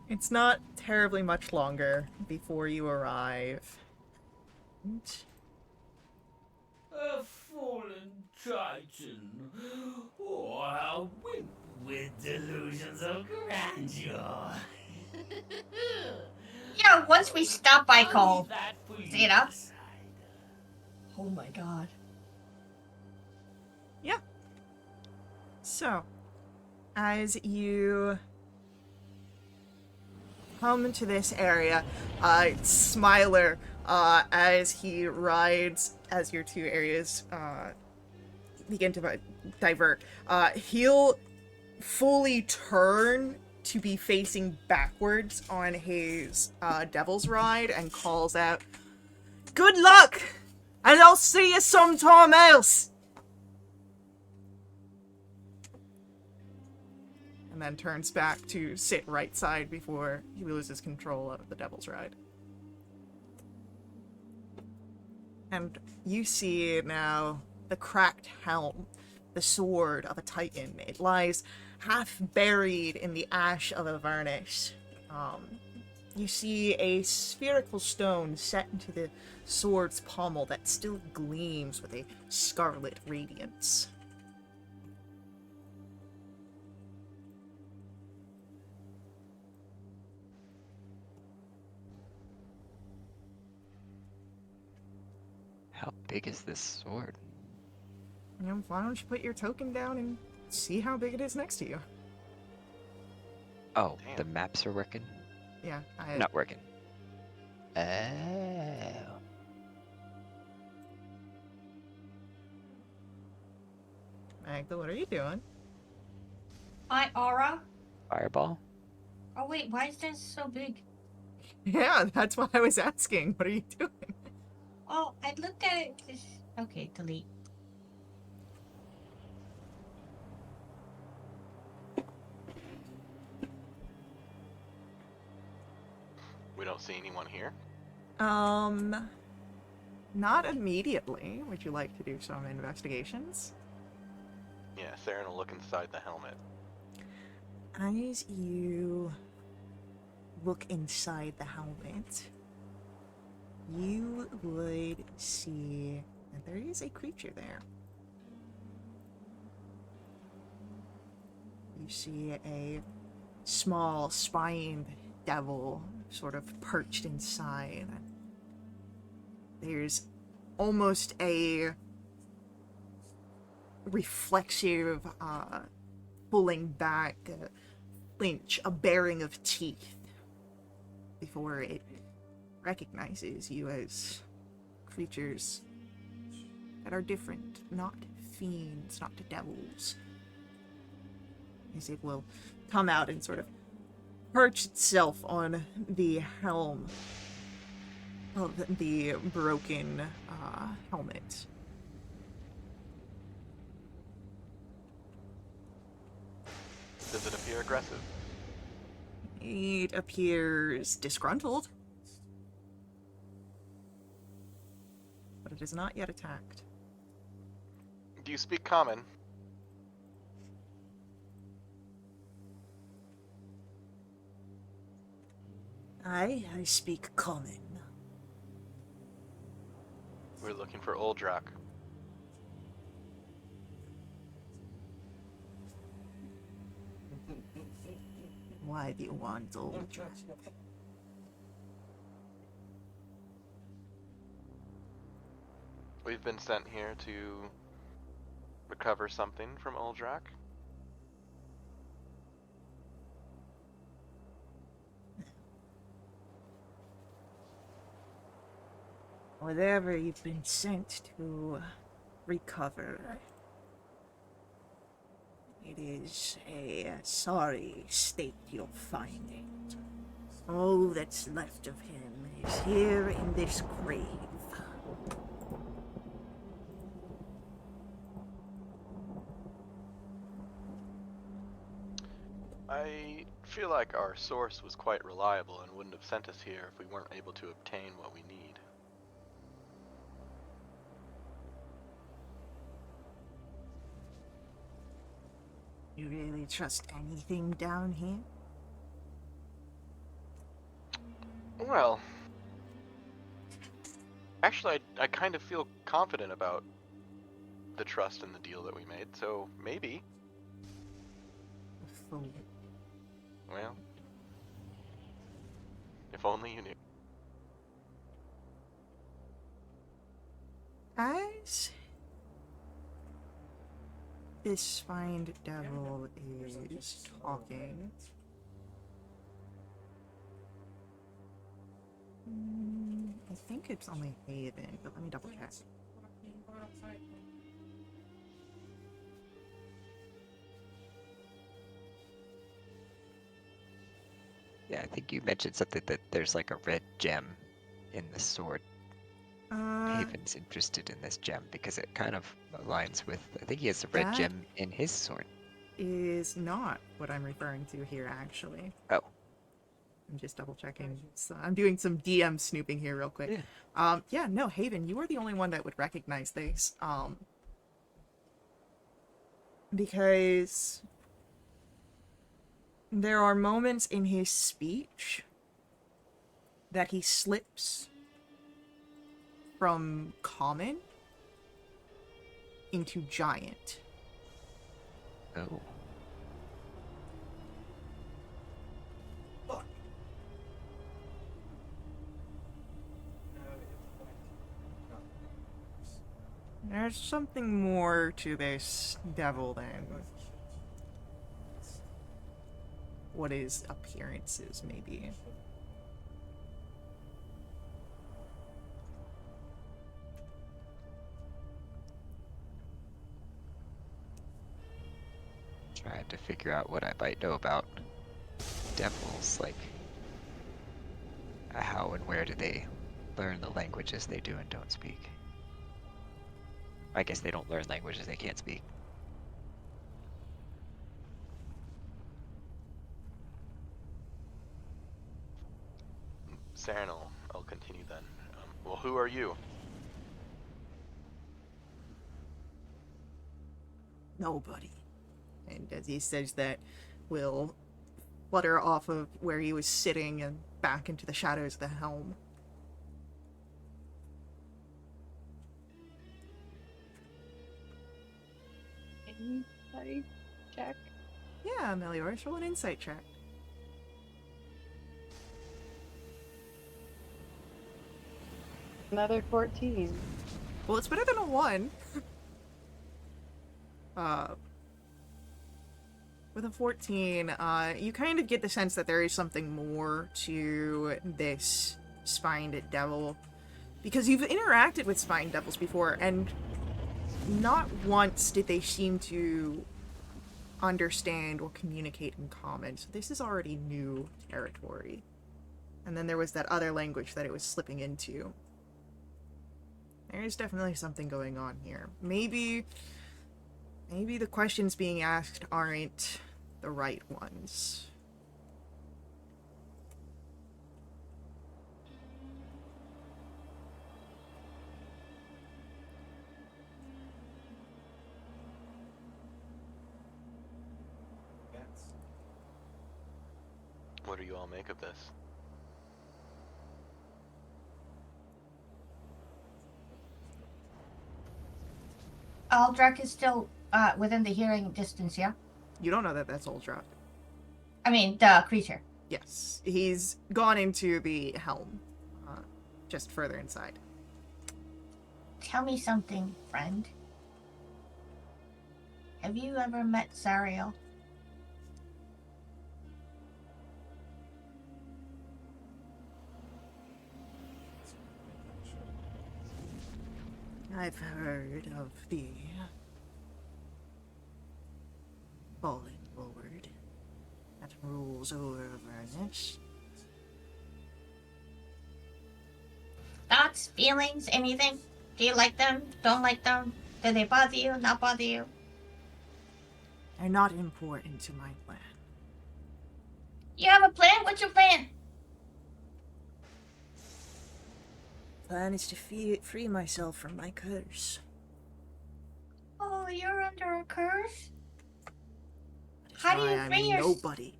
It's not terribly much longer before you arrive. A fallen Titan, or I'll wimp with delusions of grandeur. Yeah, once we stop by I'll call. leave that for you Zeta. to decide. Oh my god. Yeah. So, as you come to this area, Smiler, as he rides, as your two areas begin to divert, he'll fully turn to be facing backwards on his devil's ride and calls out, "Good luck! And I'll see you sometime else!" And then turns back to sit right side before he loses control of the devil's ride. And you see now the cracked helm, the sword of a titan. It lies half buried in the ash of Avernus. You see a spherical stone set into the sword's pommel that still gleams with a scarlet radiance. How big is this sword? Why don't you put your token down and see how big it is next to you? Oh, Damn. the maps are working? Yeah, Not working. Oh. Magda, what are you doing? My aura? Fireball? Oh wait, why is this so big? Yeah, that's what I was asking. What are you doing? Oh, I looked at it. Okay, delete. We don't see anyone here. Not immediately. Would you like to do some investigations? Yeah, Saren will look inside the helmet. As you look inside the helmet, you would see that there is a creature there. You see a small, spined devil sort of perched inside. There's almost a reflexive, pulling back, flinch, a baring of teeth before it recognizes you as creatures that are different, not fiends, not devils. As it will come out and sort of perch itself on the helm of the broken helmet. Does it appear aggressive? It appears disgruntled, but it is not yet attacked. Do you speak common? I speak common. We're looking for Uldrak. Why do you want old Jack? We've been sent here to recover something from Uldrak. Whatever you've been sent to recover, it is a sorry state you'll find it. All that's left of him is here in this grave. I feel like our source was quite reliable and wouldn't have sent us here if we weren't able to obtain what we need. You really trust anything down here? Well, actually, I kind of feel confident about the trust in the deal that we made, so maybe. Oh, Well, if only you knew. as this spined devil is talking, I think it's only Haven, but let me double check. Yeah, I think you mentioned something that there's like a red gem in the sword. Haven's interested in this gem because it kind of aligns with, I think he has a red That- gem in his sword. Is not what I'm referring to here, actually. Oh. I'm just double checking. So I'm doing some DM snooping here real quick. Yeah, no, Haven, you are the only one that would recognize this. Because there are moments in his speech that he slips from common into giant. Oh. There's something more to this devil than what his appearances may be. Trying to figure out what I might know about devils, like how and where do they learn the languages they do and don't speak? I guess they don't learn languages they can't speak. Saren, I'll continue then. Well, who are you? Nobody. And as he says that, will flutter off of where he was sitting and back into the shadows of the helm. Insight check. Yeah, Meliorus, roll an insight check. Another 14. Well, it's better than a 1. With a 14, you kind of get the sense that there is something more to this spined devil. Because you've interacted with spined devils before, and not once did they seem to understand or communicate in common. So this is already new territory. And then there was that other language that it was slipping into. There is definitely something going on here. Maybe the questions being asked aren't the right ones. What do you all make of this? Aldrak is still within the hearing distance, yeah? You don't know that that's Uldra. I mean, the creature. Yes, he's gone into the helm, just further inside. Tell me something, friend. Have you ever met Zariel? I've heard of the fallen lord that rules over Avernus. Thoughts, feelings, anything? Do you like them? Don't like them? Do they bother you? Not bother you? They're not important to my plan. You have a plan? What's your plan? Plan is to free myself from my curse. Oh, you're under a curse? That is How do why you I'm free yourself? nobody.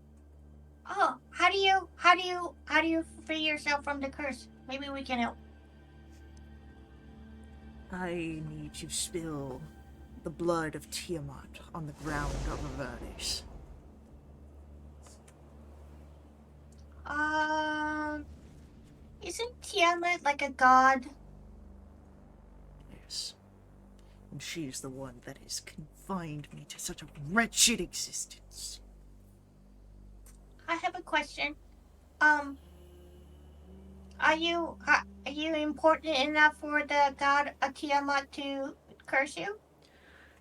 Oh, how do you free yourself from the curse? Maybe we can help. I need to spill the blood of Tiamat on the ground of Avernus. Isn't Tiamat like a god? Yes. And she's the one that has confined me to such a wretched existence. I have a question. Are you important enough for the god Tiamat to curse you?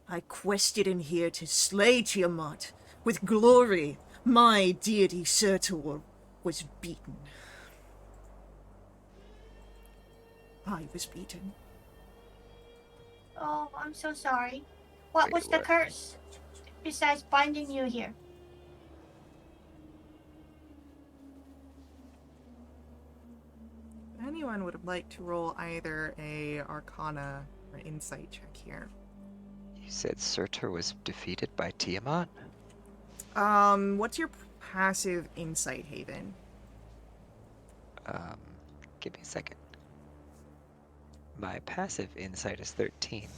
I quested in here to slay Tiamat with glory. My deity Surtur was beaten. I was beaten. Oh, I'm so sorry. What was the curse? Besides binding you here? If anyone would like to roll either a Arcana or Insight check here. You said Surtur was defeated by Tiamat? What's your passive Insight, Haven? Give me a second. My passive insight is 13.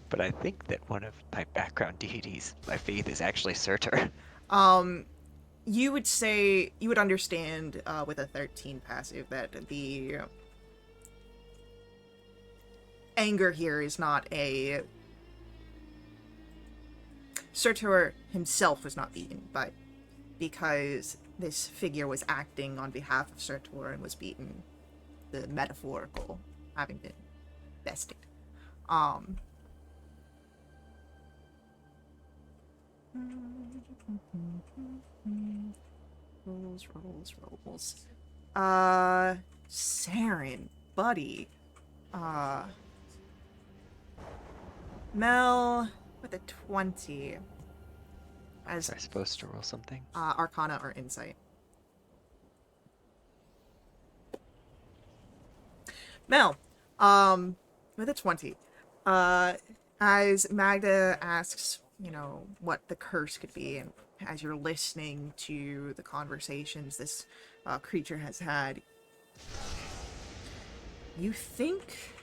But I think that one of my background deities, my faith, is actually Surtur. You would say, you would understand with a 13 passive that the anger here is not a... Surtur himself was not beaten, but because this figure was acting on behalf of Surtur and was beaten, the metaphorical having been bested. Rolls. Saren, buddy. Mel with a 20. As Was I supposed to roll something? Arcana or Insight. Mel, with a 20. As Magda asks, what the curse could be, and as you're listening to the conversations this creature has had, you think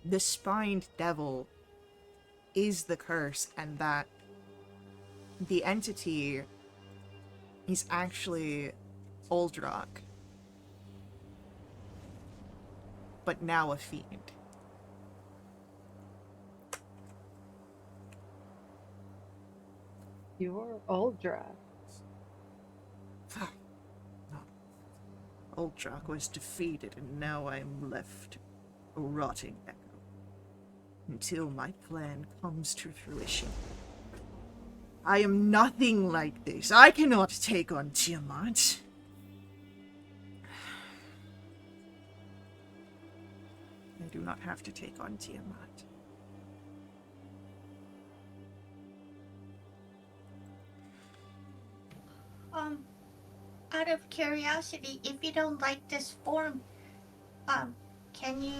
the spined devil is the curse, and that the entity is actually Uldrak, but now a fiend. You're Uldra. Uldrak was defeated, and now I am left a rotting echo. Until my plan comes to fruition. I am nothing like this. I cannot take on Tiamat. I do not have to take on Tiamat. Out of curiosity, if you don't like this form, can you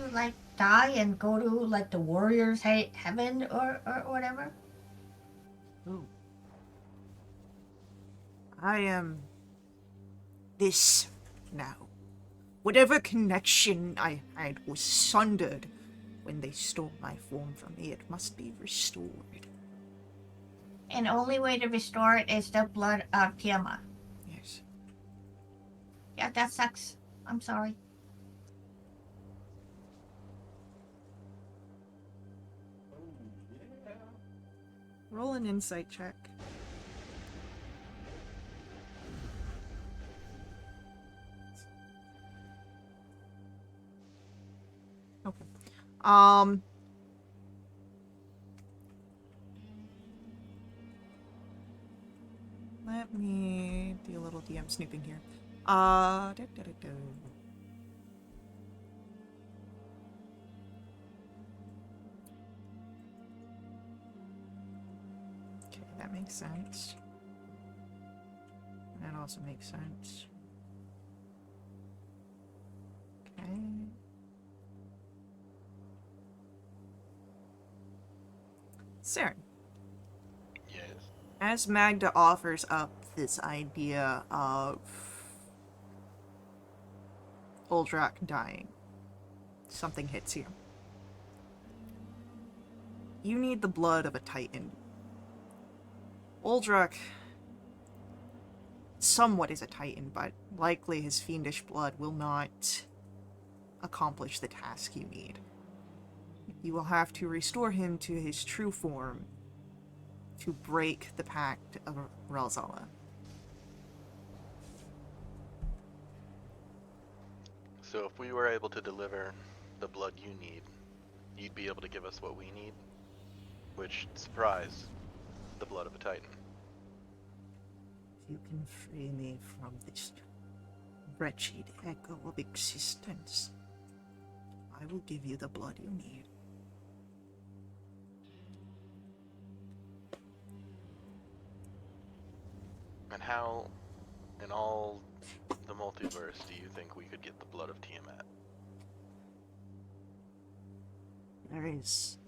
die and go to the warrior's heaven or whatever? Oh. I am this now. Whatever connection I had was sundered when they stole my form from me. It must be restored. And only way to restore it is the blood of Tiamat. Yes. Yeah, that sucks. I'm sorry. Roll an Insight check. Okay. Let me do a little DM snooping here. Okay, that makes sense. That also makes sense. Okay. Saren. Yes. As Magda offers up this idea of Uldrak dying, something hits you. You need the blood of a titan. Uldrak somewhat is a titan, but likely his fiendish blood will not accomplish the task you need. You will have to restore him to his true form to break the pact of Ralzala. So if we were able to deliver the blood you need, you'd be able to give us what we need? Which, surprise, the blood of a titan. If you can free me from this wretched echo of existence, I will give you the blood you need. And how, in all the multiverse, do you think we could get the blood of Tiamat? There is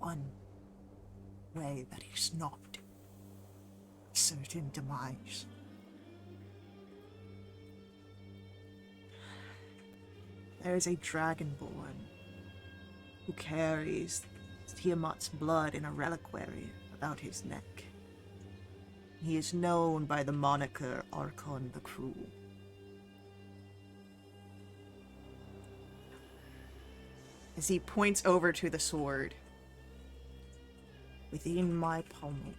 one way that is not certain demise. There is a dragonborn who carries Tiamat's blood in a reliquary about his neck. He is known by the moniker Archon the Cruel. As he points over to the sword, Within my pommel,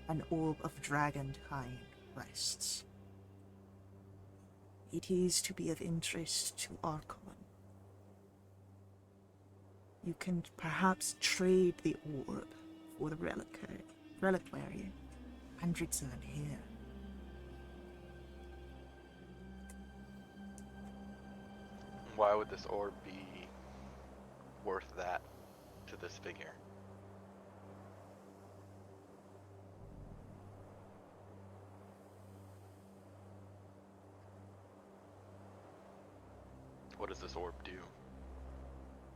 an orb of dragon kind rests. It is to be of interest to Archon. You can perhaps trade the orb for the reliquary and return here. Why would this orb be worth that to this figure? What does this orb do?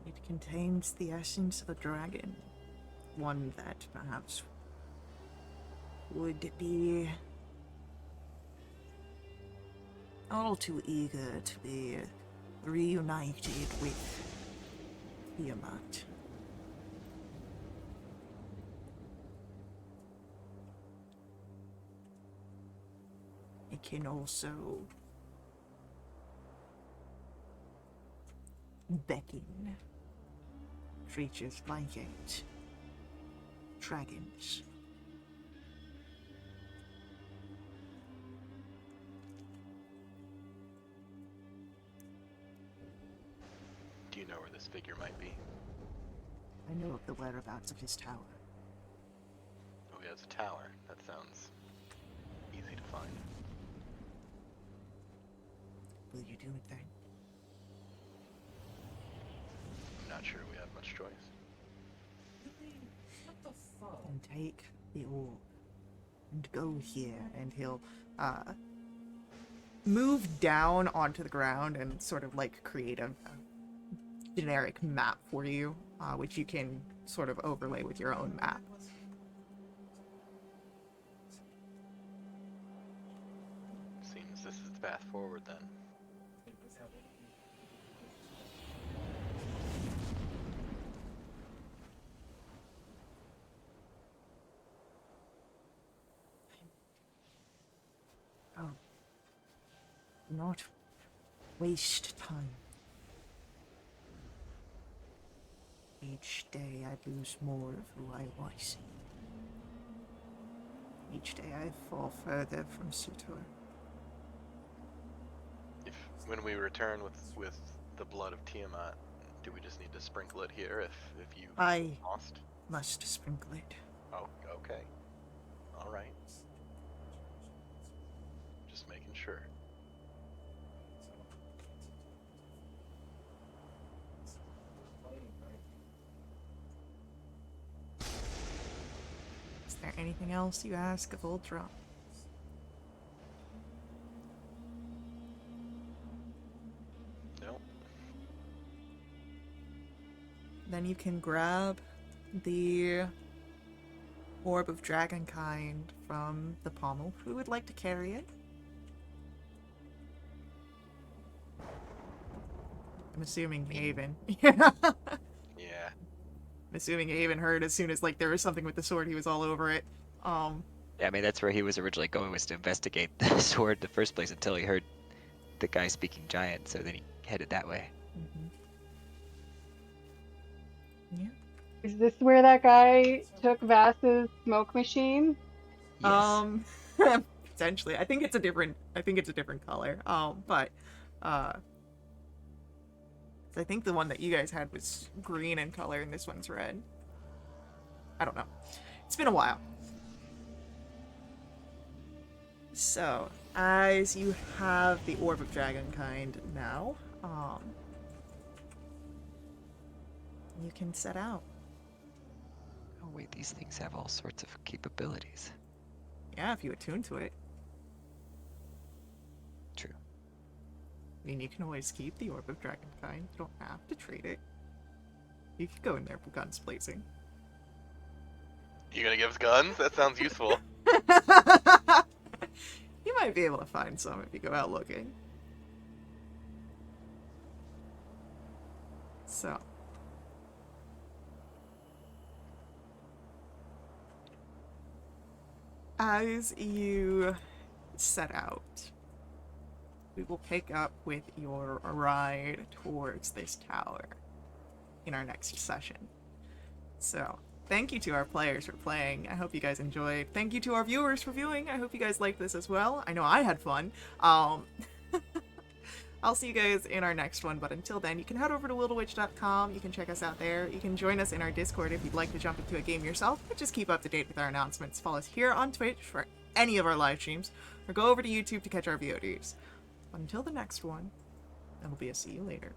It contains the essence of a dragon. One that perhaps would be all too eager to be reunited with Tiamat. It can also beckon creatures like it, dragons. Do you know where this figure might be? I know of the whereabouts of his tower. Oh, he has a tower. That sounds easy to find. Will you do it then? I'm not sure we have much choice. And take the orb and go here, and he'll move down onto the ground and sort of like create a generic map for you, which you can sort of overlay with your own map. Seems this is the path forward then. Oh. Not waste time. Each day I lose more of who I was. Each day I fall further from Sutor. If when we return with the blood of Tiamat, do we just need to sprinkle it here if you I lost? must sprinkle it. Oh, okay. All right. Just making sure. Is there anything else you ask of Ultra? No. Then you can grab the orb of dragonkind from the pommel. Who would like to carry it? I'm assuming Haven. Yeah. I'm assuming Haven heard as soon as like there was something with the sword, he was all over it. Yeah, I mean, that's where he was originally going, was to investigate the sword in the first place until he heard the guy speaking giant, so then he headed that way. Yeah. Is this where that guy took Vass's smoke machine? Yes. Potentially. I think it's a different color. But I think the one that you guys had was green in color and this one's red. I don't know. It's been a while. So, as you have the Orb of Dragonkind now, you can set out. Oh wait, these things have all sorts of capabilities. Yeah, if you attune to it. True. I mean, you can always keep the Orb of Dragonkind. You don't have to trade it. You could go in there for guns blazing. You gonna give us guns? That sounds useful. You might be able to find some if you go out looking. So. As you set out, we will pick up with your ride towards this tower in our next session. So, thank you to our players for playing. I hope you guys enjoyed. Thank you to our viewers for viewing. I hope you guys liked this as well. I know I had fun. I'll see you guys in our next one, but until then, you can head over to wildwitch.com. You can check us out there. You can join us in our Discord if you'd like to jump into a game yourself, but just keep up to date with our announcements. Follow us here on Twitch for any of our live streams, or go over to YouTube to catch our VODs. But until the next one, it'll be a see you later.